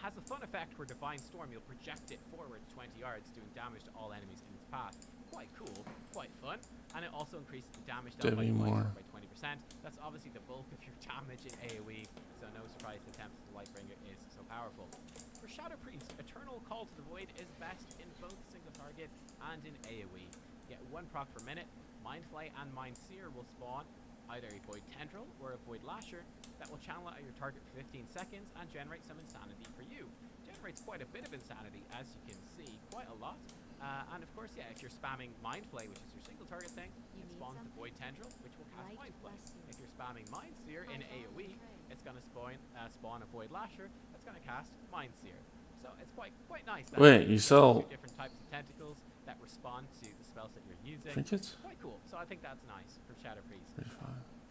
Has a fun effect where Divine Storm, you'll project it forward 20 yards, doing damage to all enemies in its path. Quite cool, quite fun, and it also increases the damage done by Divine Storm by 20%. That's obviously the bulk of your damage in AoE, so no surprise the Tempest of the Lightbringer is so powerful. For Shadow Priest, Eternal Call to the Void is best in both single target and in AoE. You get 1 proc per minute. Mind Flay and Mind Seer will spawn either a Void Tendril or a Void Lasher that will channel out your target for 15 seconds and generate some insanity for you. Generates quite a bit of insanity, as you can see, quite a lot. And of course, yeah, if you're spamming Mind Flay, which is your single target thing, it spawns the Void Tendril, which will cast Mind Flay. If you're spamming Mind Seer in AoE, it's going to spawn a Void Lasher that's going to cast Mind Seer. So it's quite nice. Wait, you sell different types of tentacles that respond to the spells that you're using. trinkets? Quite cool. So I think that's nice for Shadow Priest.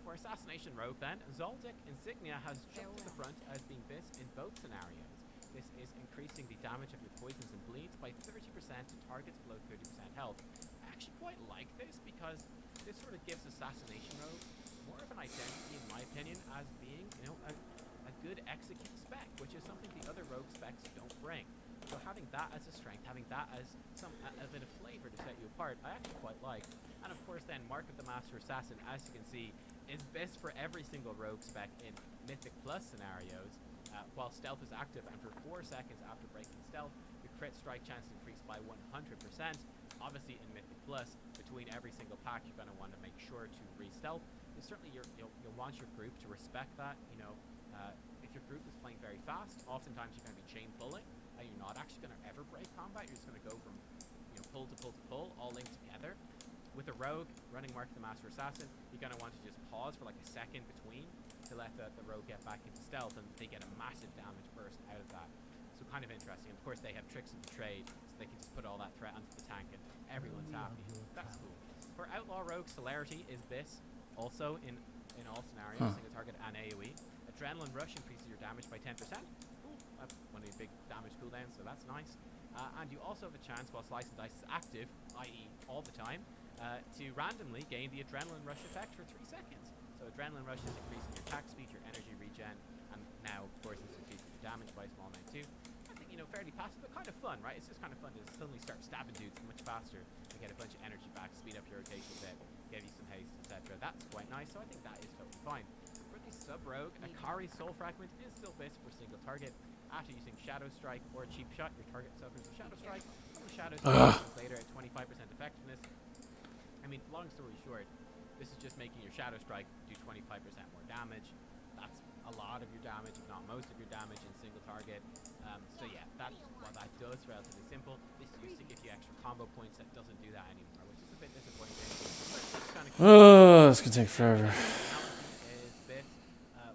For Assassination Rogue then, Zoldyck Insignia has jumped to the front as being BIS in both scenarios. This is increasing the damage of your poisons and bleeds by 30% to targets below 30% health. I actually quite like this because this sort of gives Assassination Rogue more of an identity, in my opinion, as being, you know, a good execute spec, which is something the other rogue specs don't bring. So having that as a strength, having that as a bit of flavor to set you apart, I actually quite like. And of course then, Mark of the Master Assassin, as you can see, is best for every single rogue spec in Mythic Plus scenarios, while stealth is active, and for 4 seconds after breaking stealth, your crit strike chance is increased by 100%. Obviously in Mythic Plus, between every single pack, you're going to want to make sure to re-stealth. And certainly you'll want your group to respect that. You know, if your group is playing very fast, oftentimes you're going to be chain pulling, and you're not actually going to ever break combat. You're just going to go from, you know, pull to pull to pull, all linked together. With a rogue running Mark the Master Assassin, you're going to want to just pause for like a second between to let the rogue get back into stealth, and they get a massive damage burst out of that. So kind of interesting. And of course, they have Tricks of the Trade, so they can just put all that threat onto the tank, and everyone's happy. That's cool. For Outlaw Rogue, Celerity is BIS, also in all scenarios, single target and AoE. Adrenaline Rush increases your damage by 10%. Cool. That's one of your big damage cooldowns, so that's nice. And you also have a chance, while Slice and Dice is active, i.e. all the time, to randomly gain the Adrenaline Rush effect for 3 seconds. So Adrenaline Rush is increasing your attack speed, your energy regen, and now, of course, it's increasing the damage by a small amount too. I think, you know, fairly passive, but kind of fun, right? It's just kind of fun to suddenly start stabbing dudes much faster and get a bunch of energy back, speed up your rotation a bit, give you some haste, etc. That's quite nice, so I think that is totally fine. For the sub-rogue, Akari Soul Fragment is still best for single target. After using Shadow Strike or a cheap shot, your target suffers a Shadow Strike. From the Shadow Strike later at 25% effectiveness. I mean, long story short, this is just making your Shadow Strike do 25% more damage. That's a lot of your damage, if not most of your damage in single target. So yeah, that's what that does. Relatively simple. This used to give you extra combo points. That doesn't do that anymore, which is a bit disappointing. But it's kind of Oh, this could take forever. is bit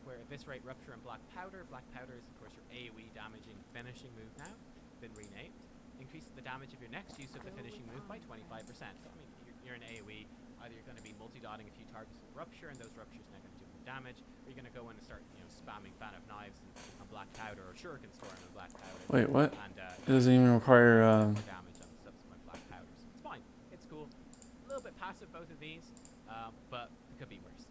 where Eviscerate, Rupture, and Black Powder. Black Powder is, of course, your AoE damaging finishing move now. Been renamed. Increases the damage of your next use of the finishing move by 25%. So, I mean, you're an AoE. Either you're going to be multi-dotting a few targets with Rupture, and those Ruptures are not going to do more damage, or you're going to go in and start, you know, spamming Fan of Knives and Black Powder, or Shuriken Storm and Black Powder. Wait, what? And, It doesn't even require, more damage on the subsequent Black Powders. It's fine. It's cool. A little bit passive, both of these, but it could be worse.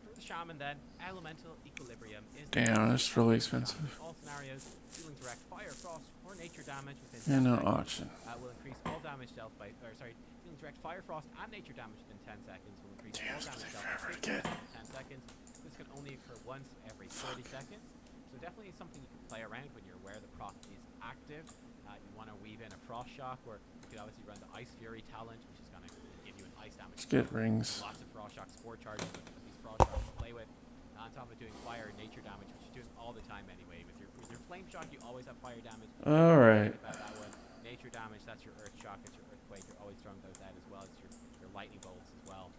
For the Shaman, then, Elemental Equilibrium is... Damn, that's really expensive. In all scenarios, dealing direct fire, frost, or nature damage within Yeah, 10 no seconds, auction. will increase all damage dealt by... dealing direct fire, frost, and nature damage within 10 seconds will increase all damage dealt by 10 seconds. This can only occur once every 30 seconds. So definitely something you can play around when you're aware the proc is active. You want to weave in a Frost Shock, or you could obviously run the Ice Fury talent, which is going to give you an ice damage. Let's get rings. Lots of Frost Shocks, 4 charges with these Frost Shocks to play with. On top of doing fire and nature damage, which you're doing all the time anyway. With your Flame Shock, you always have fire damage. Alright. About that one. Nature damage, that's your Earth Shock, it's your Earthquake. You're always throwing those out as well. It's your Lightning Bolts as well.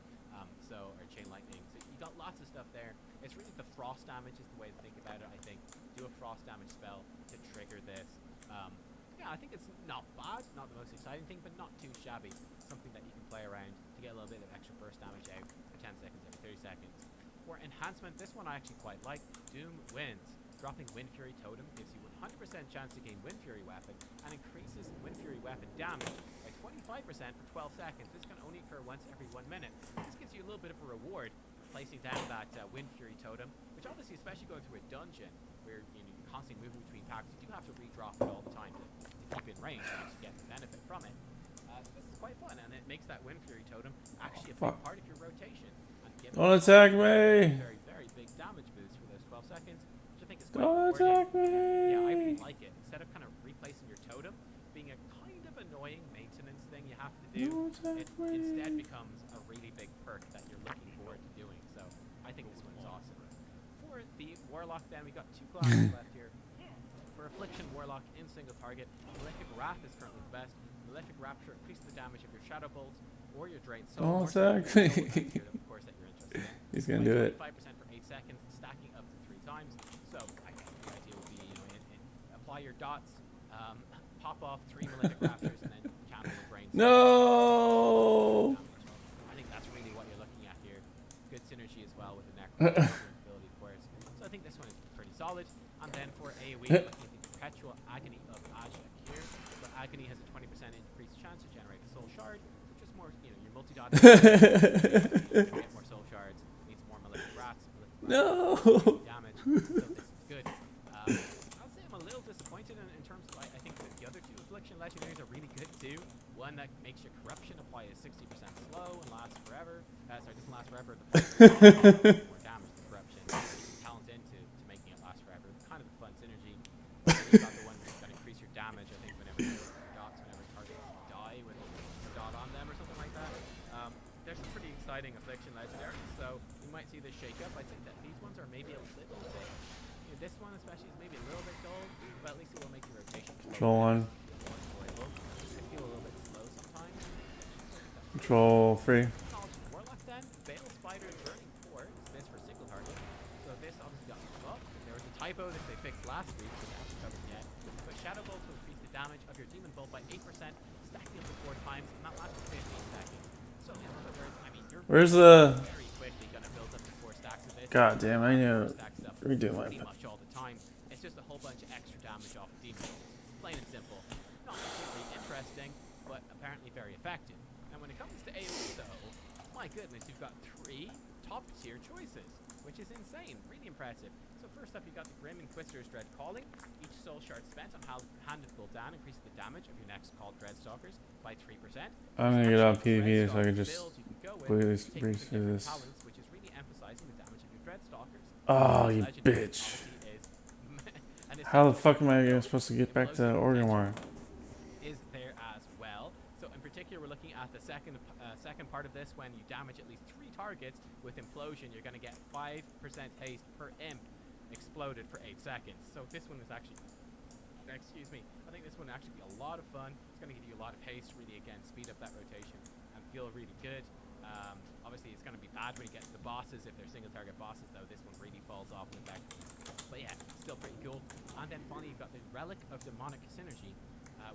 Or Chain Lightning. So you got lots of stuff there. It's really the Frost damage is the way to think about it, I think. Do a Frost damage spell to trigger this. Yeah, I think it's not bad, not the most exciting thing, but not too shabby. Something that you can play around to get a little bit of extra burst damage out for 10 seconds every 30 seconds. For enhancement, this one I actually quite like. Doom Winds. Dropping Wind Fury Totem gives you 100% chance to gain Wind Fury Weapon and increases Wind Fury Weapon damage by 25% for 12 seconds. This can only occur once every 1 minute. This gives you a little bit of a reward for placing down that Wind Fury Totem, which obviously, especially going through a dungeon where you're constantly moving between packs, you do have to re-drop it all the time to keep in range and to get the benefit from it. So this is quite fun, and it makes that Wind Fury Totem actually a big part of your rotation. Don't attack me! Very, very big damage boost for those 12 seconds, which I think is quite Don't rewarding. attack me! Yeah, I really like it. Instead of kind of replacing your totem being a kind of annoying maintenance thing you have to do, it instead becomes a really big perk that you're looking forward to doing. So I think this one's awesome. For the Warlock, then, we got 2 classes left here. For Affliction Warlock in single target, Malefic Wrath is currently the best. Malefic Rapture increases the damage of your Shadow Bolts or your Drained Soul. Don't attack me! Of course, that you're interested in. He's gonna do it. 25% for 8 seconds, stacking up to 3 times. So I guess the idea would be, you know, apply your dots, pop off 3 Malefic Raptors, and then channel your brain. No! I think that's really what you're looking at here. Good synergy as well with the Necromancer ability, of course. So I think this one is pretty solid. And then for AoE, looking at the Perpetual Agony of Ajak here. So Agony has a 20% increased chance to generate a Soul Shard, which is more, you know, your multi-dot. Get more Soul Shards, needs more Malefic Rats. No! Damage. So this is good. I'll say I'm a little disappointed in terms of, I think that the other 2 Affliction Legendaries are really good too. One that makes your Corruption apply is 60% slow and lasts forever. Sorry, doesn't last forever. The more damage to Corruption. You can talent into making it last forever. Kind of a fun synergy. You've got the one where you can increase your damage, I think, whenever targets die with a dot on them or something like that. There's some pretty exciting Affliction Legendaries, so you might see this shake up. I think that these ones are maybe a little bit, you know, this one especially is maybe a little bit dull, but at least it will make your rotation Control 1. more enjoyable. I feel a little bit slow sometimes. Control 3. Warlock then, Bale Spider Burning Torch, this for single target. So this obviously got buffed. There was a typo that they fixed last week, which I haven't covered yet. But Shadow Bolt will increase the damage of your Demon Bolt by 8%, stacking up to 4 times, and that lasts for 15 seconds. So in other words, I mean, you're Where's the... very quickly gonna build up to 4 stacks of this. God damn, I knew. Stacks up Redo my... pretty much all the time. It's just a whole bunch of extra damage off of Demon Bolts. Plain and simple. Not particularly interesting, but apparently very effective. And when it comes to AoE though, my goodness, you've got 3 top tier choices, which is insane, really impressive. So for first up, you got the Grim Inquisitor's Dread Calling. Each soul shard spent on handed cooldown increases the damage of your next called Dreadstalkers by 3%. I'm gonna get on Actually, PvP so I can Dreadstalker just build you can go with, breeze taking breeze some through different this. talents, which is really emphasizing the damage of your Dreadstalkers. Oh, you Legendary bitch. obviously is- and it's How the definitely fuck am I you know, supposed to get back to explosive Orgrimmar? potential is there as well. So in particular, we're looking at the second part of this. When you damage at least 3 targets with implosion, you're going to get 5% haste per imp exploded for 8 seconds. So this one is actually, excuse me, I think this one will actually be a lot of fun. It's going to give you a lot of haste, really, again, speed up that rotation and feel really good. Obviously, it's going to be bad when you get to the bosses. If they're single target bosses, though, this one really falls off in effect. But yeah, still pretty cool. And then finally, you've got the Relic of Demonic Synergy,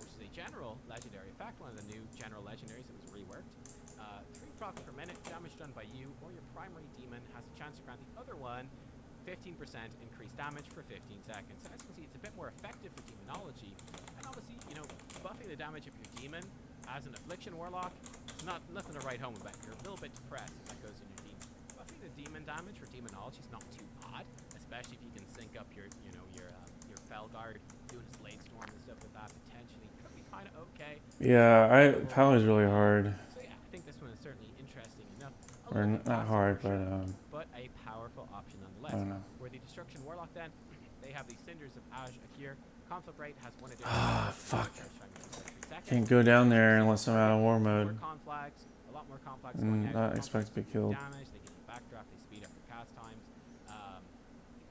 which is a general legendary effect, one of the new general legendaries that was reworked. 3 proc per minute, damage done by you or your primary demon has a chance to grant the other one 15% increased damage for 15 seconds. So as you can see, it's a bit more effective for demonology. And obviously, you know, buffing the damage of your demon as an Affliction Warlock, it's nothing to write home about. You're a little bit depressed if that goes in your demon. Buffing the demon damage for demonology is not too bad, especially if you can sync up your Felguard, doing his Blade Storm and stuff like that. Potentially could be kind of okay. Yeah, Power is really hard. So yeah, I think this one is certainly interesting enough. A Or little bit not passive hard, for but sure, but a powerful option nonetheless. I don't know. Where the Destruction Warlock then, they have the Cinders of Aj Akir. Conflict rate has one additional. Ah, fuck. Seconds. Can't go down there unless I'm out of war More mode. conflags, a lot more conflags going out. Not expect to be killed. Damage, they give you backdraft, they speed up your cast times.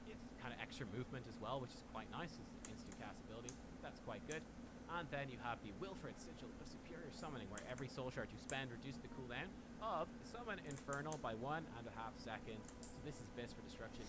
It's kind of extra movement as well, which is quite nice. It's instant cast ability. That's quite good. And then you have the Wilfred Sigil of Superior Summoning, where every soul shard you spend reduces the cooldown of Summon Infernal by 1.5 seconds. So this is best for destruction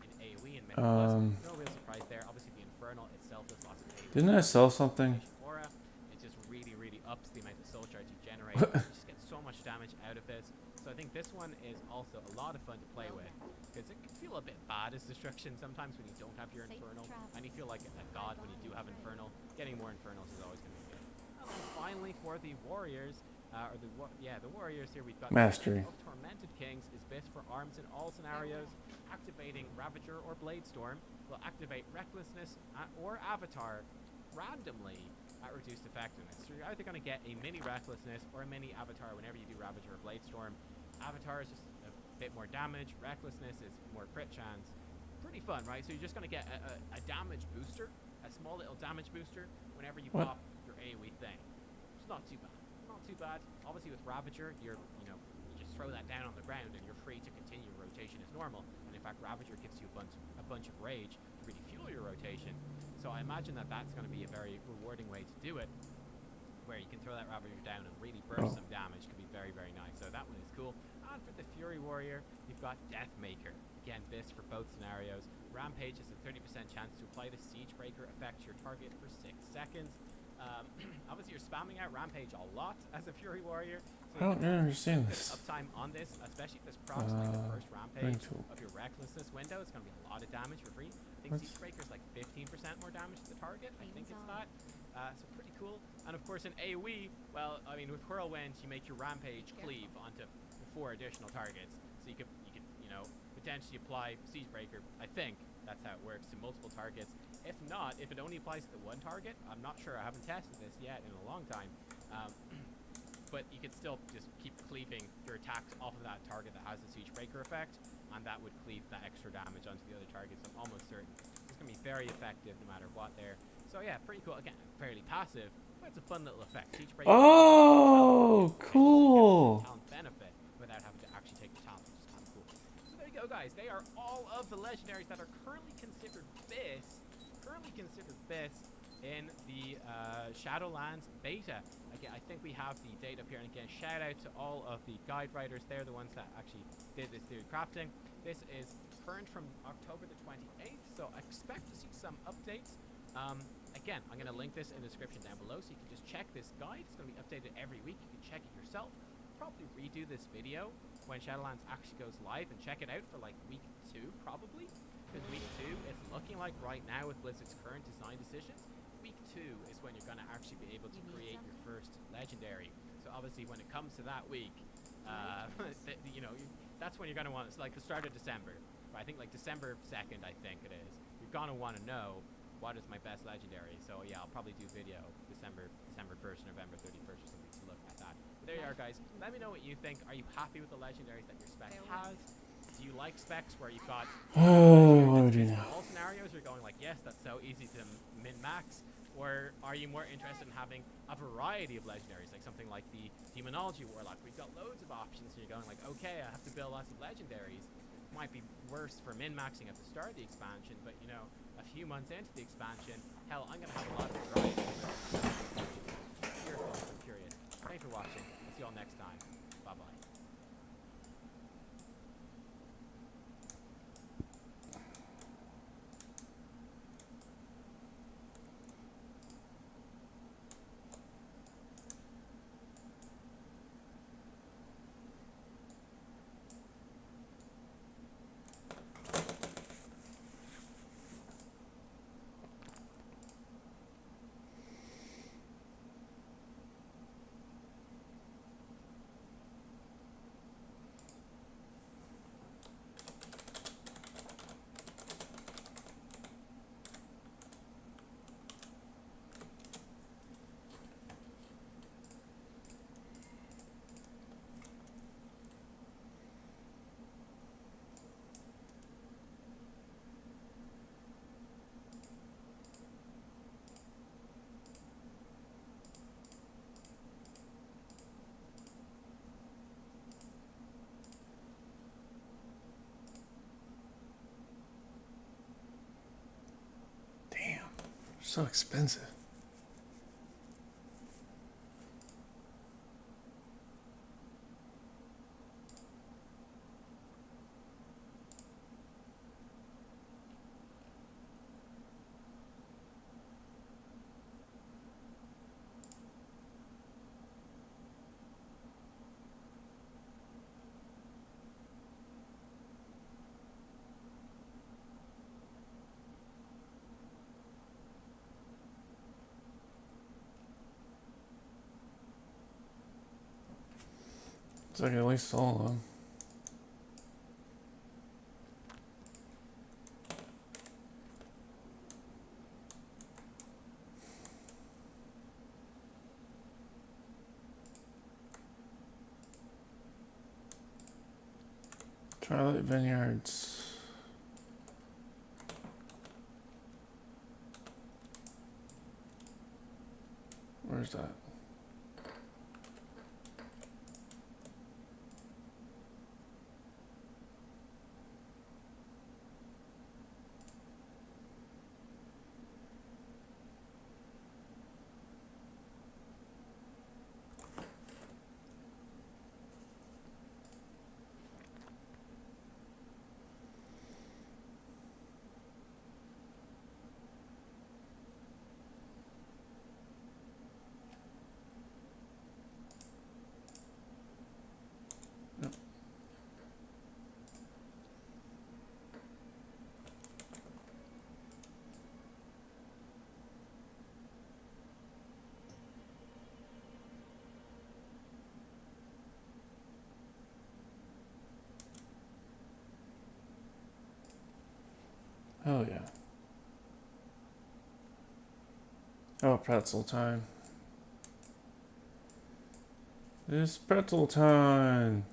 in AoE and Meta Plus. No real surprise there. Obviously, the Infernal itself does lots of AoE. Didn't I sell something? Aura. It just really, really ups the amount of soul shards you generate. You just get so much damage out of this. So I think this one is also a lot of fun to play with, because it can feel a bit bad as destruction sometimes when you don't have your Infernal, and you feel like a god when you do have Infernal. Getting more Infernals is always going to be good. And then finally, for the Warriors, the Warriors here, we've got Mastery. of Tormented Kings is best for arms in all scenarios. Activating Ravager or Blade Storm will activate Recklessness or Avatar randomly at reduced effectiveness. So you're either going to get a mini Recklessness or a mini Avatar whenever you do Ravager or Blade Storm. Avatar is just a bit more damage. Recklessness is more crit chance. Pretty fun, right? So you're just going to get a damage booster, a small little damage booster whenever you pop your AoE thing. It's not too bad. Not too bad. Obviously with Ravager, you just throw that down on the ground and you're free to continue rotation as normal. And in fact, Ravager gives you a bunch of rage to really fuel your rotation. So I imagine that that's going to be a very rewarding way to do it, where you can throw that Ravager down and really burst some damage. Could be very, very nice. So that one is cool. And for the Fury Warrior, you've got Deathmaker. Again, this for both scenarios. Rampage is a 30% chance to apply the Siege Breaker effect to your target for 6 seconds. Obviously, you're spamming out Rampage a lot as a Fury Warrior. So I don't really understand this. Uptime on this, especially if this procs like the first Rampage of your Recklessness window, it's going to be a lot of damage for free. I think Siege Breaker is like 15% more damage to the target. I think it's that. So pretty cool. And of course in AoE, well, I mean with Whirlwind, you make your Rampage cleave onto 4 additional targets. So you could potentially apply Siege Breaker. I think that's how it works to multiple targets. If not, if it only applies to the one target, I'm not sure. I haven't tested this yet in a long time. But you could still just keep cleaving your attacks off of that target that has the Siege Breaker effect, and that would cleave that extra damage onto the other targets. I'm almost certain. It's going to be very effective no matter what there. So yeah, pretty cool. Again, fairly passive, but it's a fun little effect. Siege Breaker. Oh, cool. Talent benefit without having to actually take the talent, which is kind of cool. So there you go, guys. They are all of the legendaries that are currently considered best in the Shadowlands beta. Again, I think we have the date up here, and again, shout out to all of the guide writers. They're the ones that actually did this theory crafting. This is current from October the 28th, so I expect to see some updates. Again, I'm going to link this in the description down below, so you can just check this guide. It's going to be updated every week. You can check it yourself. Probably redo this video when Shadowlands actually goes live and check it out for like week 2, probably. Because week 2 is looking like right now with Blizzard's current design decisions, week 2 is when you're going to actually be able to create your first legendary. So obviously when it comes to that week, that's when you're going to want, it's like the start of December. But I think like December 2nd, I think it is. You're gonna want to know what is my best legendary. So yeah, I'll probably do video December 1st, November 31st or something to look at that. But there you are, guys. Let me know what you think. Are you happy with the legendaries that your spec has? Do you like specs where you've got Oh, what do you know? all scenarios? You're going like, yes, that's so easy to min max. Or are you more interested in having a variety of legendaries, like something like the Demonology Warlock? We've got loads of options, and you're going like, okay, I have to build lots of legendaries. Might be worse for min-maxing at the start of the expansion, but you know, a few months into the expansion, hell, I'm gonna have a lot of variety. Your thoughts, I'm curious. Thanks for watching. I'll see you all next time. Bye-bye. Damn, so expensive. It's like at least solo. Twilight Vineyards. Where's that? Oh yeah. Oh, pretzel time. It's pretzel time.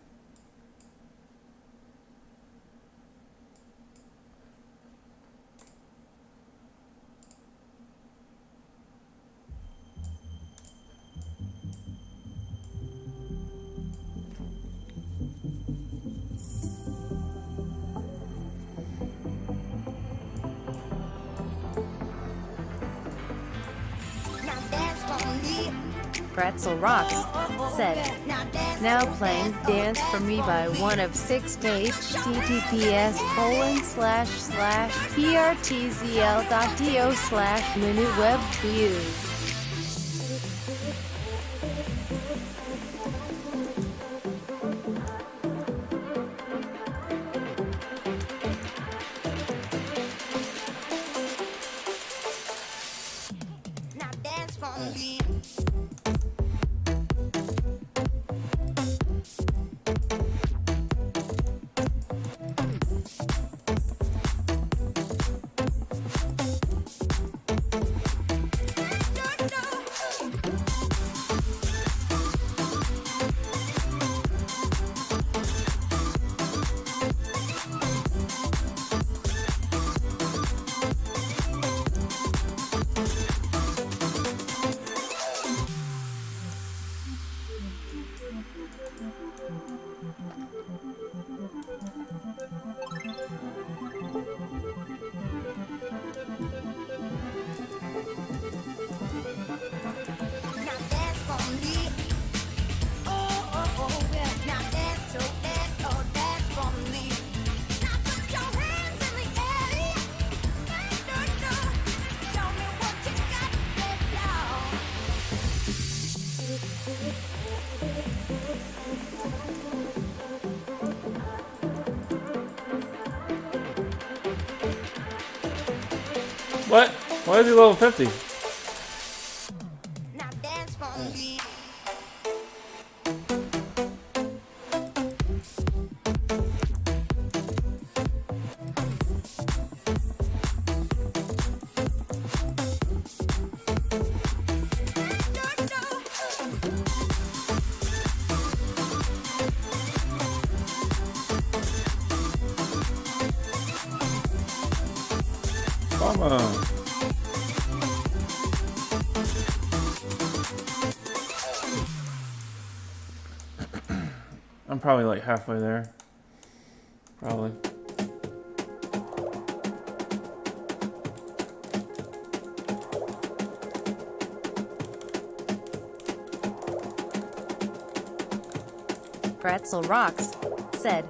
Pretzel Rocks said, now playing Dance for Me by one of 6 to https://prtzl.do/minute web views. Now dance for me. What? Why is he level 50? Now dance for me. Come on. I'm probably like halfway there. Probably. Pretzel Rocks said,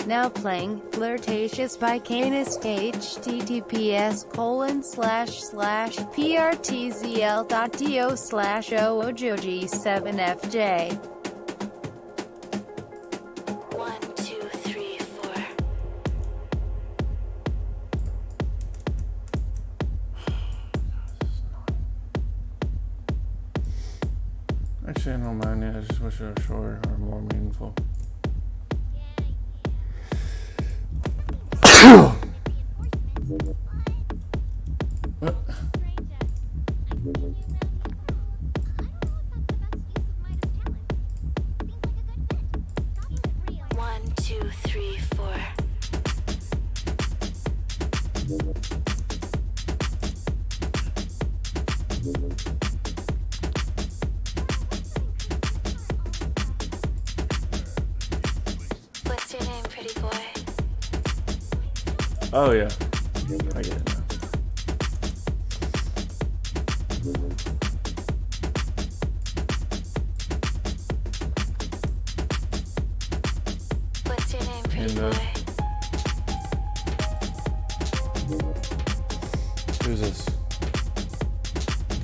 now playing Flirtatious by Canis https://prtzl.do/oojoji7fj. 1, 2, 3, 4. Actually, I don't mind it. I just wish it was shorter or more meaningful. One, two, three, four. What's your name, pretty boy? Oh yeah, I get it now. What's your name, pretty And, boy? Who's this?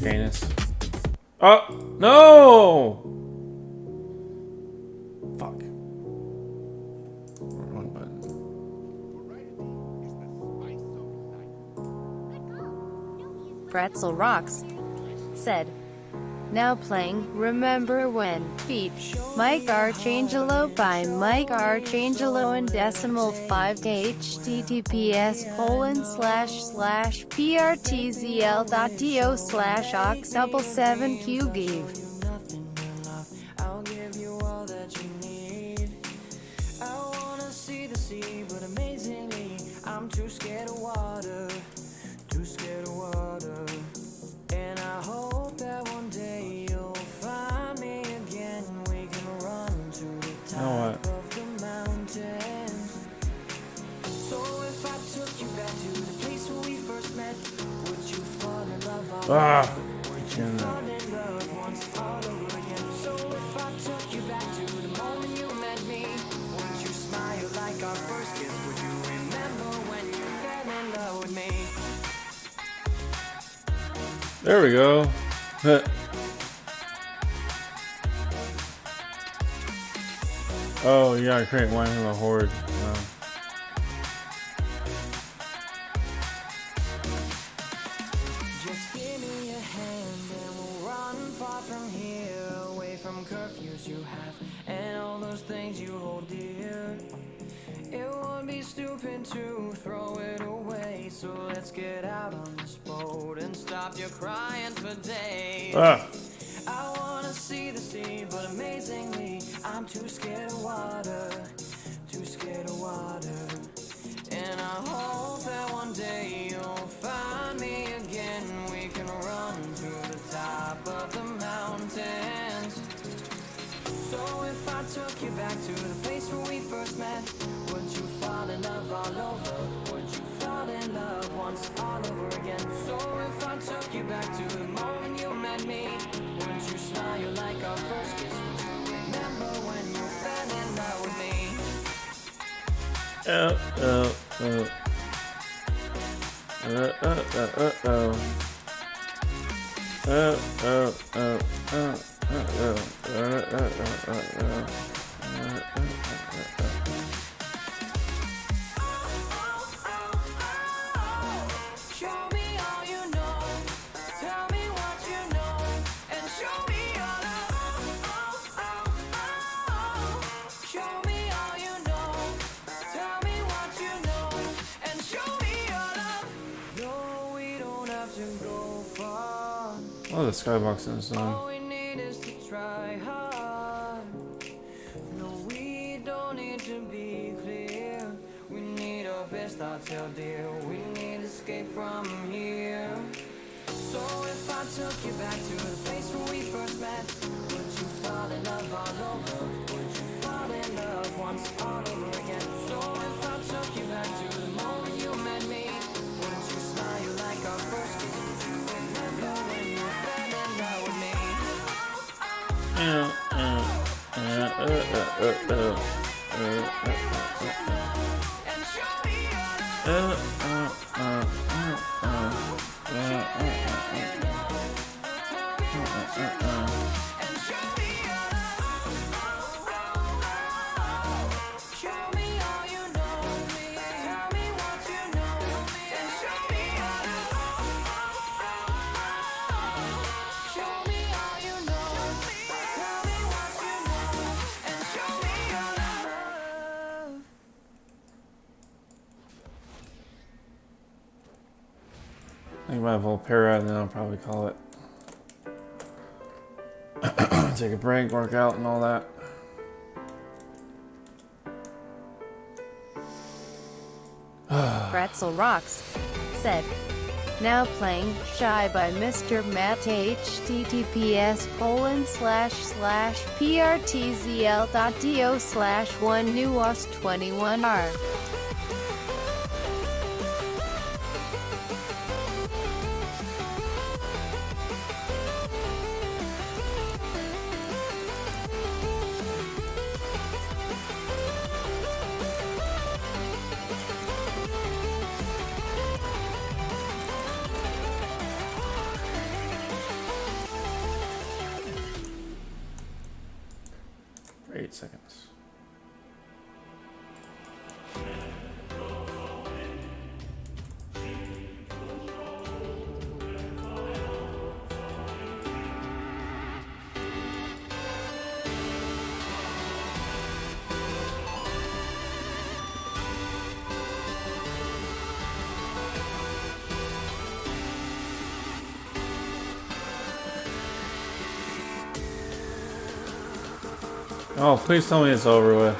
Canis. Oh no! Fuck. Wrong button. Pretzel Rocks said, now playing Remember When feat. Mike Archangelo by Mike Archangelo in decimal 5 to https://prtzl.do/ox7q-give. I'll give you all that you need. I wanna see the sea, but amazingly, I'm too scared of water. Too scared of water. And I hope that one day you'll find me again. We can run to the top of the mountains. So if I took you back to the place where we first met, would you fall in love all Ah! would you fall in love once all over again? So if I took you back to the moment you met me, would you smile like our first kiss? Would you remember when you fell in love with me? There we go. Oh, you gotta create one in the horde. Just give me a hand and we'll run far from here, away from curfews you have and all those things you hold dear. It would be stupid to throw it away, so let's get out on this boat and stop your crying for days. Ah! I wanna see the sea, but amazingly, I'm too scared of water, too scared of water. And I hope that one day you'll find me again. We can run to the top of the mountains. So if I took you back to the place where we first met, would you fall in love all over? Would you fall in love once all over again? So if I took you back to the moment you met me, would you smile like our first kiss? Would you remember when you fell in love with me? Oh. Show me all Oh, the skybox is done. All we need is to try hard. No, we don't need to be clear. We need our best, I tell dear. We need escape from here. So if I took you back to the place where we first met, would you fall in love all over? Would you fall in love once all over again? So if I took you back to the moment you met me, would you smile like our first kiss? Would you remember when you fell in love with me? And show me your and show me your show me all you know me. Tell me what you know me. And show me all show me all you know me. Tell me what you know and show me your love. I think my Volpera, and then I'll probably call it. Take a break, work out, and all that. Pretzel Rocks said, now playing Shy by Mr. Matt https://prtzl.do/1nuos21r. For 8 seconds. Oh, please tell me it's over with.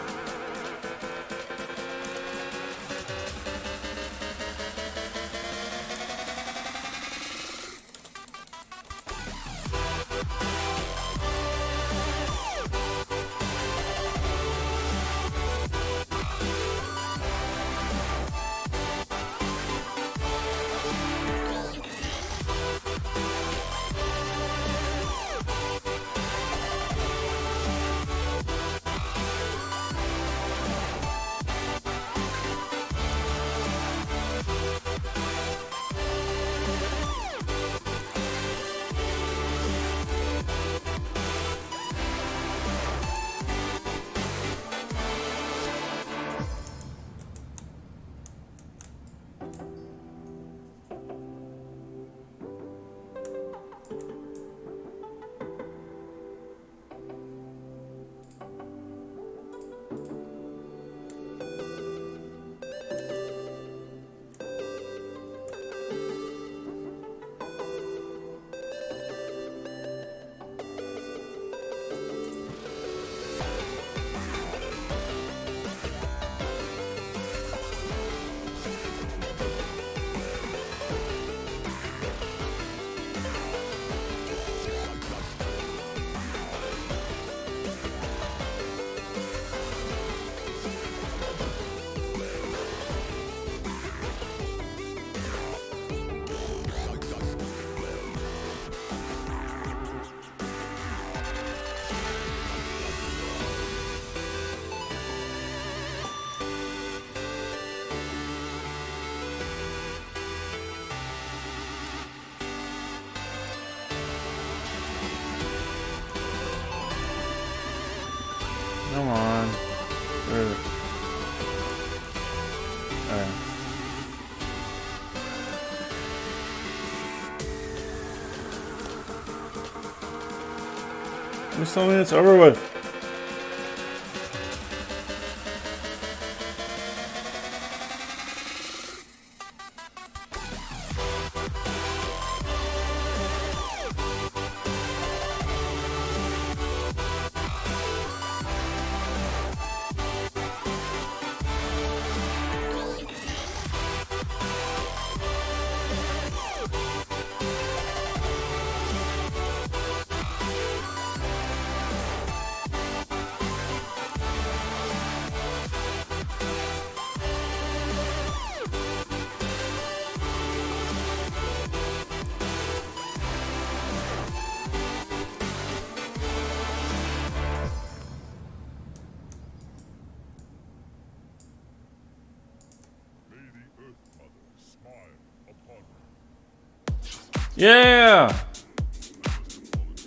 Come on. Where is it? Alright. Just tell me it's over with. Yeah!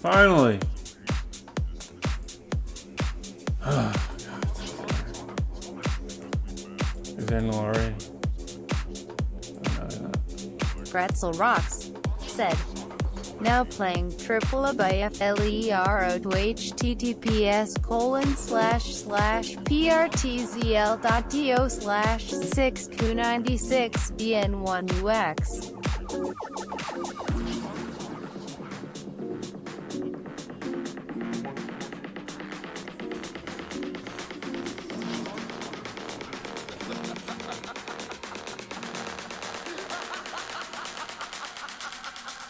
Finally. Is that Laurie? Pretzel Rocks said, now playing triple ABFLERO to https://prtzel.do/6q96bn1ux.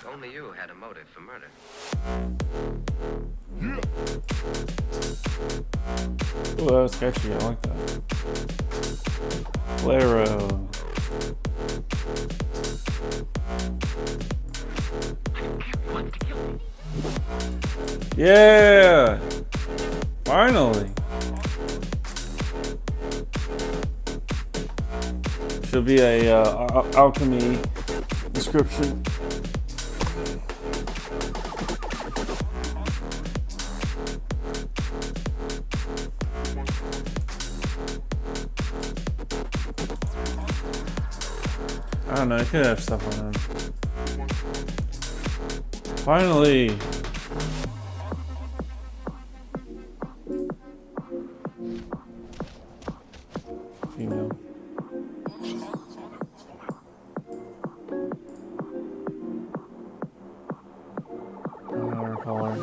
Only you had a motive for murder. Ooh, that was sketchy. I like that. Flaro. Yeah! Finally! Should be a alchemy description. I don't know, it could have stuff on them. Finally! Female. I don't recall her.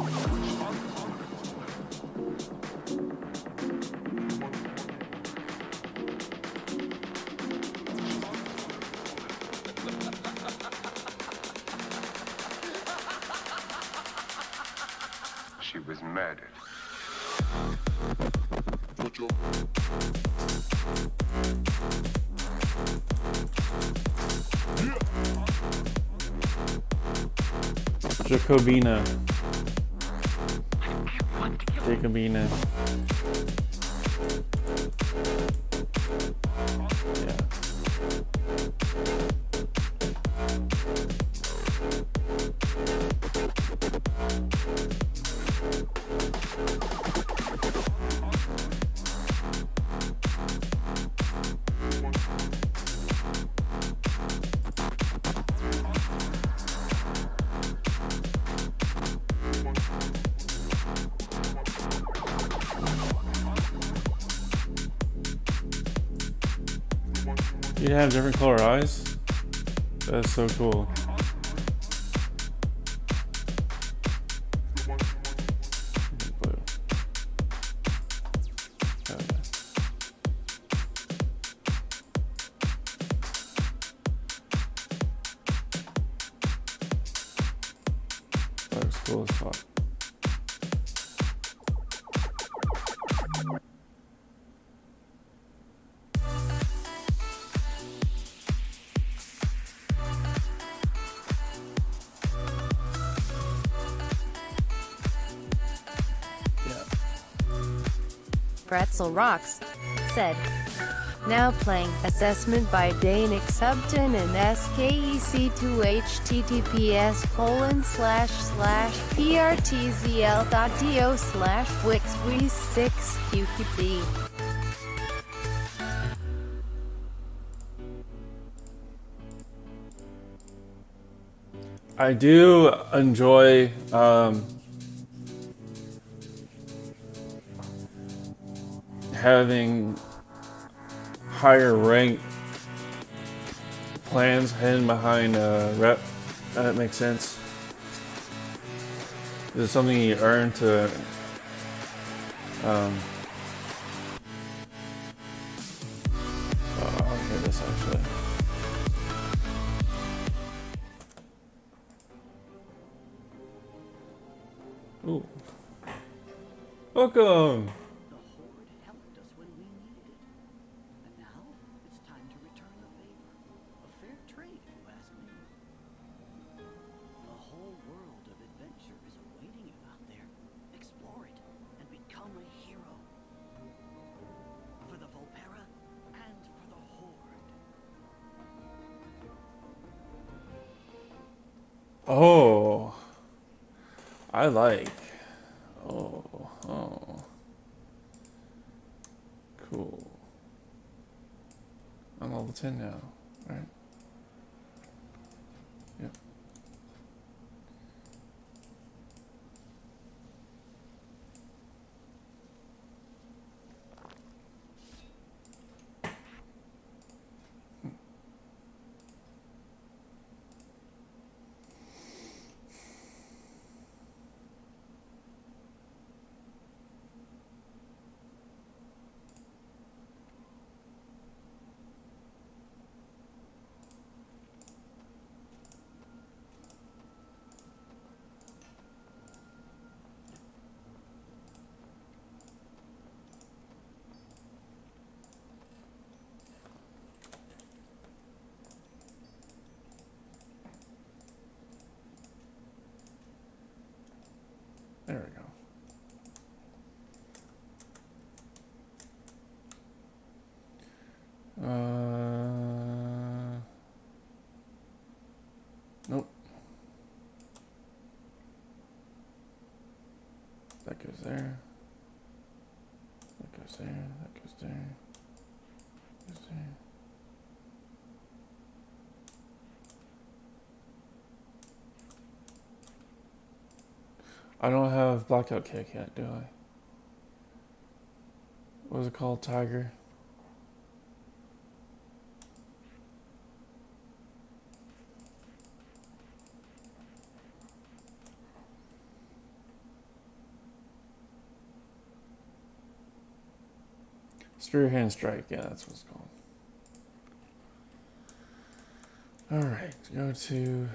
She was murdered. Jacobina. Jacobina. Yeah. You have different color eyes? That's so cool. Blue. Okay. That looks cool as fuck. Pretzel Rocks said, now playing Assessment by Danik Subton and SKEC to https://prtzl.do/wix6qqp. I do enjoy having higher rank plans hidden behind rep. That makes sense. This is something you earn to I'll hear this actually. Ooh. Welcome! Helped us when we needed it. And now it's time to return the favor. A fair trade, if you ask me. A whole world of adventure is awaiting you out there. Explore it and become a hero. For the Volpera and for the Horde. Oh, I like. Oh, oh. Cool. I'm level 10 now, right? Yep. There we go. Nope. That goes there. That goes there. That goes there. Goes there. I don't have blackout cake yet, do I? What was it called? Tiger? Spearhand Strike, yeah, that's what it's called. Alright, go to...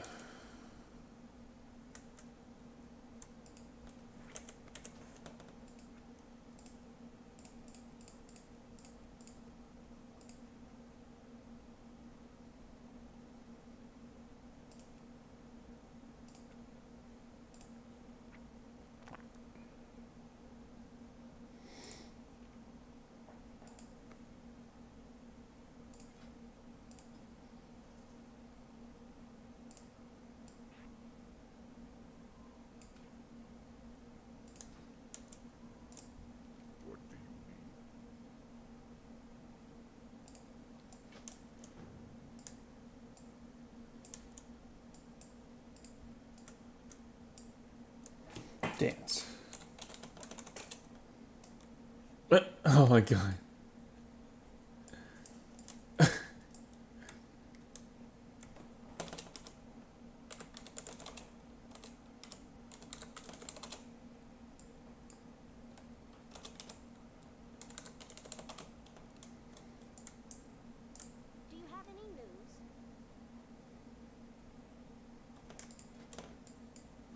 Dance. Oh my god. Do you have any news?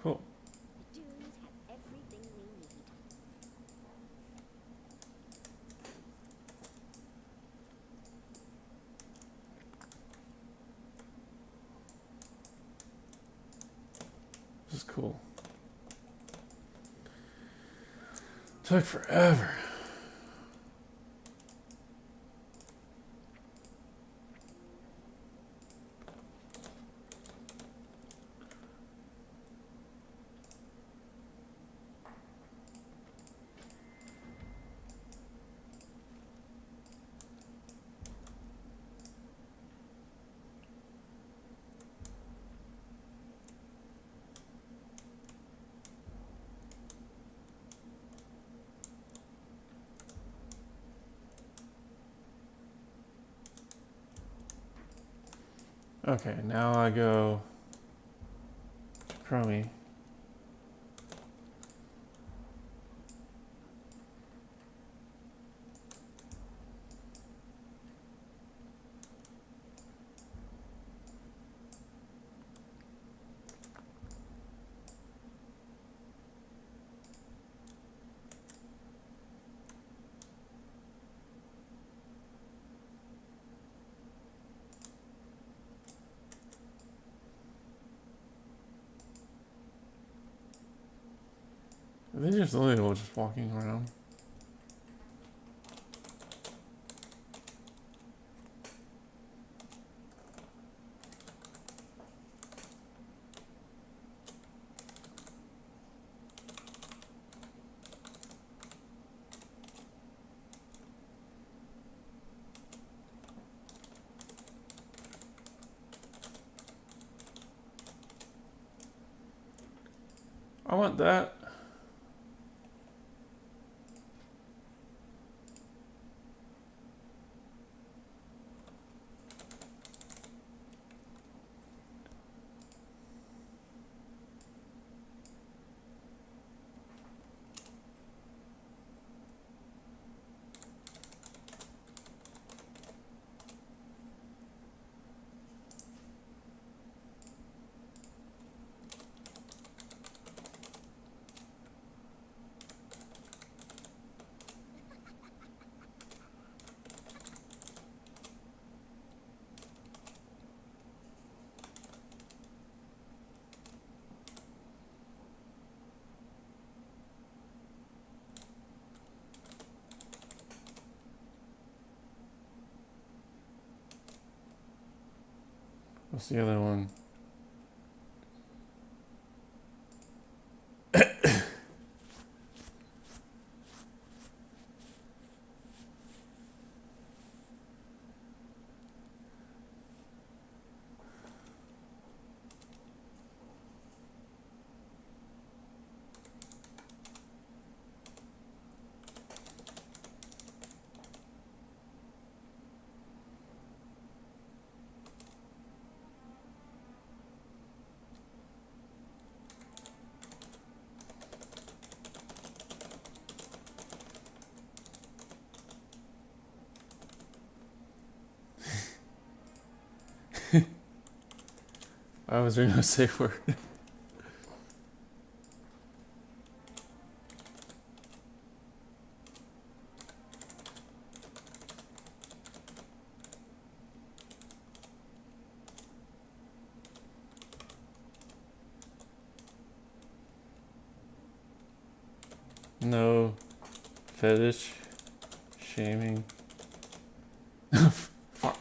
Cool. The dunes have everything we need. This is cool. Took forever. Okay, now I go to Chromie. Are they just literally just walking around? I want that. What's the other one? I was reading a safe word. No fetish shaming. Fuck.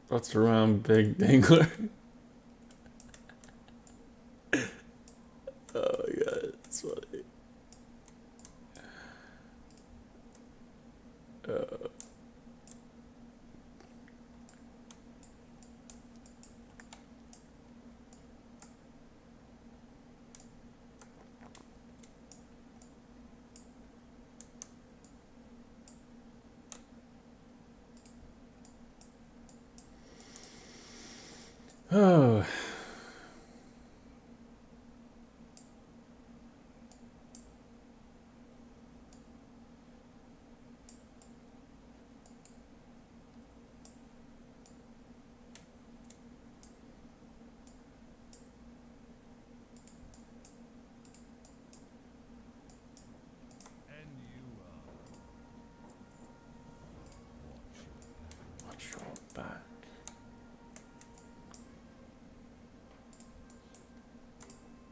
What's around Big Dangler? Oh my god, it's funny. Oh. Watch your back.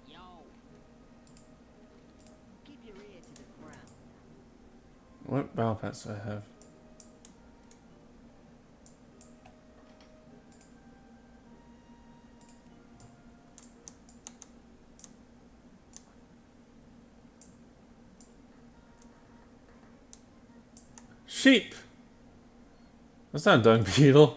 Yo. Keep your ear to the ground. What battle pass do I have? Sheep! That's not a dung beetle.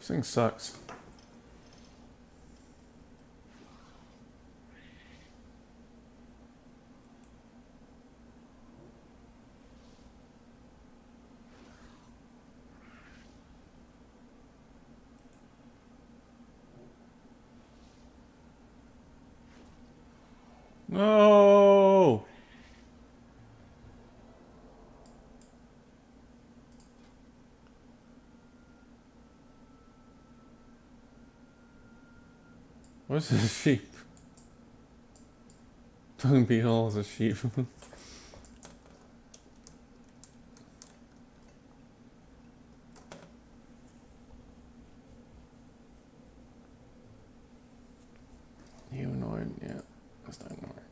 This thing sucks. No. What's this sheep? Tongue beetle is a sheep. Humanoid, yeah, that's not gonna work.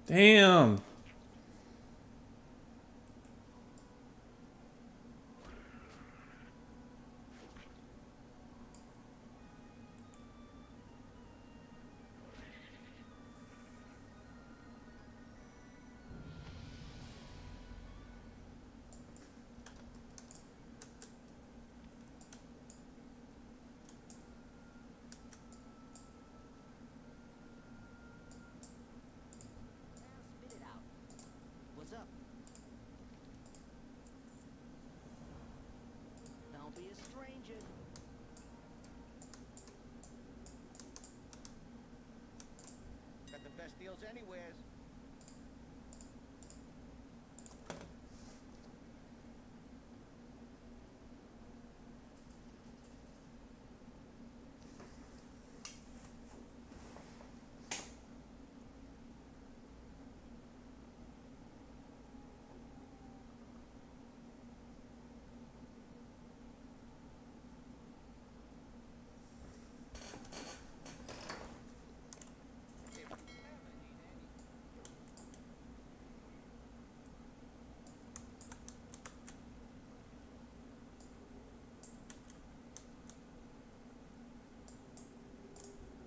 Damn. Now spit it out. What's up? Don't be a stranger. Got the best deals anywheres.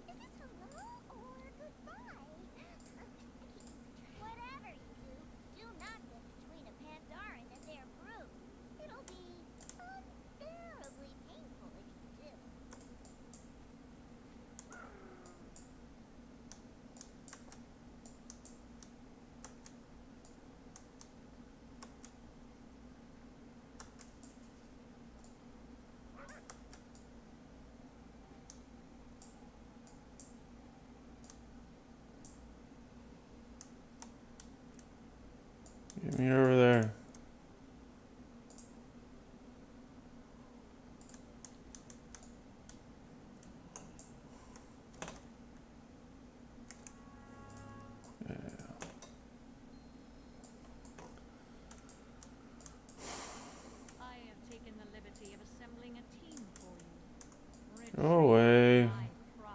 Is this hello or goodbye? Whatever you do, do not get between a Pandaren and their brood. It'll be unbearably painful if you do. Get me over there. I have taken the liberty of assembling a team for you. Go away. My prize.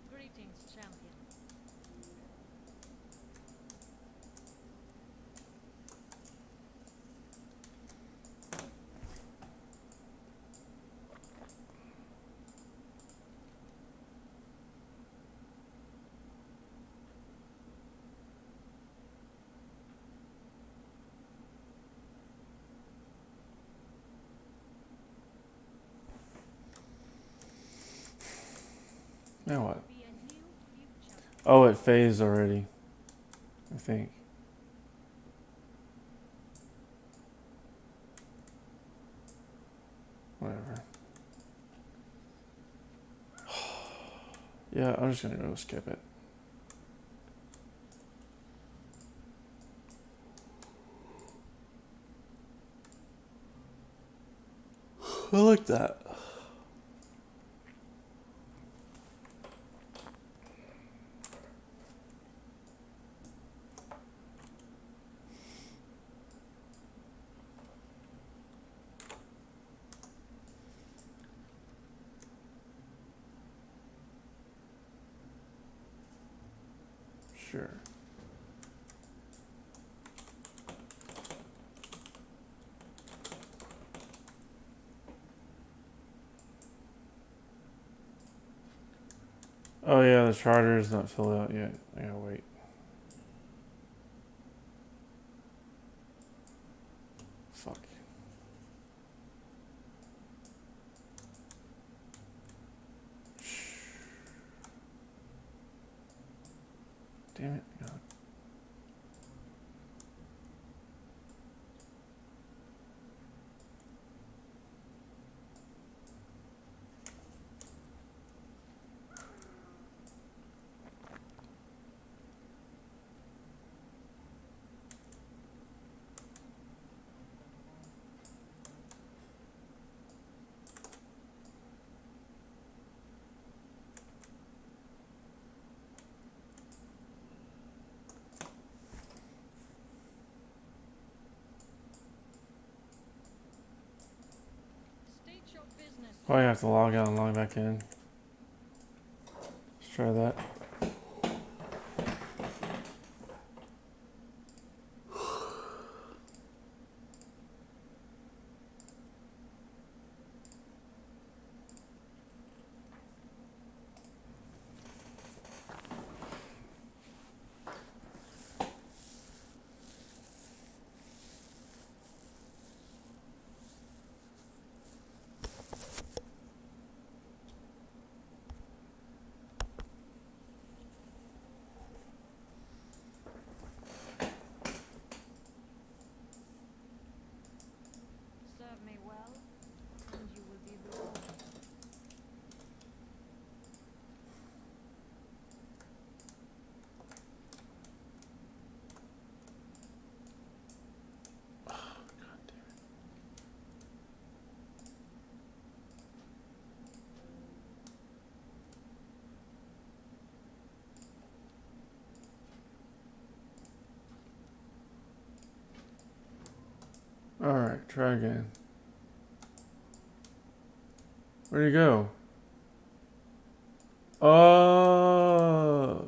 Greetings, champion. Now what? Be a new future. Oh, it phased already. I think. Whatever. Yeah, I'm just gonna go skip it. I like that. Sure. Oh yeah, the charter is not filled out yet. I gotta wait. Fuck. Damn it, God. State your business. Probably have to log out and log back in. Let's try that. Serve me well, and you will be rewarded. Alright, try again. Where'd he go? Oh.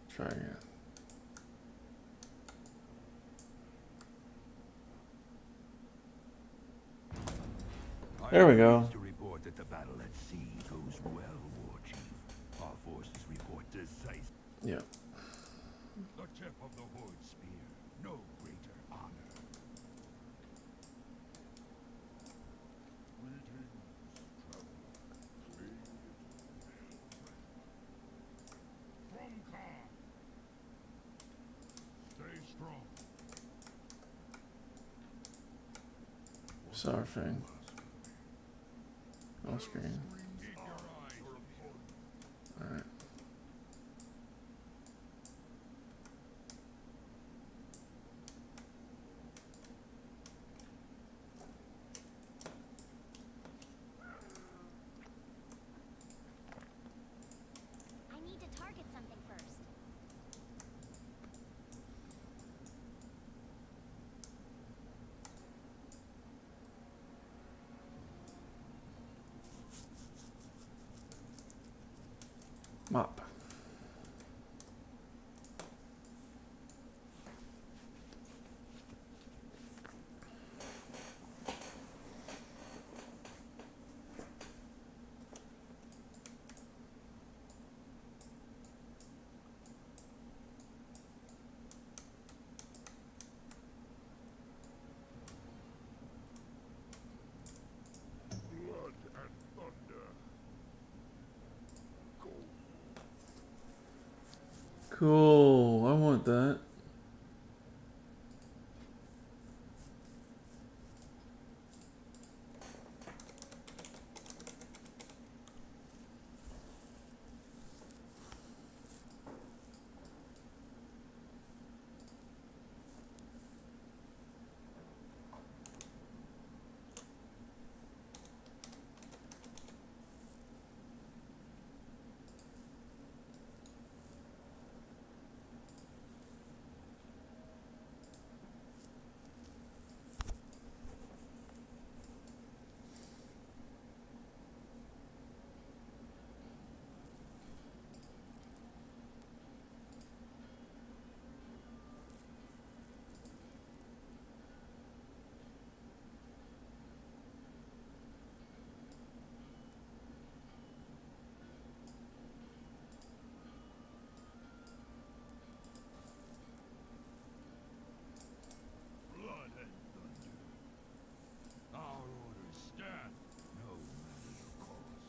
Try again. There we go. To report that the battle at sea goes well, War Chief. Our forces report decisive. Yeah. The tip of the Horde spear. No greater honor. From Khan. Stay strong. Sorry, thing. No screen. Alright. I need to target something first. Mop. Cool. I want that. Blood and thunder. Our orders stand, no matter the cost.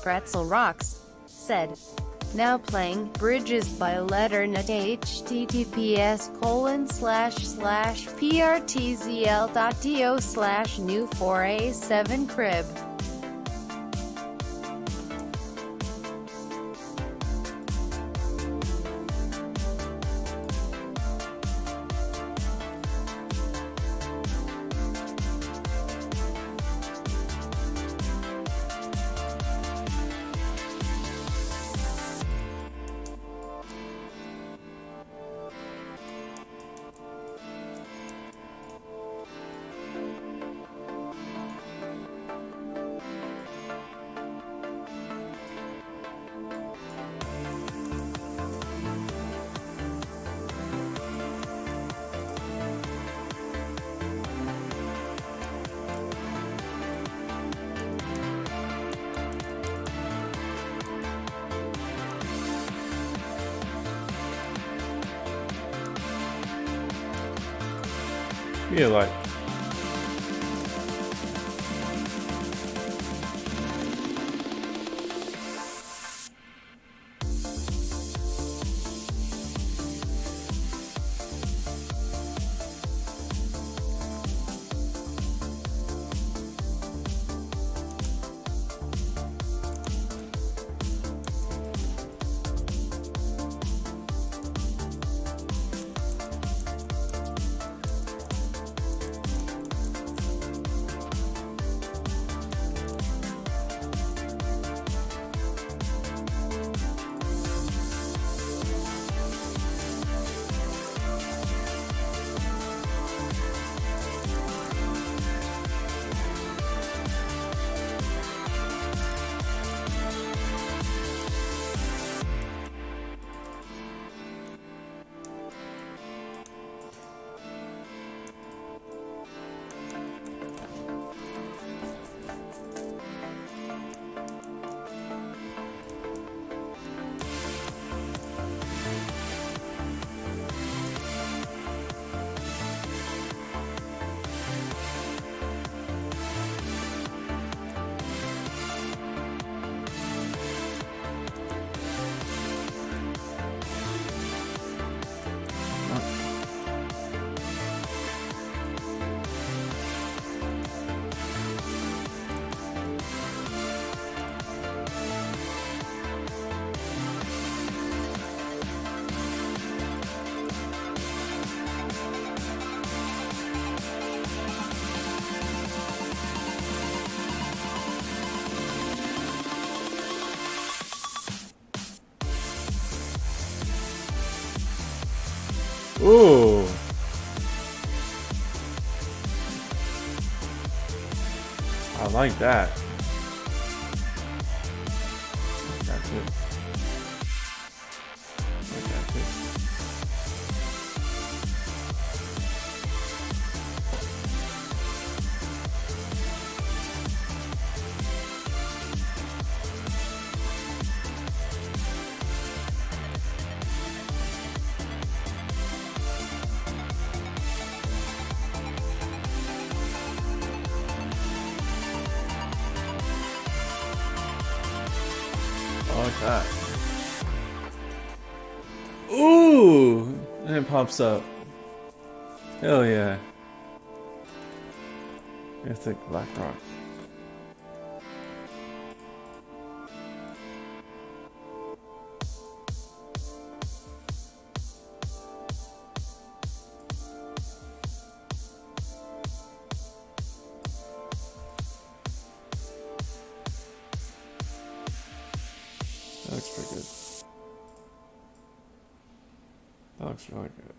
Pretzel Rocks said. Now playing Bridges by Letternet https://prtzl.do/new4a7crib. Yeah, like. Ooh. I like that. That's it. That's it. I like that. Ooh! And it pops up. Hell yeah. Mythic Blackrock. That looks pretty good. That looks really good.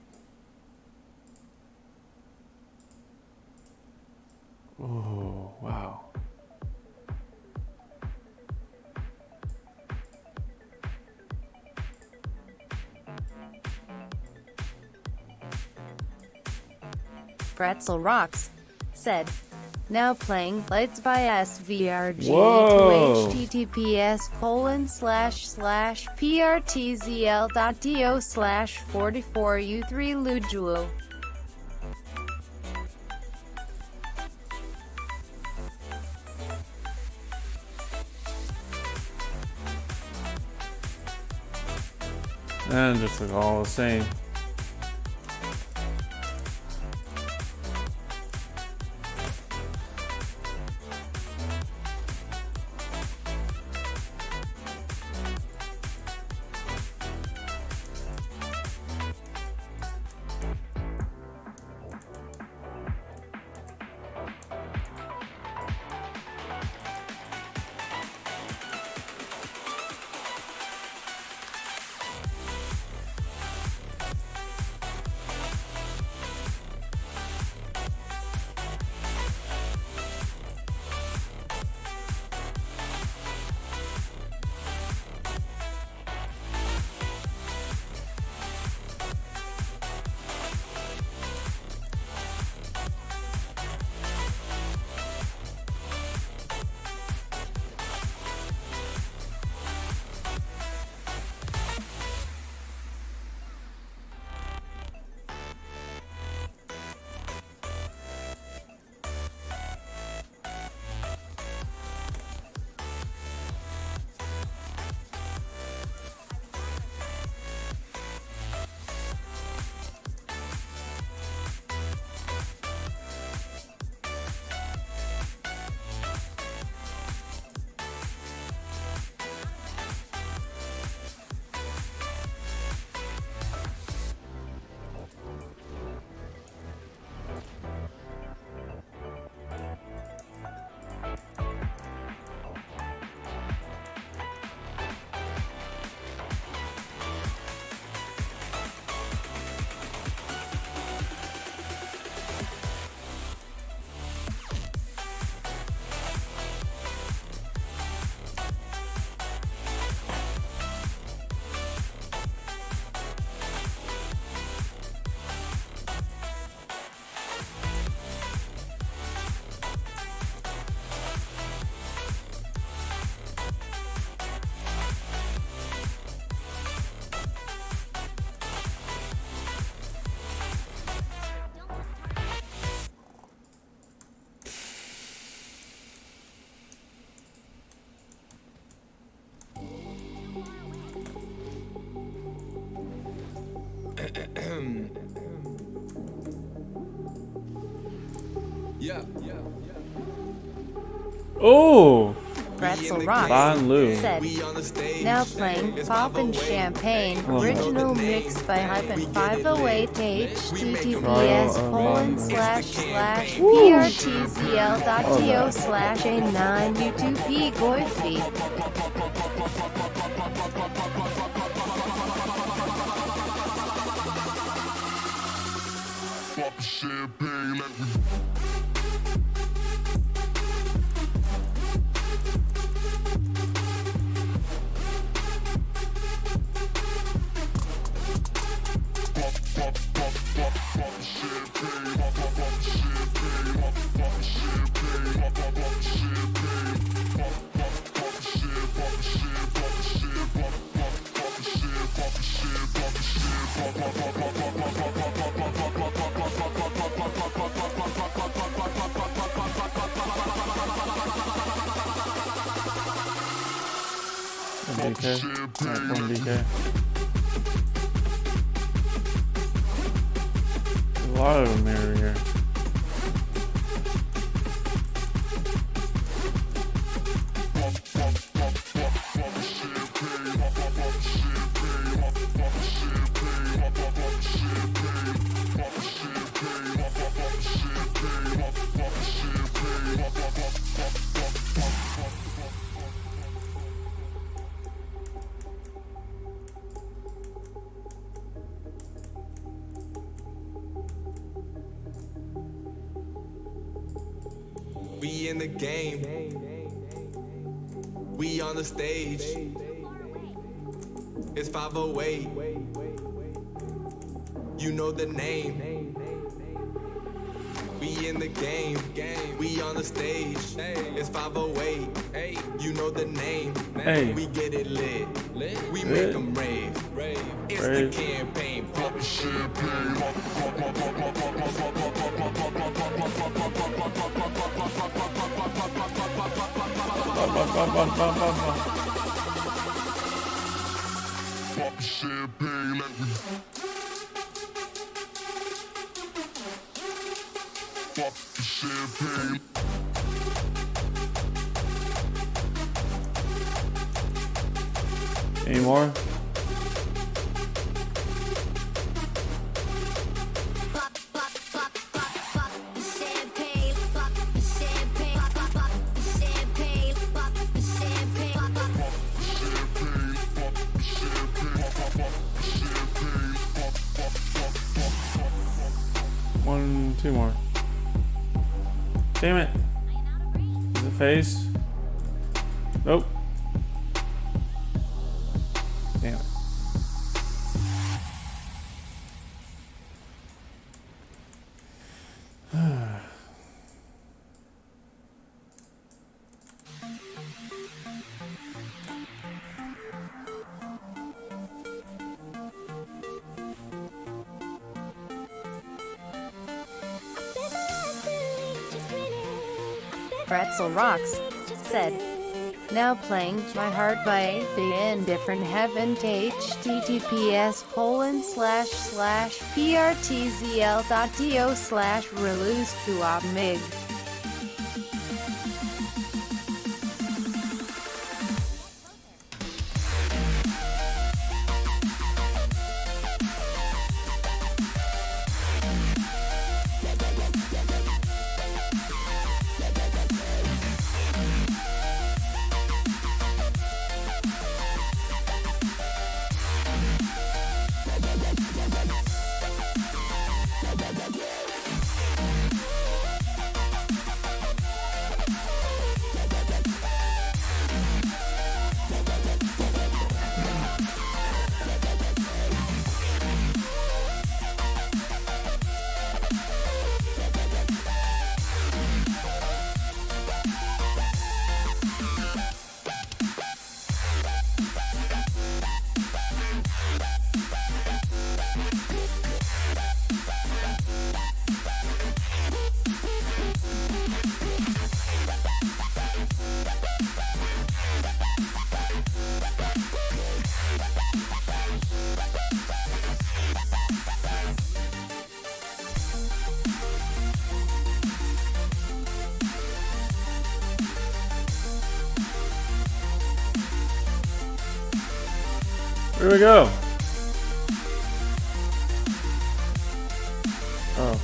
Oh, wow. Pretzel Rocks said, now playing Lights by SVRG Whoa. to https://prtzl.do/44u3 lujuo. And just look all the same. Oh! Pretzel Rocks Don Lu. said, now playing Poppin' Champagne, original mix by -508 https://prtzl.to/a9 U2p Goify. DK. Alright, one DK. There's a lot of them here. We in the game. We on the stage. It's 508. You know the name. We in the game. We on the stage. It's 508. You know the name. Hey. We get it lit. We make them rave. It's the campaign. Pop champagne. Pop champagne like we pop the champagne. Any more? One, two more. Damn it. Is it face? Nope. Damn it. Pretzel Rocks said, now playing My Heart by the Indifferent Heaven https://prtzl.do/release2obmig. Where do we go? Oh.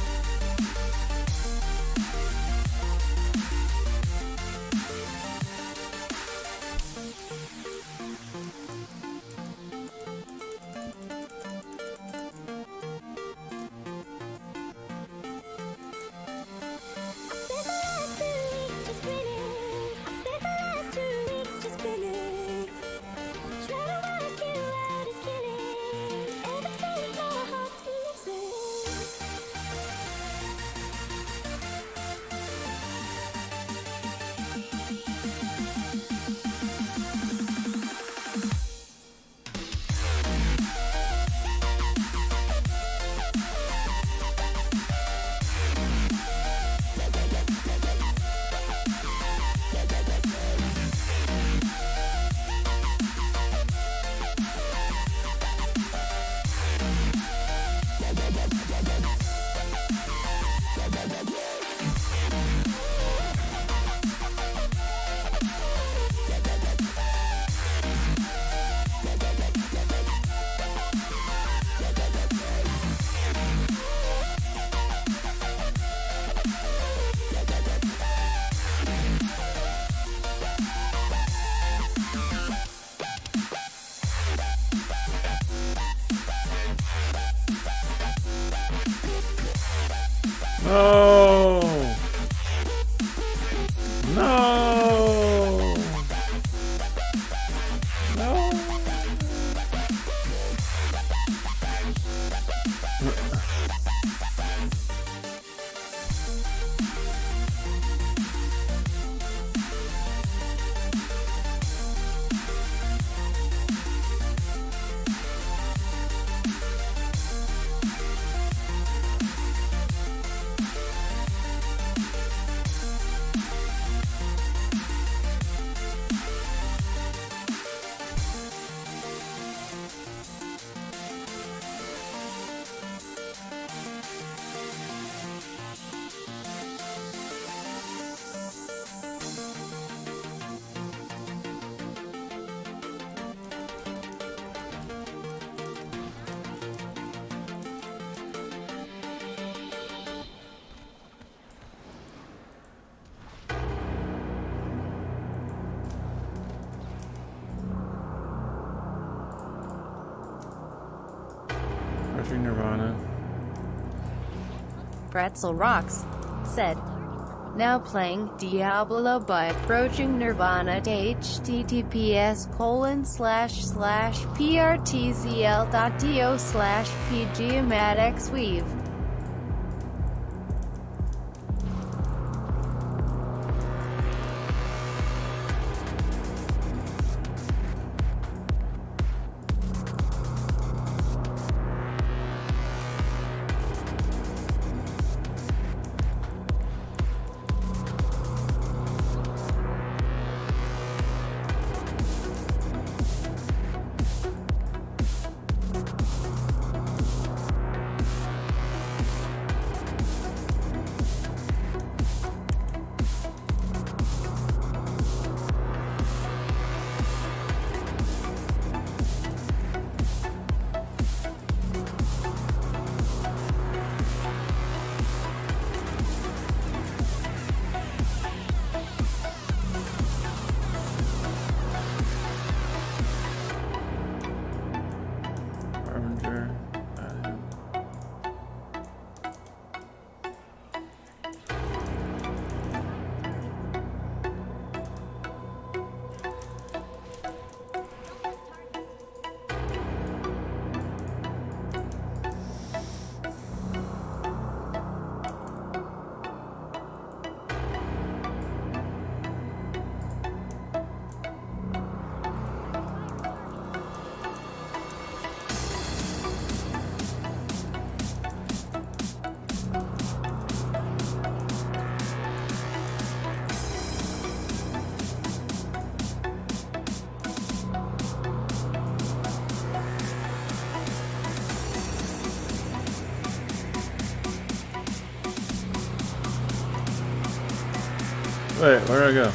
No! No! No! Approaching Nirvana. Pretzel Rocks said, now playing Diablo by approaching Nirvana to https://prtzl.do/pgmatxweave. Harbinger. Wait, where do I go?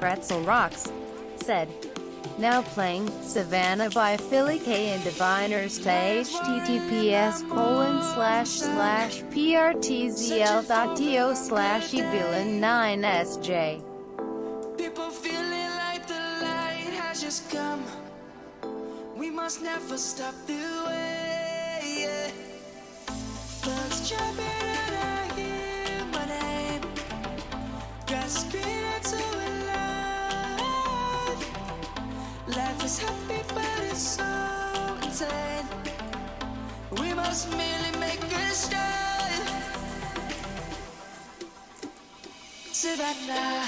Pretzel Rocks, said, now playing Savannah by Philly K and Diviners to https://prtzl.do/evillain9sj. People feeling like the light has just come. We must never stop the way. Yeah. Birds jumping and I hear my name, grasping into life. Life is happy, but it's so insane. We must merely make a start. Savannah,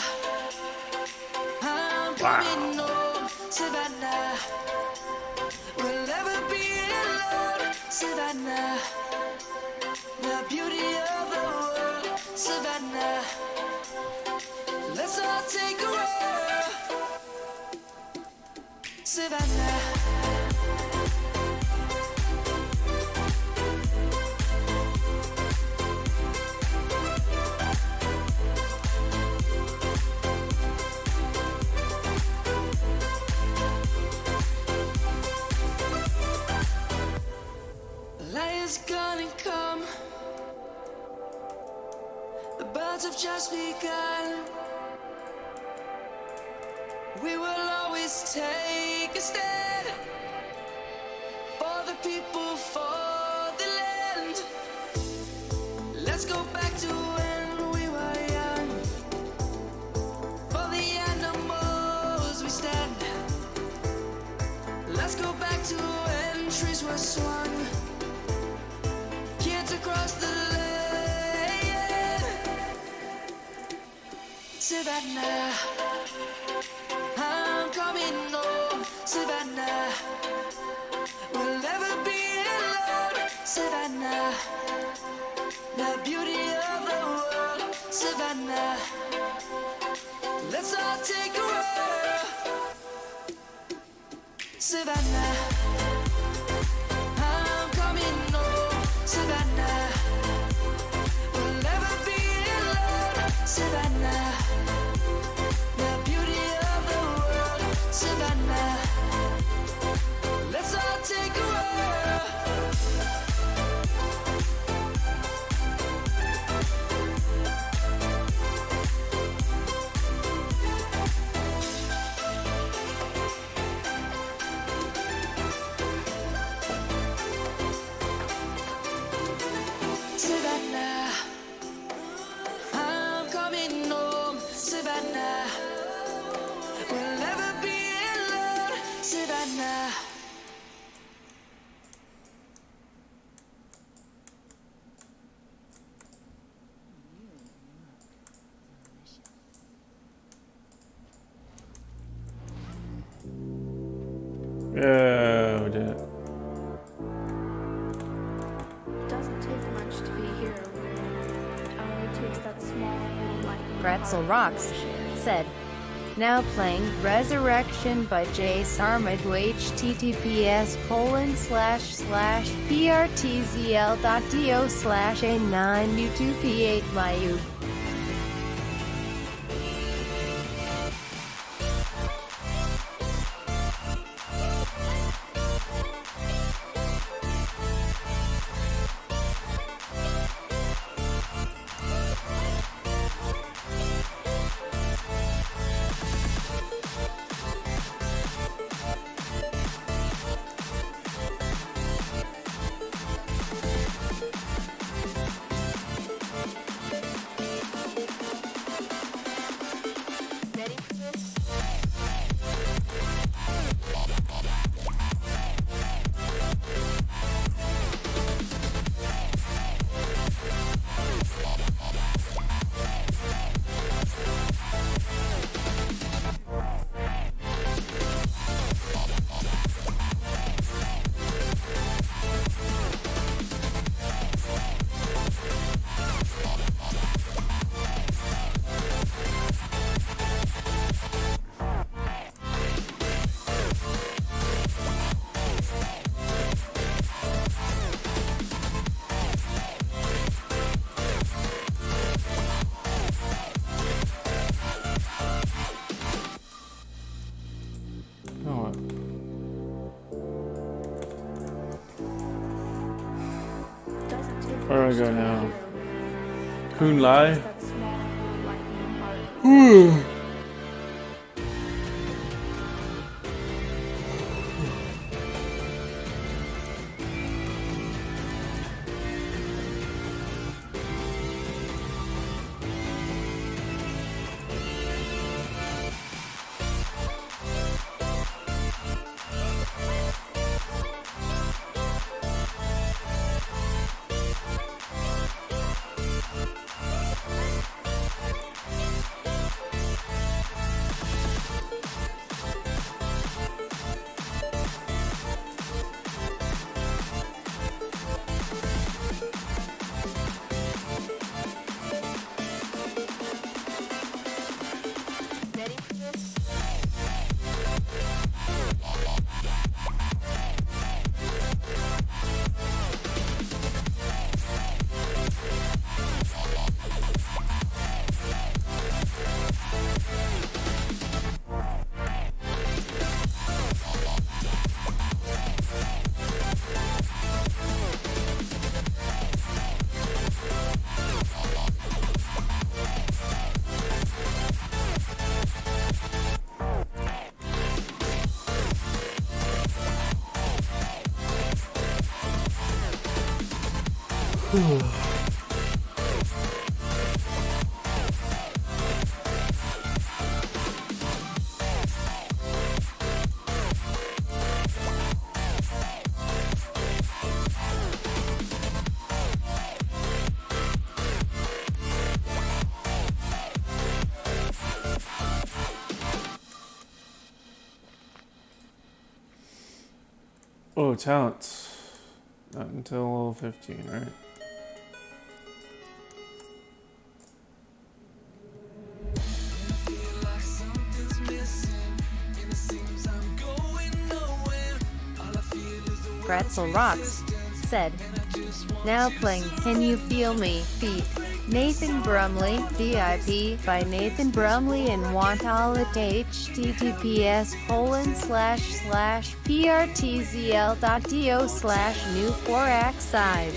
I'm coming home. Savannah, we'll never be alone. Savannah, the beauty of the world. Savannah, let's all take a roll. Savannah. Light is gonna come. The birds have just begun. We will always take a stand for the people, for the land. Let's go back to when we were young. For the animals we stand. Let's go back to when trees were swung. Kids across the land. Savannah, I'm coming home. Savannah, we'll never be alone. Savannah, the beauty of the world. Savannah, let's all take a roll. Savannah, I'm coming home. Savannah, we'll never be alone. Savannah, the beauty of the world. Savannah, let's all take a roll. Savannah, I'm coming home. Savannah, we'll never be alone. Savannah. Yeah, we did it. It doesn't take much to be a hero. It only takes that small little light. Pretzel Rocks, said, now playing Resurrection by Jay Sarma to https://prtzl.do/a9u2p8myu. Where do I go now? Kun Lai? That small little lightning heart. Oh, talents. Not until level 15, right? Pretzel Rocks said, now playing Can You Feel Me? Feat. Nathan Brumley, VIP by Nathan Brumley and want all at https://prtzl.do/new4axide.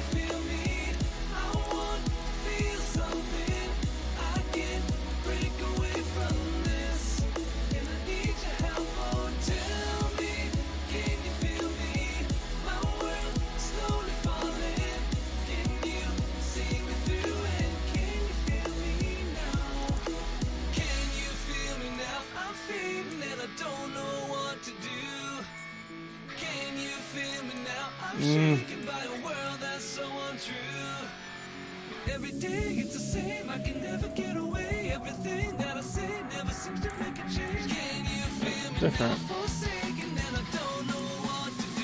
Every day it's the same, I can never get away. Everything that I say never seems to make a change. Can you feel me? Different. Forsaken and I don't know what to do.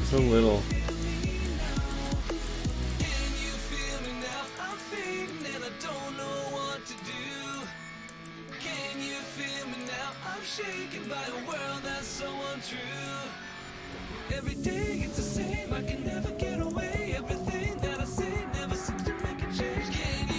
So little. Shaken by a world that's so untrue. Every day it's the same, I can never get away. Everything that I say never seems to make a change. Can you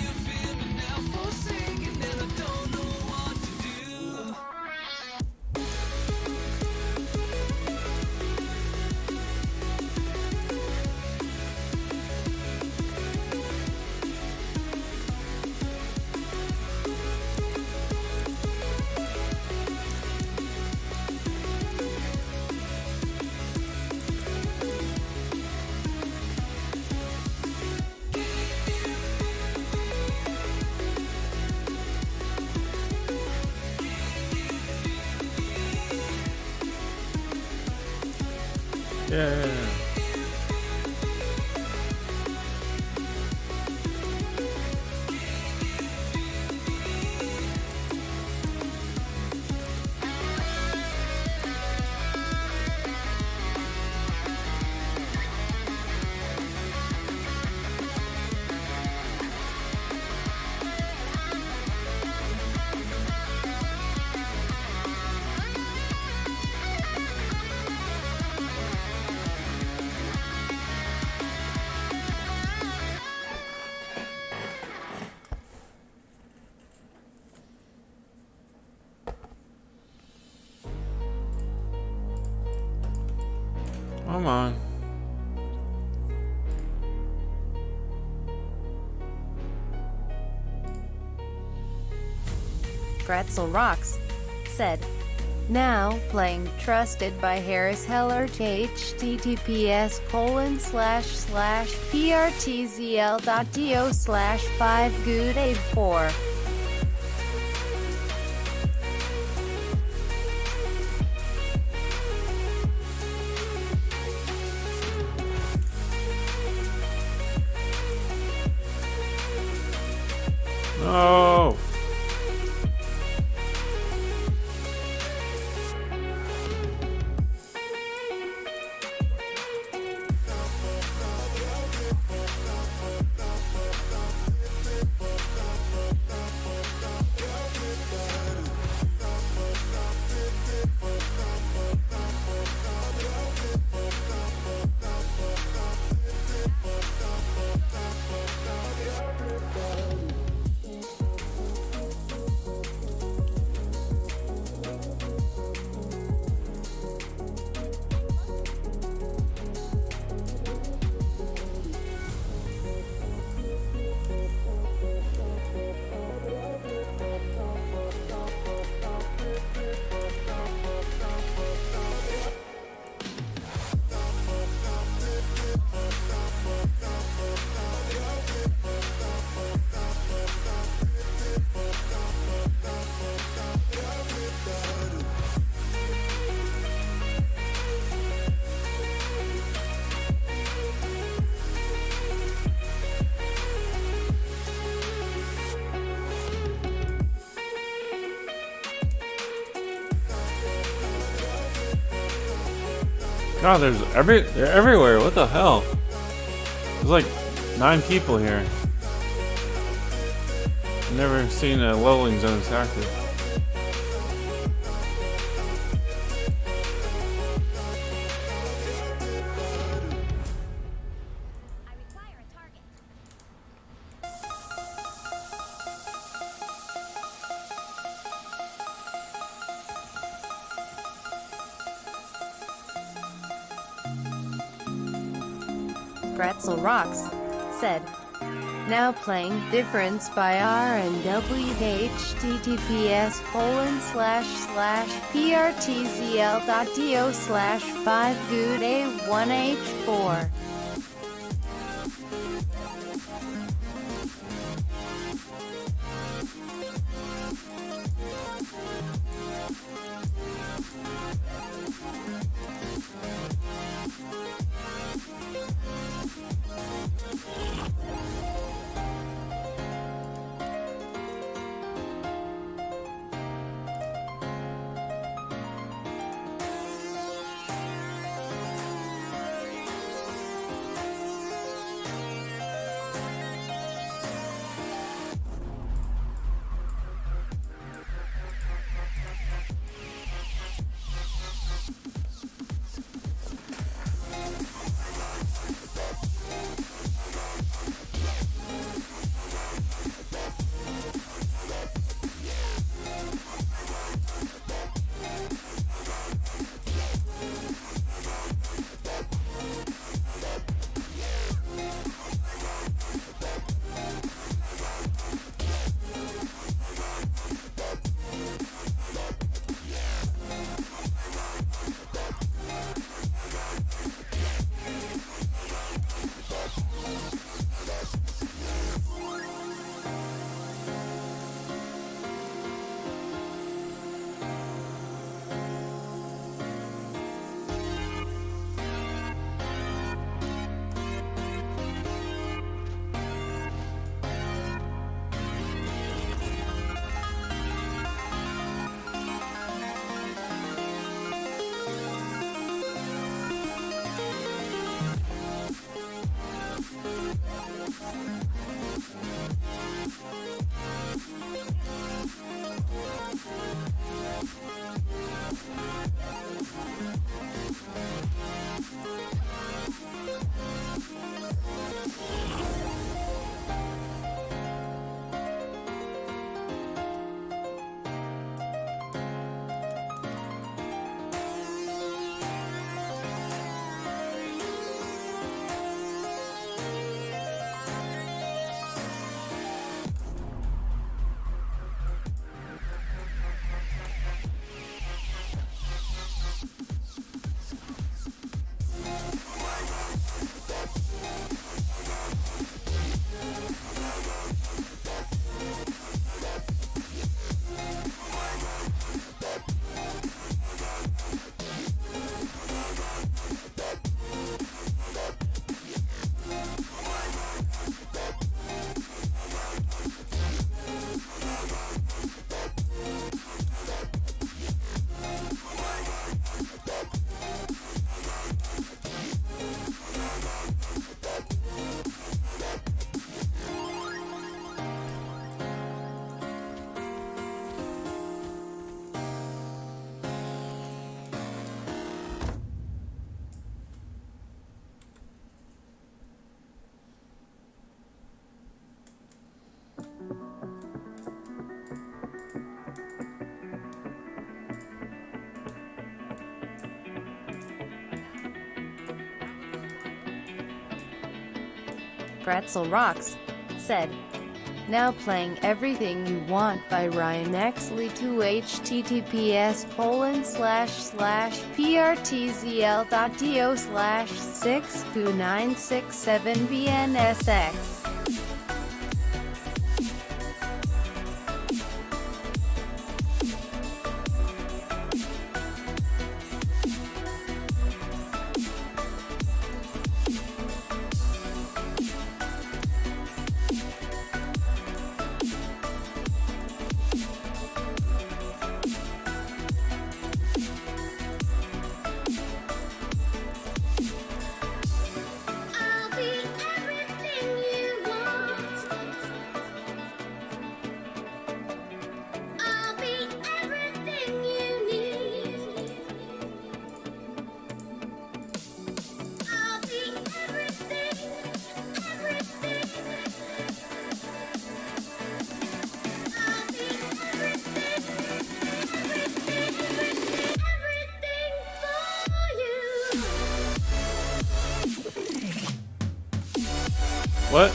Yeah. Come on. Gratzel Rocks said, now playing Trusted by Harris Heller https://prtzl.do/5good84. No. God, they're everywhere. What the hell? There's like 9 people here. I've never seen a loading zone active. Gratzel Rocks said, now playing Difference by R and W https://prtzl.do/5good81h4. Pretzel Rocks, said, now playing Everything You Want by Ryan Exley to https://prtzl.do/62967bnsx. I'll be everything you want. I'll be everything you need. I'll be everything, everything. I'll be everything, everything, everything for you. What?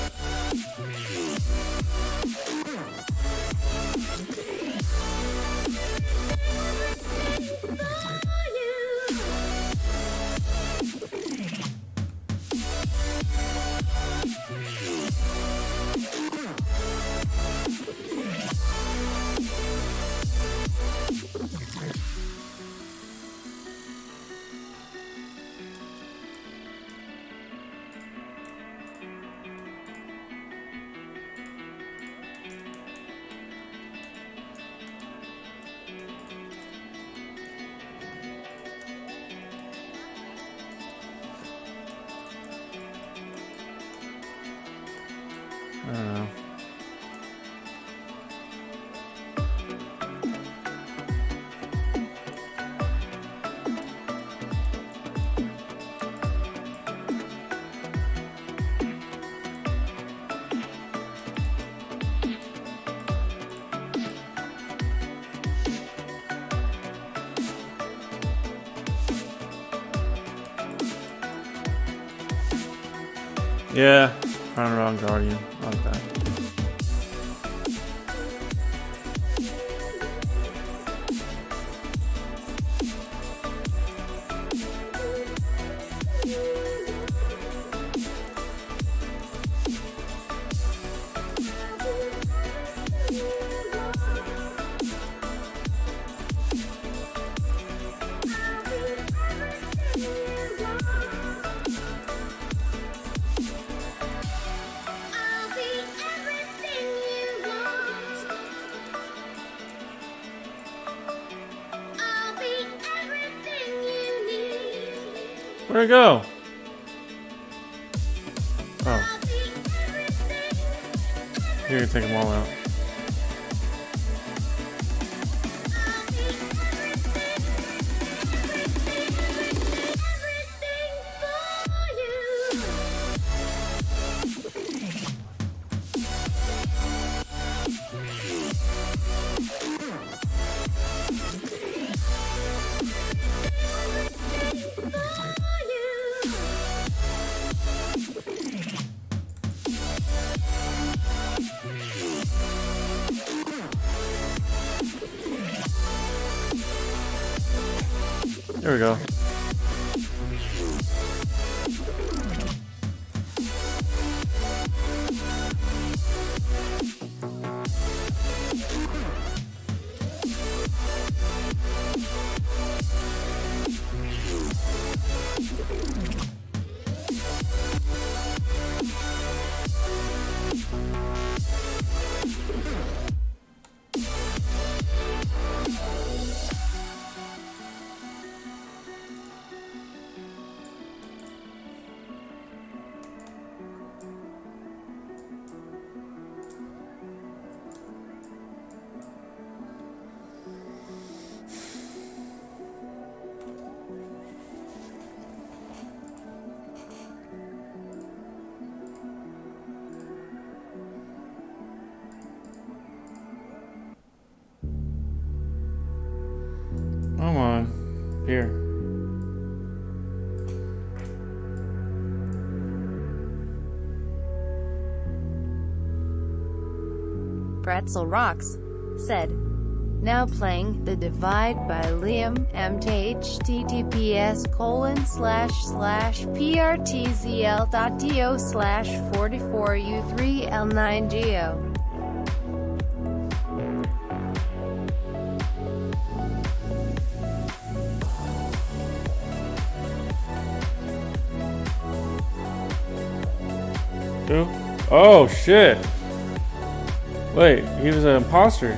I don't know. Yeah, Crown Round Guardian. I like that. I'll be everything you want. I'll be everything you need. Where'd it go? Oh, I'll be everything, you're gonna take them all out. I'll be everything, everything for you. There we go. Pretzel Rocks said, now playing The Divide by Liam MT https://prtzl.do/44u3l9geo. Who? Oh shit! Wait, he was an imposter.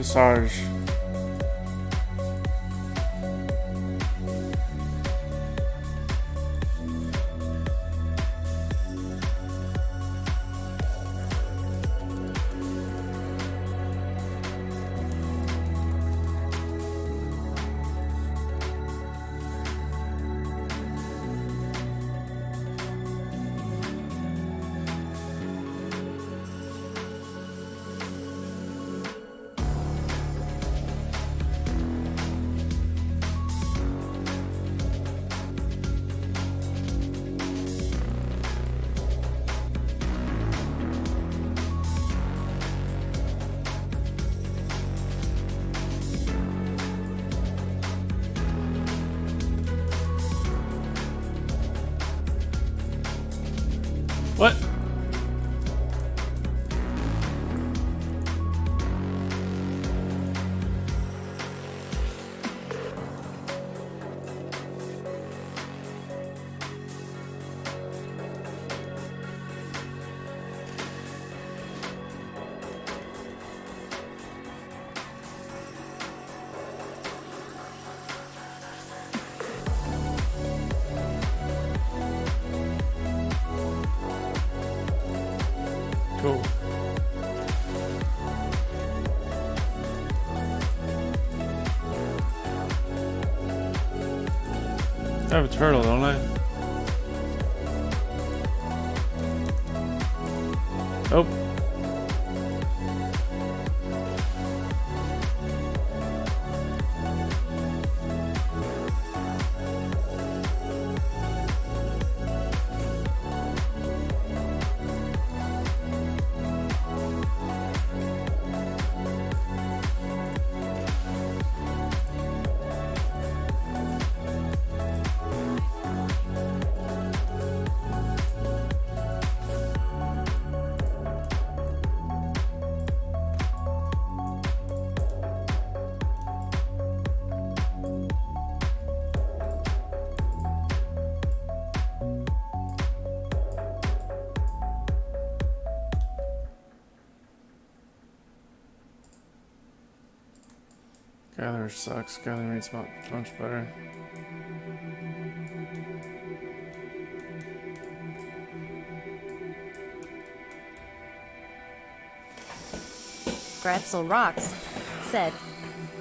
Sarge. What? Cool. I have a turtle, don't I? Oh. Gather sucks. Gather makes much better. Pretzel Rocks said,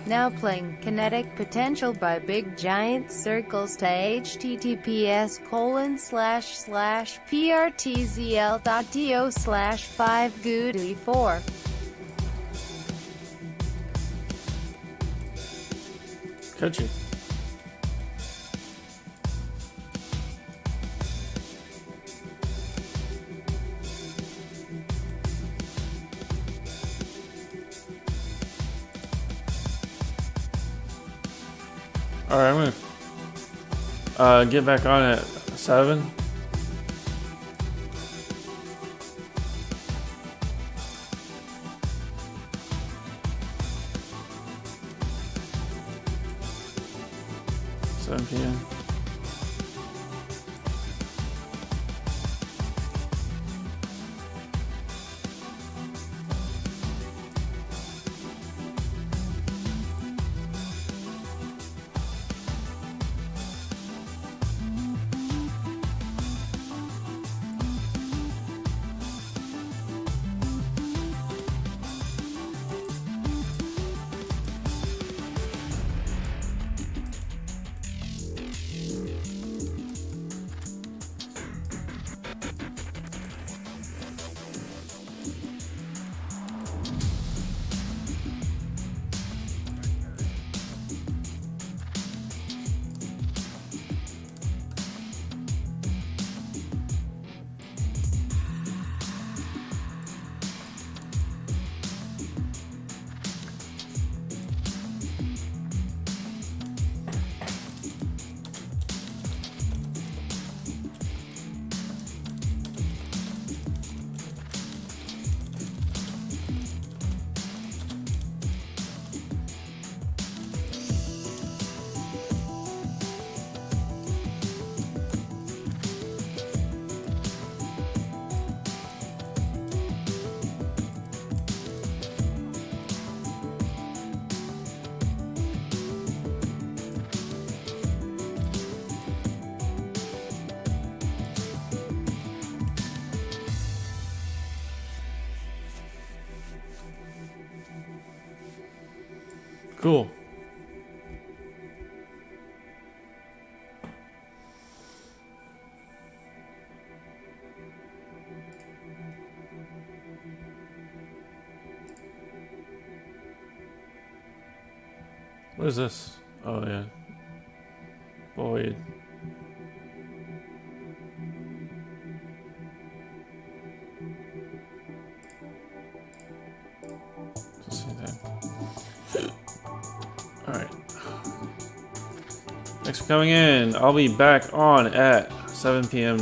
now playing Kinetic Potential by Big Giant Circles to https://prtzl.do/5goody4. Catch you. Alright, I'm gonna get back on at 7. PM. Cool. What is this? Oh yeah. Void. Alright. Thanks for coming in. I'll be back on at 7 p.m.